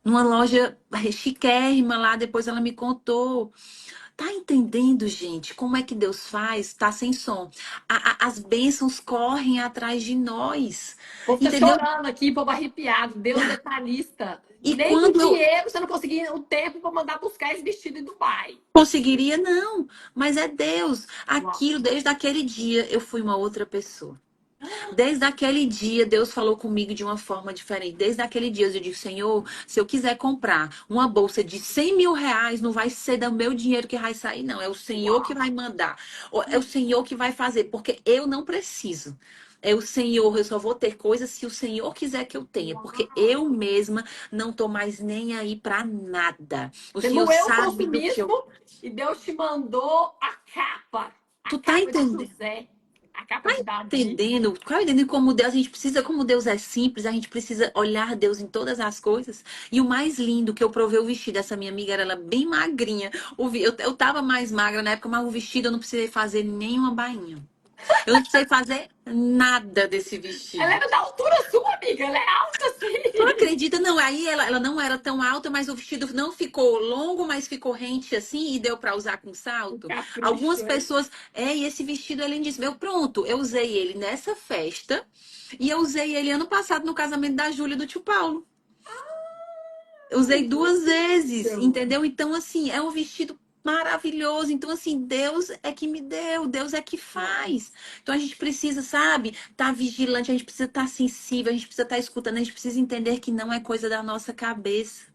Numa loja chiquérrima lá, depois ela me contou. Tá entendendo, gente, como é que Deus faz? Tá sem som. As bênçãos correm atrás de nós.
O povo tá
Entendeu?
chorando aqui, povo arrepiado. Deus detalhista.
E
Nem com
quando eu
dinheiro você não conseguia o tempo para mandar buscar esse vestido em Dubai.
conseguiria, não. Mas é Deus.
Uau.
Aquilo, desde aquele dia, eu fui uma outra pessoa. Desde aquele dia, Deus falou comigo de uma forma diferente. Desde aquele dia, eu digo, Senhor, se eu quiser comprar uma bolsa de 100 mil reais, não vai ser do meu dinheiro que vai sair, não. É o Senhor que
Uau.
vai mandar. É o Senhor que vai fazer, porque eu não preciso. É o Senhor, eu só vou ter coisas se o Senhor quiser que eu tenha, porque
Uau.
eu mesma não tô mais nem aí pra nada. O
Você
Senhor
moeu o
sabe do que eu.
consumismo e Deus te mandou a capa. A
Tu tá
capa de
entendendo?
José. A capa de Davi.
Entendendo como Deus, a gente precisa, como Deus é simples, a gente precisa olhar Deus em todas as coisas. E o mais lindo que eu provei o vestido dessa minha amiga, era ela bem magrinha. Eu tava mais magra na época, mas o vestido eu não precisei fazer nenhuma bainha. Eu não precisei fazer nada desse
Ela
vestido.
era da altura sua, amiga. Ela é alta,
Tu
sim.
acredita? Não, aí ela não era tão alta, mas o vestido não ficou longo, mas ficou rente assim e deu pra usar com
Um
salto.
capricho,
Algumas
hein?
pessoas, e esse vestido é lindíssimo. Pronto, eu usei ele nessa festa e eu usei ele ano passado no casamento da Júlia e do tio Paulo. Eu usei duas vezes,
Incrível.
entendeu? Então, assim, é um vestido maravilhoso. Então, assim, Deus é que me deu, Deus é que faz. Então, a gente precisa, sabe, estar vigilante, a gente precisa estar sensível, a gente precisa estar escutando, a gente precisa entender que não é coisa da nossa cabeça.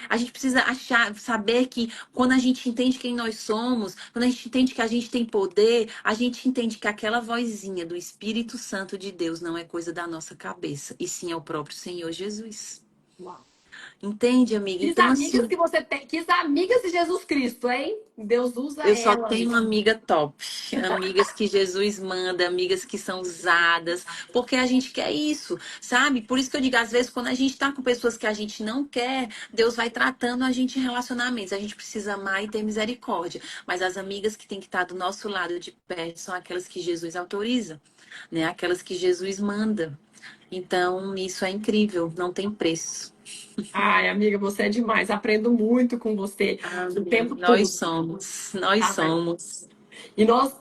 A gente precisa achar, saber que quando a gente entende quem nós somos, quando a gente entende que a gente tem poder, a gente entende que aquela vozinha do Espírito Santo de Deus não é coisa da nossa cabeça, e sim é o próprio Senhor Jesus.
Uau.
Entende, amiga?
Quis
Então,
amigas
assim,
que você tem. Quis amigas de Jesus Cristo, hein? Deus usa
eu só tenho
elas.
uma amiga top. Amigas que Jesus manda, amigas que são usadas, porque a gente quer isso, sabe? Por isso que eu digo, às vezes, quando a gente tá com pessoas que a gente não quer, Deus vai tratando a gente em relacionamentos. A gente precisa amar e ter misericórdia. Mas as amigas que têm que estar do nosso lado de perto são aquelas que Jesus autoriza, né? Aquelas que Jesus manda. Então, isso é incrível, não tem preço.
Ai, amiga, você é demais. Aprendo muito com você o
Amém.
tempo
Nós
todo.
somos, nós
Tá?
somos.
E nós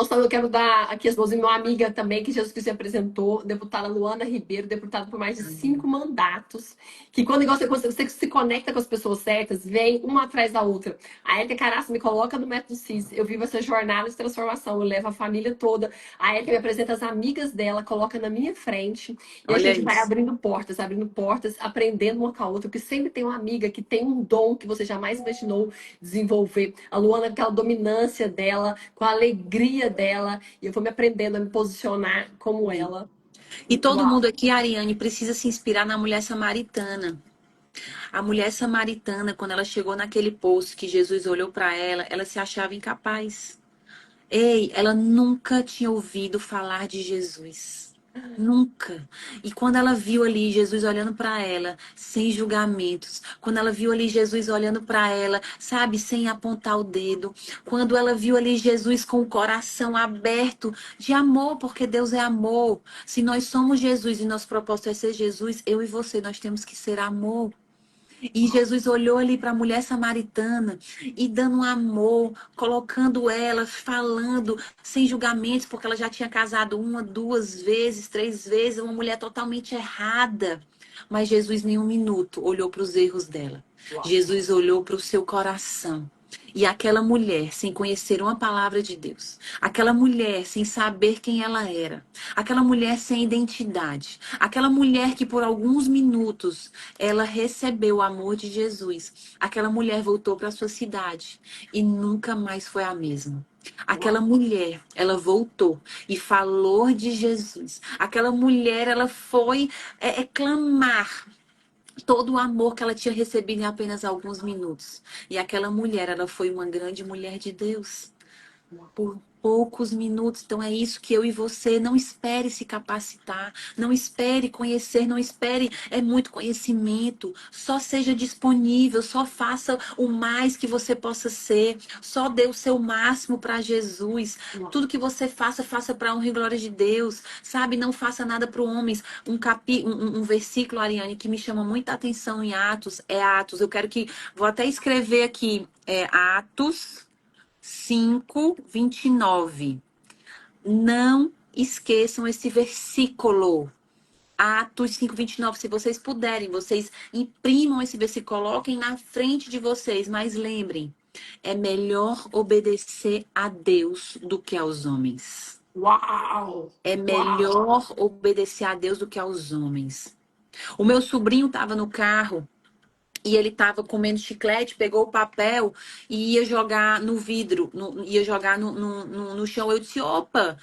também, eu quero dar aqui as mãos de uma amiga também que Jesus Cristo apresentou, deputada Luana Ribeiro, deputada por mais de 5 mandatos, que quando você se conecta com as pessoas certas, vem uma atrás da outra. A Érica Caraça me coloca no Método CIS, eu vivo essa jornada de transformação, eu levo a família toda. A Érica me apresenta as amigas dela, coloca na minha frente, e a
Olha
gente vai
isso.
abrindo portas, aprendendo uma com a outra, porque sempre tem uma amiga que tem um dom que você jamais imaginou desenvolver. A Luana, com aquela dominância dela, com a alegria dela, e eu vou me aprendendo a me posicionar como ela.
E todo
Uau!
mundo aqui, Ariane, precisa se inspirar na mulher samaritana. A mulher samaritana, quando ela chegou naquele poço que Jesus olhou para ela, ela se achava incapaz. Ei, ela nunca tinha ouvido falar de Jesus. Nunca. E quando ela viu ali Jesus olhando para ela, sem julgamentos, quando ela viu ali Jesus olhando para ela, sabe, sem apontar o dedo, quando ela viu ali Jesus com o coração aberto de amor, porque Deus é amor. Se nós somos Jesus e nosso propósito é ser Jesus, eu e você, nós temos que ser amor. E Jesus olhou ali para a mulher samaritana e dando um amor, colocando ela, falando sem julgamentos, porque ela já tinha casado uma, duas vezes, três vezes, uma mulher totalmente errada. Mas Jesus, nem um minuto, olhou para os erros dela.
Uau!
Jesus olhou para o seu coração. E aquela mulher, sem conhecer uma palavra de Deus, aquela mulher sem saber quem ela era, aquela mulher sem identidade, aquela mulher que por alguns minutos ela recebeu o amor de Jesus, aquela mulher voltou para sua cidade e nunca mais foi a mesma. Aquela
Uau!
mulher, ela voltou e falou de Jesus. Aquela mulher, ela foi clamar todo o amor que ela tinha recebido em apenas alguns minutos. E aquela mulher, ela foi uma grande mulher de Deus.
Uau!
poucos minutos. Então é isso que eu e você não espere se capacitar, não espere conhecer, não espere é muito conhecimento. Só seja disponível, só faça o mais que você possa ser, só dê o seu máximo para Jesus. Tudo que você faça, faça para a honra e glória de Deus, sabe? Não faça nada para homens. Um versículo, Ariane, que me chama muita atenção em Atos, é Atos. Eu quero que, vou até escrever aqui, Atos 5:29. Não esqueçam esse versículo. Atos 5:29. Se vocês puderem, vocês imprimam esse versículo, coloquem na frente de vocês, mas lembrem, é melhor obedecer a Deus do que aos homens.
Uau!
É
Uau!
melhor obedecer a Deus do que aos homens. O meu sobrinho estava no carro e ele estava comendo chiclete, pegou o papel e ia jogar no vidro, ia jogar no chão. Eu disse, opa,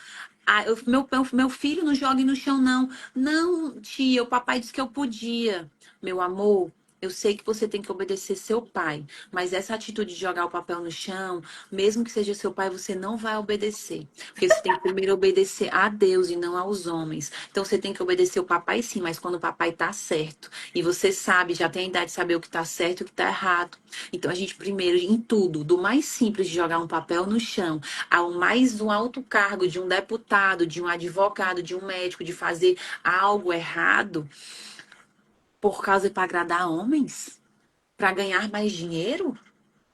meu filho não jogue no chão, não. Não, tia, o papai disse que eu podia. Meu amor, eu sei que você tem que obedecer seu pai, mas essa atitude de jogar o papel no chão, mesmo que seja seu pai, você não vai obedecer. Porque você tem que primeiro obedecer a Deus e não aos homens. Então você tem que obedecer o papai sim, mas quando o papai tá certo. E você sabe, já tem a idade de saber o que tá certo e o que tá errado. Então a gente primeiro, em tudo, do mais simples de jogar um papel no chão, ao mais um alto cargo de um deputado, de um advogado, de um médico, de fazer algo errado por causa para agradar homens, para ganhar mais dinheiro.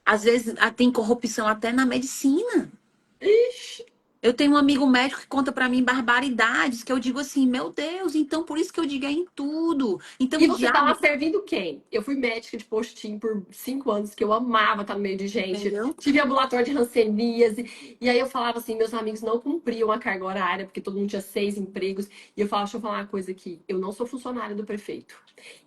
Às vezes tem corrupção até na medicina.
Ixi!
Eu tenho um amigo médico que conta pra mim barbaridades, que eu digo assim, meu Deus, então por isso que eu digo é em tudo. Então
E
o
você tá lá
diabo,
servindo quem? Eu fui médica de postinho por 5 anos, que eu amava estar no meio de gente.
entendeu?
Tive ambulatório de hanseníase. E aí eu falava assim, meus amigos não cumpriam a carga horária, porque todo mundo tinha 6 empregos. E eu falava, deixa eu falar uma coisa aqui. Eu não sou funcionária do prefeito.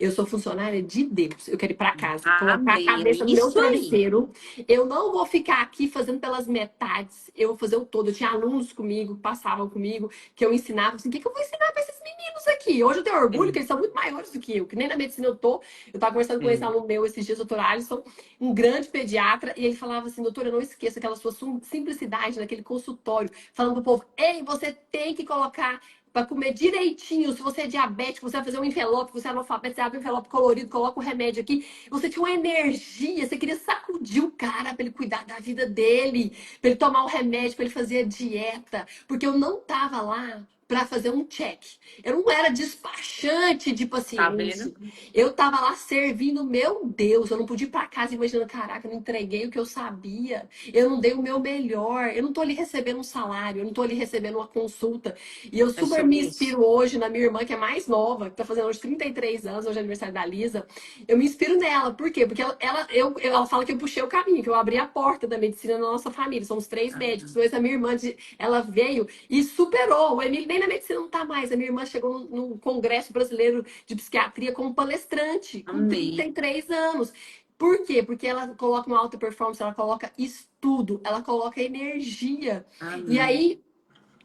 Eu sou funcionária de Deus. Eu quero ir pra casa, colocar a
Amém, é
cabeça no meu
isso aí.
travesseiro. Eu não vou ficar aqui fazendo pelas metades. Eu vou fazer o todo. Eu tinha alunos comigo, que passavam comigo, que eu ensinava assim, o que, que eu vou ensinar pra esses meninos aqui? Hoje eu tenho orgulho que eles são muito maiores do que eu, que nem na medicina eu tô. Eu tava conversando com esse
É.
aluno meu esses dias, doutor Alisson, um grande pediatra, e ele falava assim, doutora, eu não esqueça aquela sua simplicidade naquele consultório, falando pro povo, ei, você tem que colocar para comer direitinho. Se você é diabético, você vai fazer um envelope, você é analfabeto, você abre um envelope colorido, coloca o remédio aqui. Você tinha uma energia, você queria sacudir o cara para ele cuidar da vida dele, para ele tomar o remédio, para ele fazer a dieta, porque eu não tava lá para fazer um check. Eu não era despachante de
Tá
paciente.
vendo?
Eu tava lá servindo, meu Deus. Eu não podia ir para casa imaginando, caraca, eu não entreguei o que eu sabia. Eu não dei o meu melhor. Eu não tô ali recebendo um salário, eu não tô ali recebendo uma consulta. E eu
É
super me
sobre isso.
inspiro hoje na minha irmã, que é mais nova, que tá fazendo hoje 33 anos, hoje é aniversário da Lisa. Eu me inspiro nela. Por quê? Porque ela fala que eu puxei o caminho, que eu abri a porta da medicina na nossa família. Somos 3 médicos. Mas a minha irmã, ela veio e superou. O Emílio nem na medicina não tá mais. A minha irmã chegou no Congresso Brasileiro de Psiquiatria como palestrante, com
Amém.
33 anos. Por quê? Porque ela coloca uma alta performance, ela coloca estudo, ela coloca energia. E
Amém.
aí,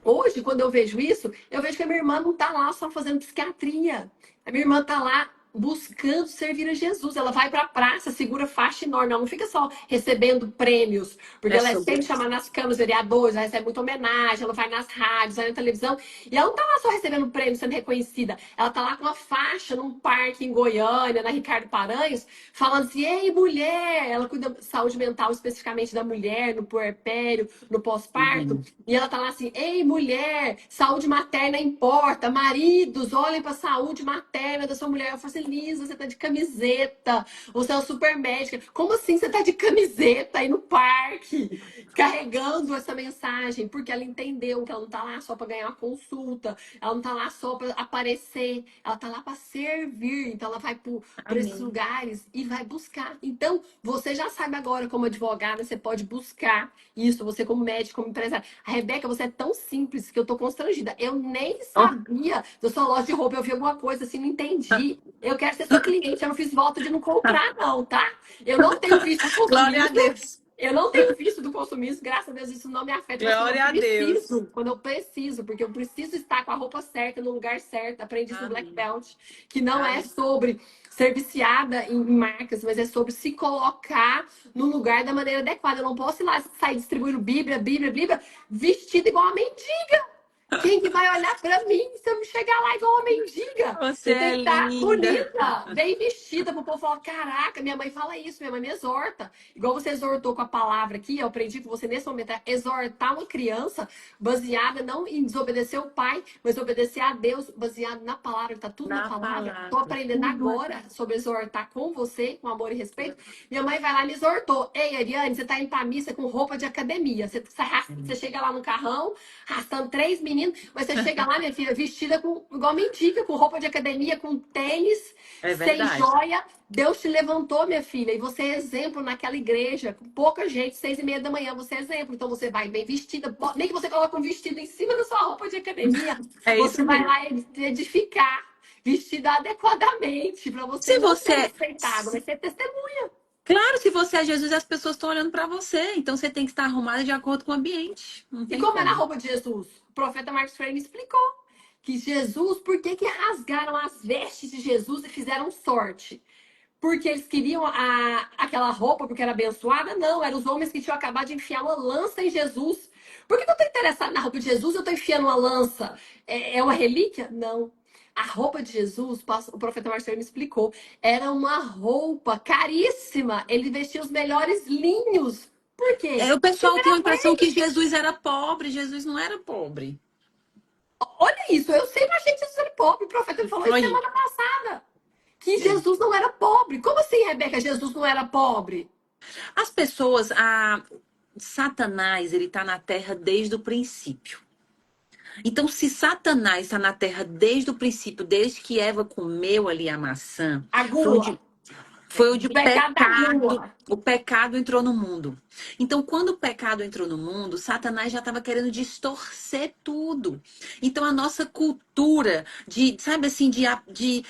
hoje, quando eu vejo isso, eu vejo que a minha irmã não tá lá só fazendo psiquiatria. A minha irmã tá lá buscando servir a Jesus. Ela vai pra praça, segura faixa enorme. Ela não fica só recebendo prêmios, porque
É
ela é
sobre
sempre
isso.
chamada nas câmaras, vereadores, ela recebe muita homenagem, ela vai nas rádios, vai na televisão. E ela não tá lá só recebendo prêmio, sendo reconhecida. Ela tá lá com uma faixa num parque em Goiânia, na Ricardo Paranhos, falando assim: ei, mulher! Ela cuida da saúde mental especificamente da mulher, no puerpério, no pós-parto.
Uhum.
E ela tá lá assim: ei, mulher, saúde materna importa. Maridos, olhem pra saúde materna da sua mulher. Eu falo assim: Lisa, você tá de camiseta. Você é uma super médica. Como assim você tá de camiseta aí no parque? Carregando essa mensagem? Porque ela entendeu que ela não tá lá só pra ganhar uma consulta. Ela não tá lá só pra aparecer. Ela tá lá pra servir. Então ela vai pra esses
Amém.
lugares e vai buscar. Então, você já sabe agora, como advogada, você pode buscar isso. Você, como médico, como empresário. A Rebeca, você é tão simples que eu tô constrangida. Eu nem
Ó,
sabia da sua loja de roupa. Eu vi alguma coisa assim, não entendi. Eu quero ser sua cliente. Eu não fiz volta de não comprar, não, tá? Eu não tenho visto do
glória a
consumismo.
Deus.
Eu não tenho visto do consumismo. Graças a Deus, isso não me afeta. Mas
Glória a Deus.
quando eu preciso, porque eu preciso estar com a roupa certa, no lugar certo. Aprendi isso no Black
Amém.
Belt, que não é
Amém.
sobre ser viciada em marcas, mas é sobre se colocar no lugar da maneira adequada. Eu não posso ir lá sair distribuindo Bíblia, vestida igual uma mendiga. Quem que vai olhar pra mim se eu me chegar lá igual uma mendiga?
Você
Eu tenho
é
que estar
linda.
bonita, bem vestida, pro povo falar: caraca, minha mãe fala isso, minha mãe me exorta. Igual você exortou com a palavra aqui, eu aprendi com você nesse momento é exortar uma criança baseada não em desobedecer o pai, mas obedecer a Deus, baseado na palavra, tá tudo na
Na
palavra. Tô
palavra.
aprendendo
Tudo é.
agora sobre exortar com você, com amor e respeito. Minha mãe vai lá e me exortou: ei, Ariane, você tá indo pra missa com roupa de academia. Você chega lá no carrão, arrastando três meninos, mas você chega lá, minha filha, vestida igual mendiga, com roupa de academia, com tênis,
É
sem
verdade.
joia. Deus te levantou, minha filha, e você é exemplo naquela igreja, com pouca gente, 6:30 da manhã, você é exemplo. Então você vai bem vestida, nem que você coloque um vestido em cima da sua roupa de academia,
É
você
isso
vai
mesmo.
lá edificar, vestida adequadamente, para você
Se
não ser
você.
respeitado, mas ser testemunha.
Claro, se você é Jesus, as pessoas estão olhando para você. Então você tem que estar arrumada de acordo com o ambiente. Não
E
tem
como era a
como.
roupa de Jesus? O profeta Marcos Freire me explicou que Jesus, por que que rasgaram as vestes de Jesus e fizeram sorte? Porque eles queriam aquela roupa porque era abençoada? Não, eram os homens que tinham acabado de enfiar uma lança em Jesus. Por que eu estou interessado na roupa de Jesus? Eu estou enfiando uma lança. É uma relíquia? Não. A roupa de Jesus, o profeta Marcelo me explicou, era uma roupa caríssima. Ele vestia os melhores linhos. Por
É,
quê?
o pessoal tem a impressão que Jesus era pobre. Jesus não era pobre.
Olha isso, eu sempre achei que Jesus era pobre. O profeta me falou isso
Foi.
semana passada. Que
É.
Jesus não era pobre. Como assim, Rebeca? Jesus não era pobre?
As pessoas, Satanás, ele tá na Terra desde o princípio. Então, se Satanás está na Terra desde o princípio, desde que Eva comeu ali a maçã,
A
foi
gula.
onde, foi onde
O pecado da gula.
o pecado entrou no mundo. Então, quando o pecado entrou no mundo, Satanás já estava querendo distorcer tudo. Então, a nossa cultura de, sabe assim, de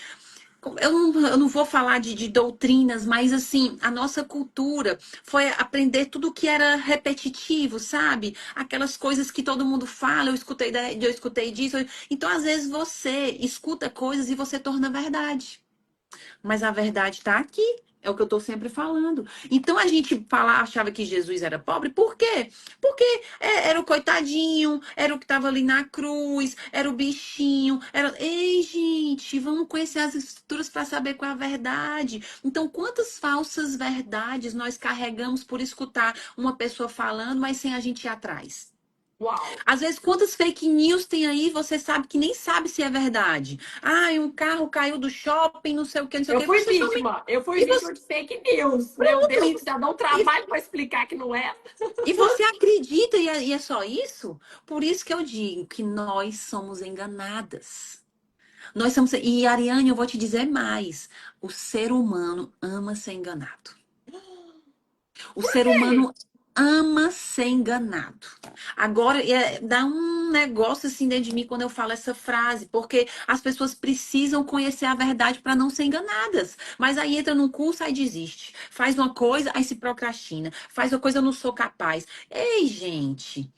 eu não vou falar de doutrinas, mas assim, a nossa cultura foi aprender tudo que era repetitivo, sabe? Aquelas coisas que todo mundo fala, eu escutei disso. Então, às vezes, você escuta coisas e você torna verdade. Mas a verdade está aqui. É o que eu estou sempre falando. Então a gente achava que Jesus era pobre. Por quê? Porque era o coitadinho, era o que estava ali na cruz, era o bichinho. Ei, gente, vamos conhecer as escrituras para saber qual é a verdade. Então, quantas falsas verdades nós carregamos por escutar uma pessoa falando, mas sem a gente ir atrás?
Uau.
Às vezes, quantas fake news tem aí, você sabe que nem sabe se é verdade. Ah, um carro caiu do shopping, não sei o que, não sei o
Eu
que.
fui
Você também.
vítima. Eu fui
E
vítima
você,
de fake news. Meu
pronto.
Deus do céu, dá um
E,
trabalho para explicar que não é.
e você acredita e é só isso? Por isso que eu digo que nós somos enganadas. Nós somos. E, Ariane, eu vou te dizer mais. O ser humano ama ser enganado. O
Por
ser
quê?
humano ama ser enganado. Agora, dá um negócio assim dentro de mim quando eu falo essa frase, porque as pessoas precisam conhecer a verdade para não ser enganadas. Mas aí entra num curso, aí desiste. Faz uma coisa, aí se procrastina. Faz uma coisa, eu não sou capaz. Ei, gente.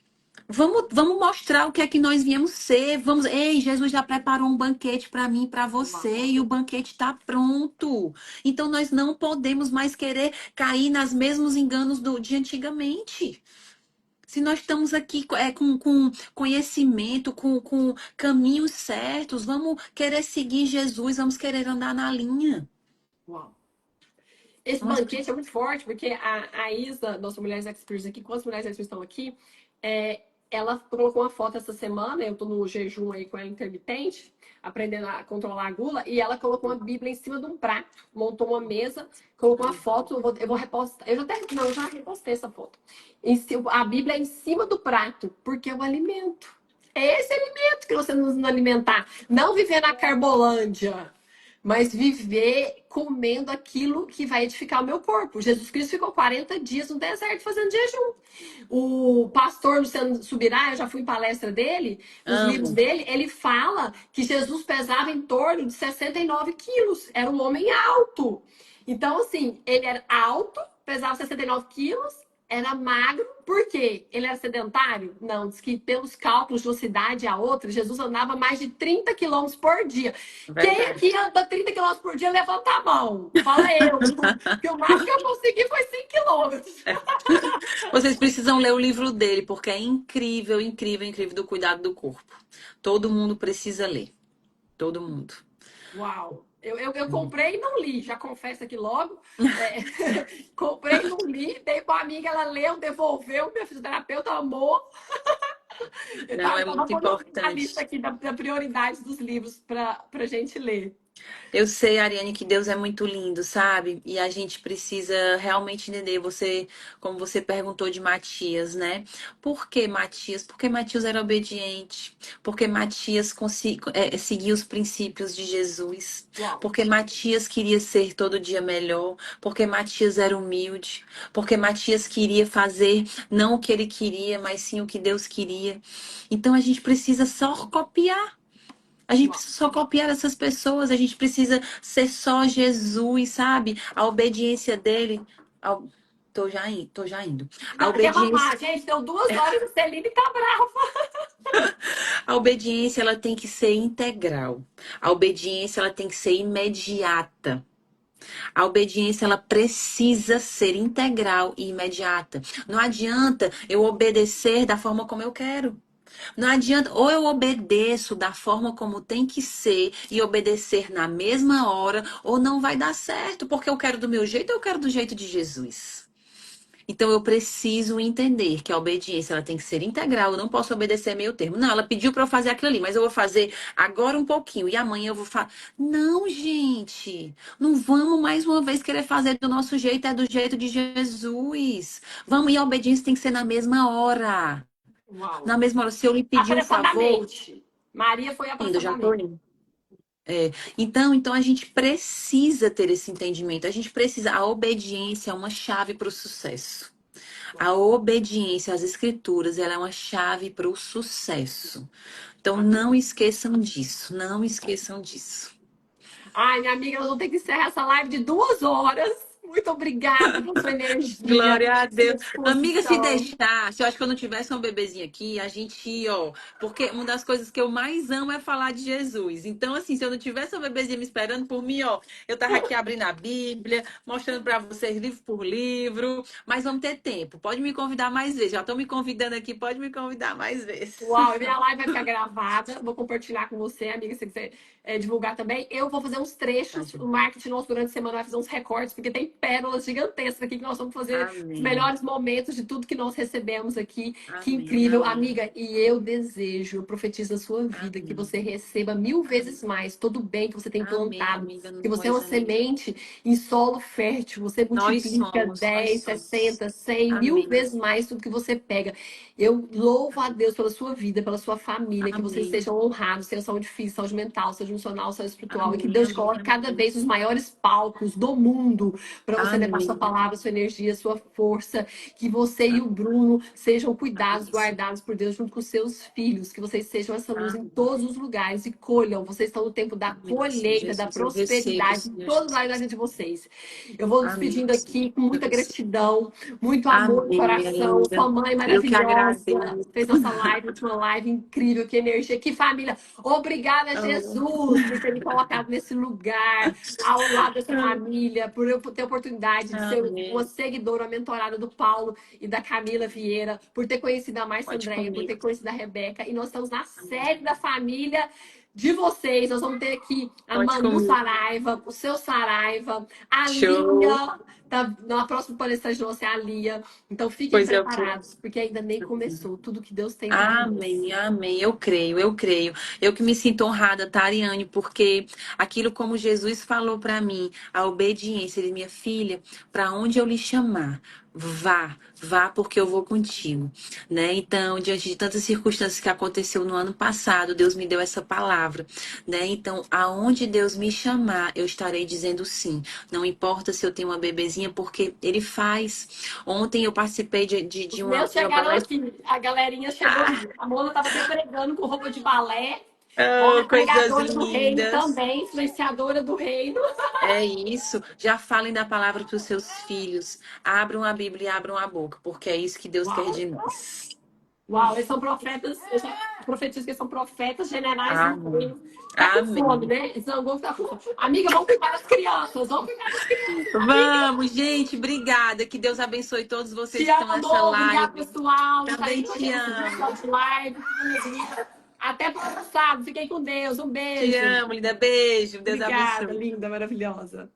Vamos mostrar o que é que nós viemos ser. Vamos, ei, Jesus já preparou um banquete para mim, para você,
Uau.
e o banquete está pronto. Então nós não podemos mais querer cair nos mesmos enganos de antigamente. Se nós estamos aqui com conhecimento, com caminhos certos, vamos querer seguir Jesus, vamos querer andar na linha.
Uau. Esse
Nós
banquete é muito forte, porque a Isa, nossa Mulheres Experts aqui, quantas Mulheres Experts estão aqui, ela colocou uma foto essa semana, eu tô no jejum aí com ela intermitente, aprendendo a controlar a gula, e ela colocou uma Bíblia em cima de um prato, montou uma mesa, colocou uma foto, eu vou repostar, eu já até, não, eu já repostei essa foto. A Bíblia é em cima do prato, porque é o alimento. É esse alimento que você nos alimentar. Não viver na Carbolândia, mas viver comendo aquilo que vai edificar o meu corpo. Jesus Cristo ficou 40 dias no deserto fazendo jejum. O pastor Luciano Subirá, eu já fui em palestra dele, nos livros
amo.
dele, ele fala que Jesus pesava em torno de 69 quilos. Era um homem alto. Então, assim, ele era alto, pesava 69 quilos, era magro, por quê? Ele era sedentário? Não, diz que pelos cálculos de uma cidade a outra, Jesus andava mais de 30 quilômetros por dia. Quem aqui
Verdade.
anda 30 quilômetros por dia, levanta a mão. Fala eu, que o máximo que eu consegui foi 5 quilômetros.
Vocês precisam ler o livro dele, porque é incrível, incrível, incrível do cuidado do corpo. Todo mundo precisa ler. Todo mundo.
Uau! Eu comprei e não li, já confesso aqui logo. É, comprei e não li, dei para uma amiga, ela leu, devolveu, minha fisioterapeuta amou. Eu
Não, é
tava
muito
pondo na lista
importante.
aqui da prioridade dos livros para gente ler.
Eu sei, Ariane, que Deus é muito lindo, sabe? E a gente precisa realmente entender. Você, como você perguntou de Matias, né? Por que Matias? Porque Matias era obediente. Porque Matias seguia os princípios de Jesus.
Uau!
Porque Matias queria ser todo dia melhor. Porque Matias era humilde. Porque Matias queria fazer não o que ele queria, mas sim o que Deus queria. Então a gente precisa só copiar. A gente
Uau!
precisa só copiar essas pessoas, a gente precisa ser só Jesus, sabe? A obediência dele. ao- tô já indo. A
Quer
obediência,
mamar? Gente, deu 2 horas de Celine tá brava.
a obediência ela tem que ser integral. A obediência ela tem que ser imediata. A obediência ela precisa ser integral e imediata. Não adianta eu obedecer da forma como eu quero. Não adianta, ou eu obedeço da forma como tem que ser e obedecer na mesma hora, ou não vai dar certo, porque eu quero do meu jeito, eu quero do jeito de Jesus. Então eu preciso entender que a obediência ela tem que ser integral, eu não posso obedecer meio termo. Não, ela pediu para eu fazer aquilo ali, mas eu vou fazer agora um pouquinho e amanhã eu vou fazer. Não, gente, não vamos mais uma vez querer fazer do nosso jeito, é do jeito de Jesus. Vamos, e a obediência tem que ser na mesma hora.
Uau!
Na mesma hora, se eu lhe pedir um favor,
Apressadamente. Maria foi
ainda já tô
apressadamente.
indo. É, então a gente precisa ter esse entendimento. A gente precisa. A obediência é uma chave para o sucesso. A obediência às escrituras, ela é uma chave para o sucesso. Então
Amém.
não esqueçam disso. Não esqueçam disso.
Ai, minha amiga, nós vamos ter que encerrar essa live de 2 horas. Muito obrigada pela sua energia,
Glória a
sua
Deus. Amiga, se
disposição.
deixar, se eu acho que eu não tivesse uma bebezinha aqui, a gente ia, ó. Porque uma das coisas que eu mais amo é falar de Jesus. Então, assim, se eu não tivesse uma bebezinha me esperando por mim, ó, eu tava aqui abrindo a Bíblia, mostrando pra vocês livro por livro. Mas vamos ter tempo. Pode me convidar mais vezes. Já estão me convidando aqui, pode me convidar mais vezes.
Uau, e minha live vai ficar gravada. Vou compartilhar com você, amiga, se você quiser divulgar também. Eu vou fazer uns trechos. O
Tadinho.
marketing nosso durante a semana vai fazer uns recortes, porque tem pérolas gigantescas aqui que nós vamos fazer os
Amém.
melhores momentos de tudo que nós recebemos aqui. Que
Amém.
incrível,
Amém.
amiga. E eu desejo, eu profetizo na sua vida, que
Amém.
você receba 1000 vezes mais todo o bem que você tem
Amém,
plantado.
amiga, no
Que você é uma
coisa.
semente em solo fértil. Você
Nós
multiplica
somos, nós
10,
somos.
60, 100, mil
Amém.
vezes mais tudo que você pega. Eu louvo a Deus pela sua vida, pela sua família, que vocês
Amém.
sejam honrados, tenham saúde física, saúde mental, saúde emocional, saúde espiritual, e que
Amém,
Deus te
amém,
coloque cada
amém.
vez nos maiores palcos do mundo para você levar sua
Amém.
palavra, sua energia, sua força, que você e o Bruno sejam cuidados,
Amém, Senhor.
guardados por Deus junto com seus filhos, que vocês sejam essa luz em
Amém.
todos os lugares e colham. Vocês estão no tempo da
Amém, Senhor
colheita, da
Jesus. Eu recebo,
prosperidade em
Senhor
todos os
Jesus.
lados da vida de vocês. Eu vou
Amém,
despedindo
Senhor.
aqui com
Eu
muita
recebo.
gratidão, muito amor no
Amém, minha
coração.
linda.
Sua mãe
Eu que
maravilhosa
agradeço.
fez nossa live, última live incrível, que energia, que família. Obrigada,
Oh,
Jesus, por ter me colocado nesse lugar, ao lado dessa família, por eu ter a oportunidade de ser uma
amém.
seguidora, uma mentorada do Paulo e da Camila Vieira, por ter conhecido a Márcia
Pode
Andréia, por ter
comigo.
conhecido a Rebeca. E nós estamos na
Amém.
série da família de vocês. Nós vamos ter aqui a
Pode
Manu
comigo.
Saraiva, o seu Saraiva, a
Show.
Lia. Na próxima palestrante nossa é a Lia. Então fiquem
Pois eu vou.
preparados, porque ainda nem começou tudo que Deus tem para nós.
Amém, amém. Eu creio, eu creio. Eu que me sinto honrada, tá, Ariane, porque aquilo como Jesus falou para mim, a obediência, ele, minha filha, para onde eu lhe chamar, vá, vá porque eu vou contigo, né? Então, diante de tantas circunstâncias que aconteceu no ano passado, Deus me deu essa palavra, né? Então, aonde Deus me chamar, eu estarei dizendo sim. Não importa se eu tenho uma bebezinha, porque ele faz. Ontem eu participei de,
Os
uma,
meus
de uma
chegaram
palestra.
aqui, a galerinha chegou.
Ah,
A Mona estava até pregando com roupa de balé.
Oh, coisas
Pregadora do reino
lindas.
também, influenciadora do reino.
É isso. Já falem da palavra para os seus filhos. Abram a Bíblia e abram a boca, porque é isso que Deus quer
Uau,
de nós.
uau, eles são profetas, eu já profetizo que eles são profetas generais do
Amém.
reino. Tá com fome,
Amém.
né? Zangou tá com fome. Amiga, vamos cuidar das crianças, vamos cuidar das crianças. Amiga,
Vamos, gente. Obrigada. Que Deus abençoe todos vocês
te
que estão nessa
amo, obrigada
live.
pessoal, já tá
Também
aí com a
te
gente nesse
amo.
episódio de live. Até próximo sábado, fiquem com Deus, um
Te
beijo.
amo, linda. Beijo. Deus
Obrigada,
abençoe.
linda, maravilhosa.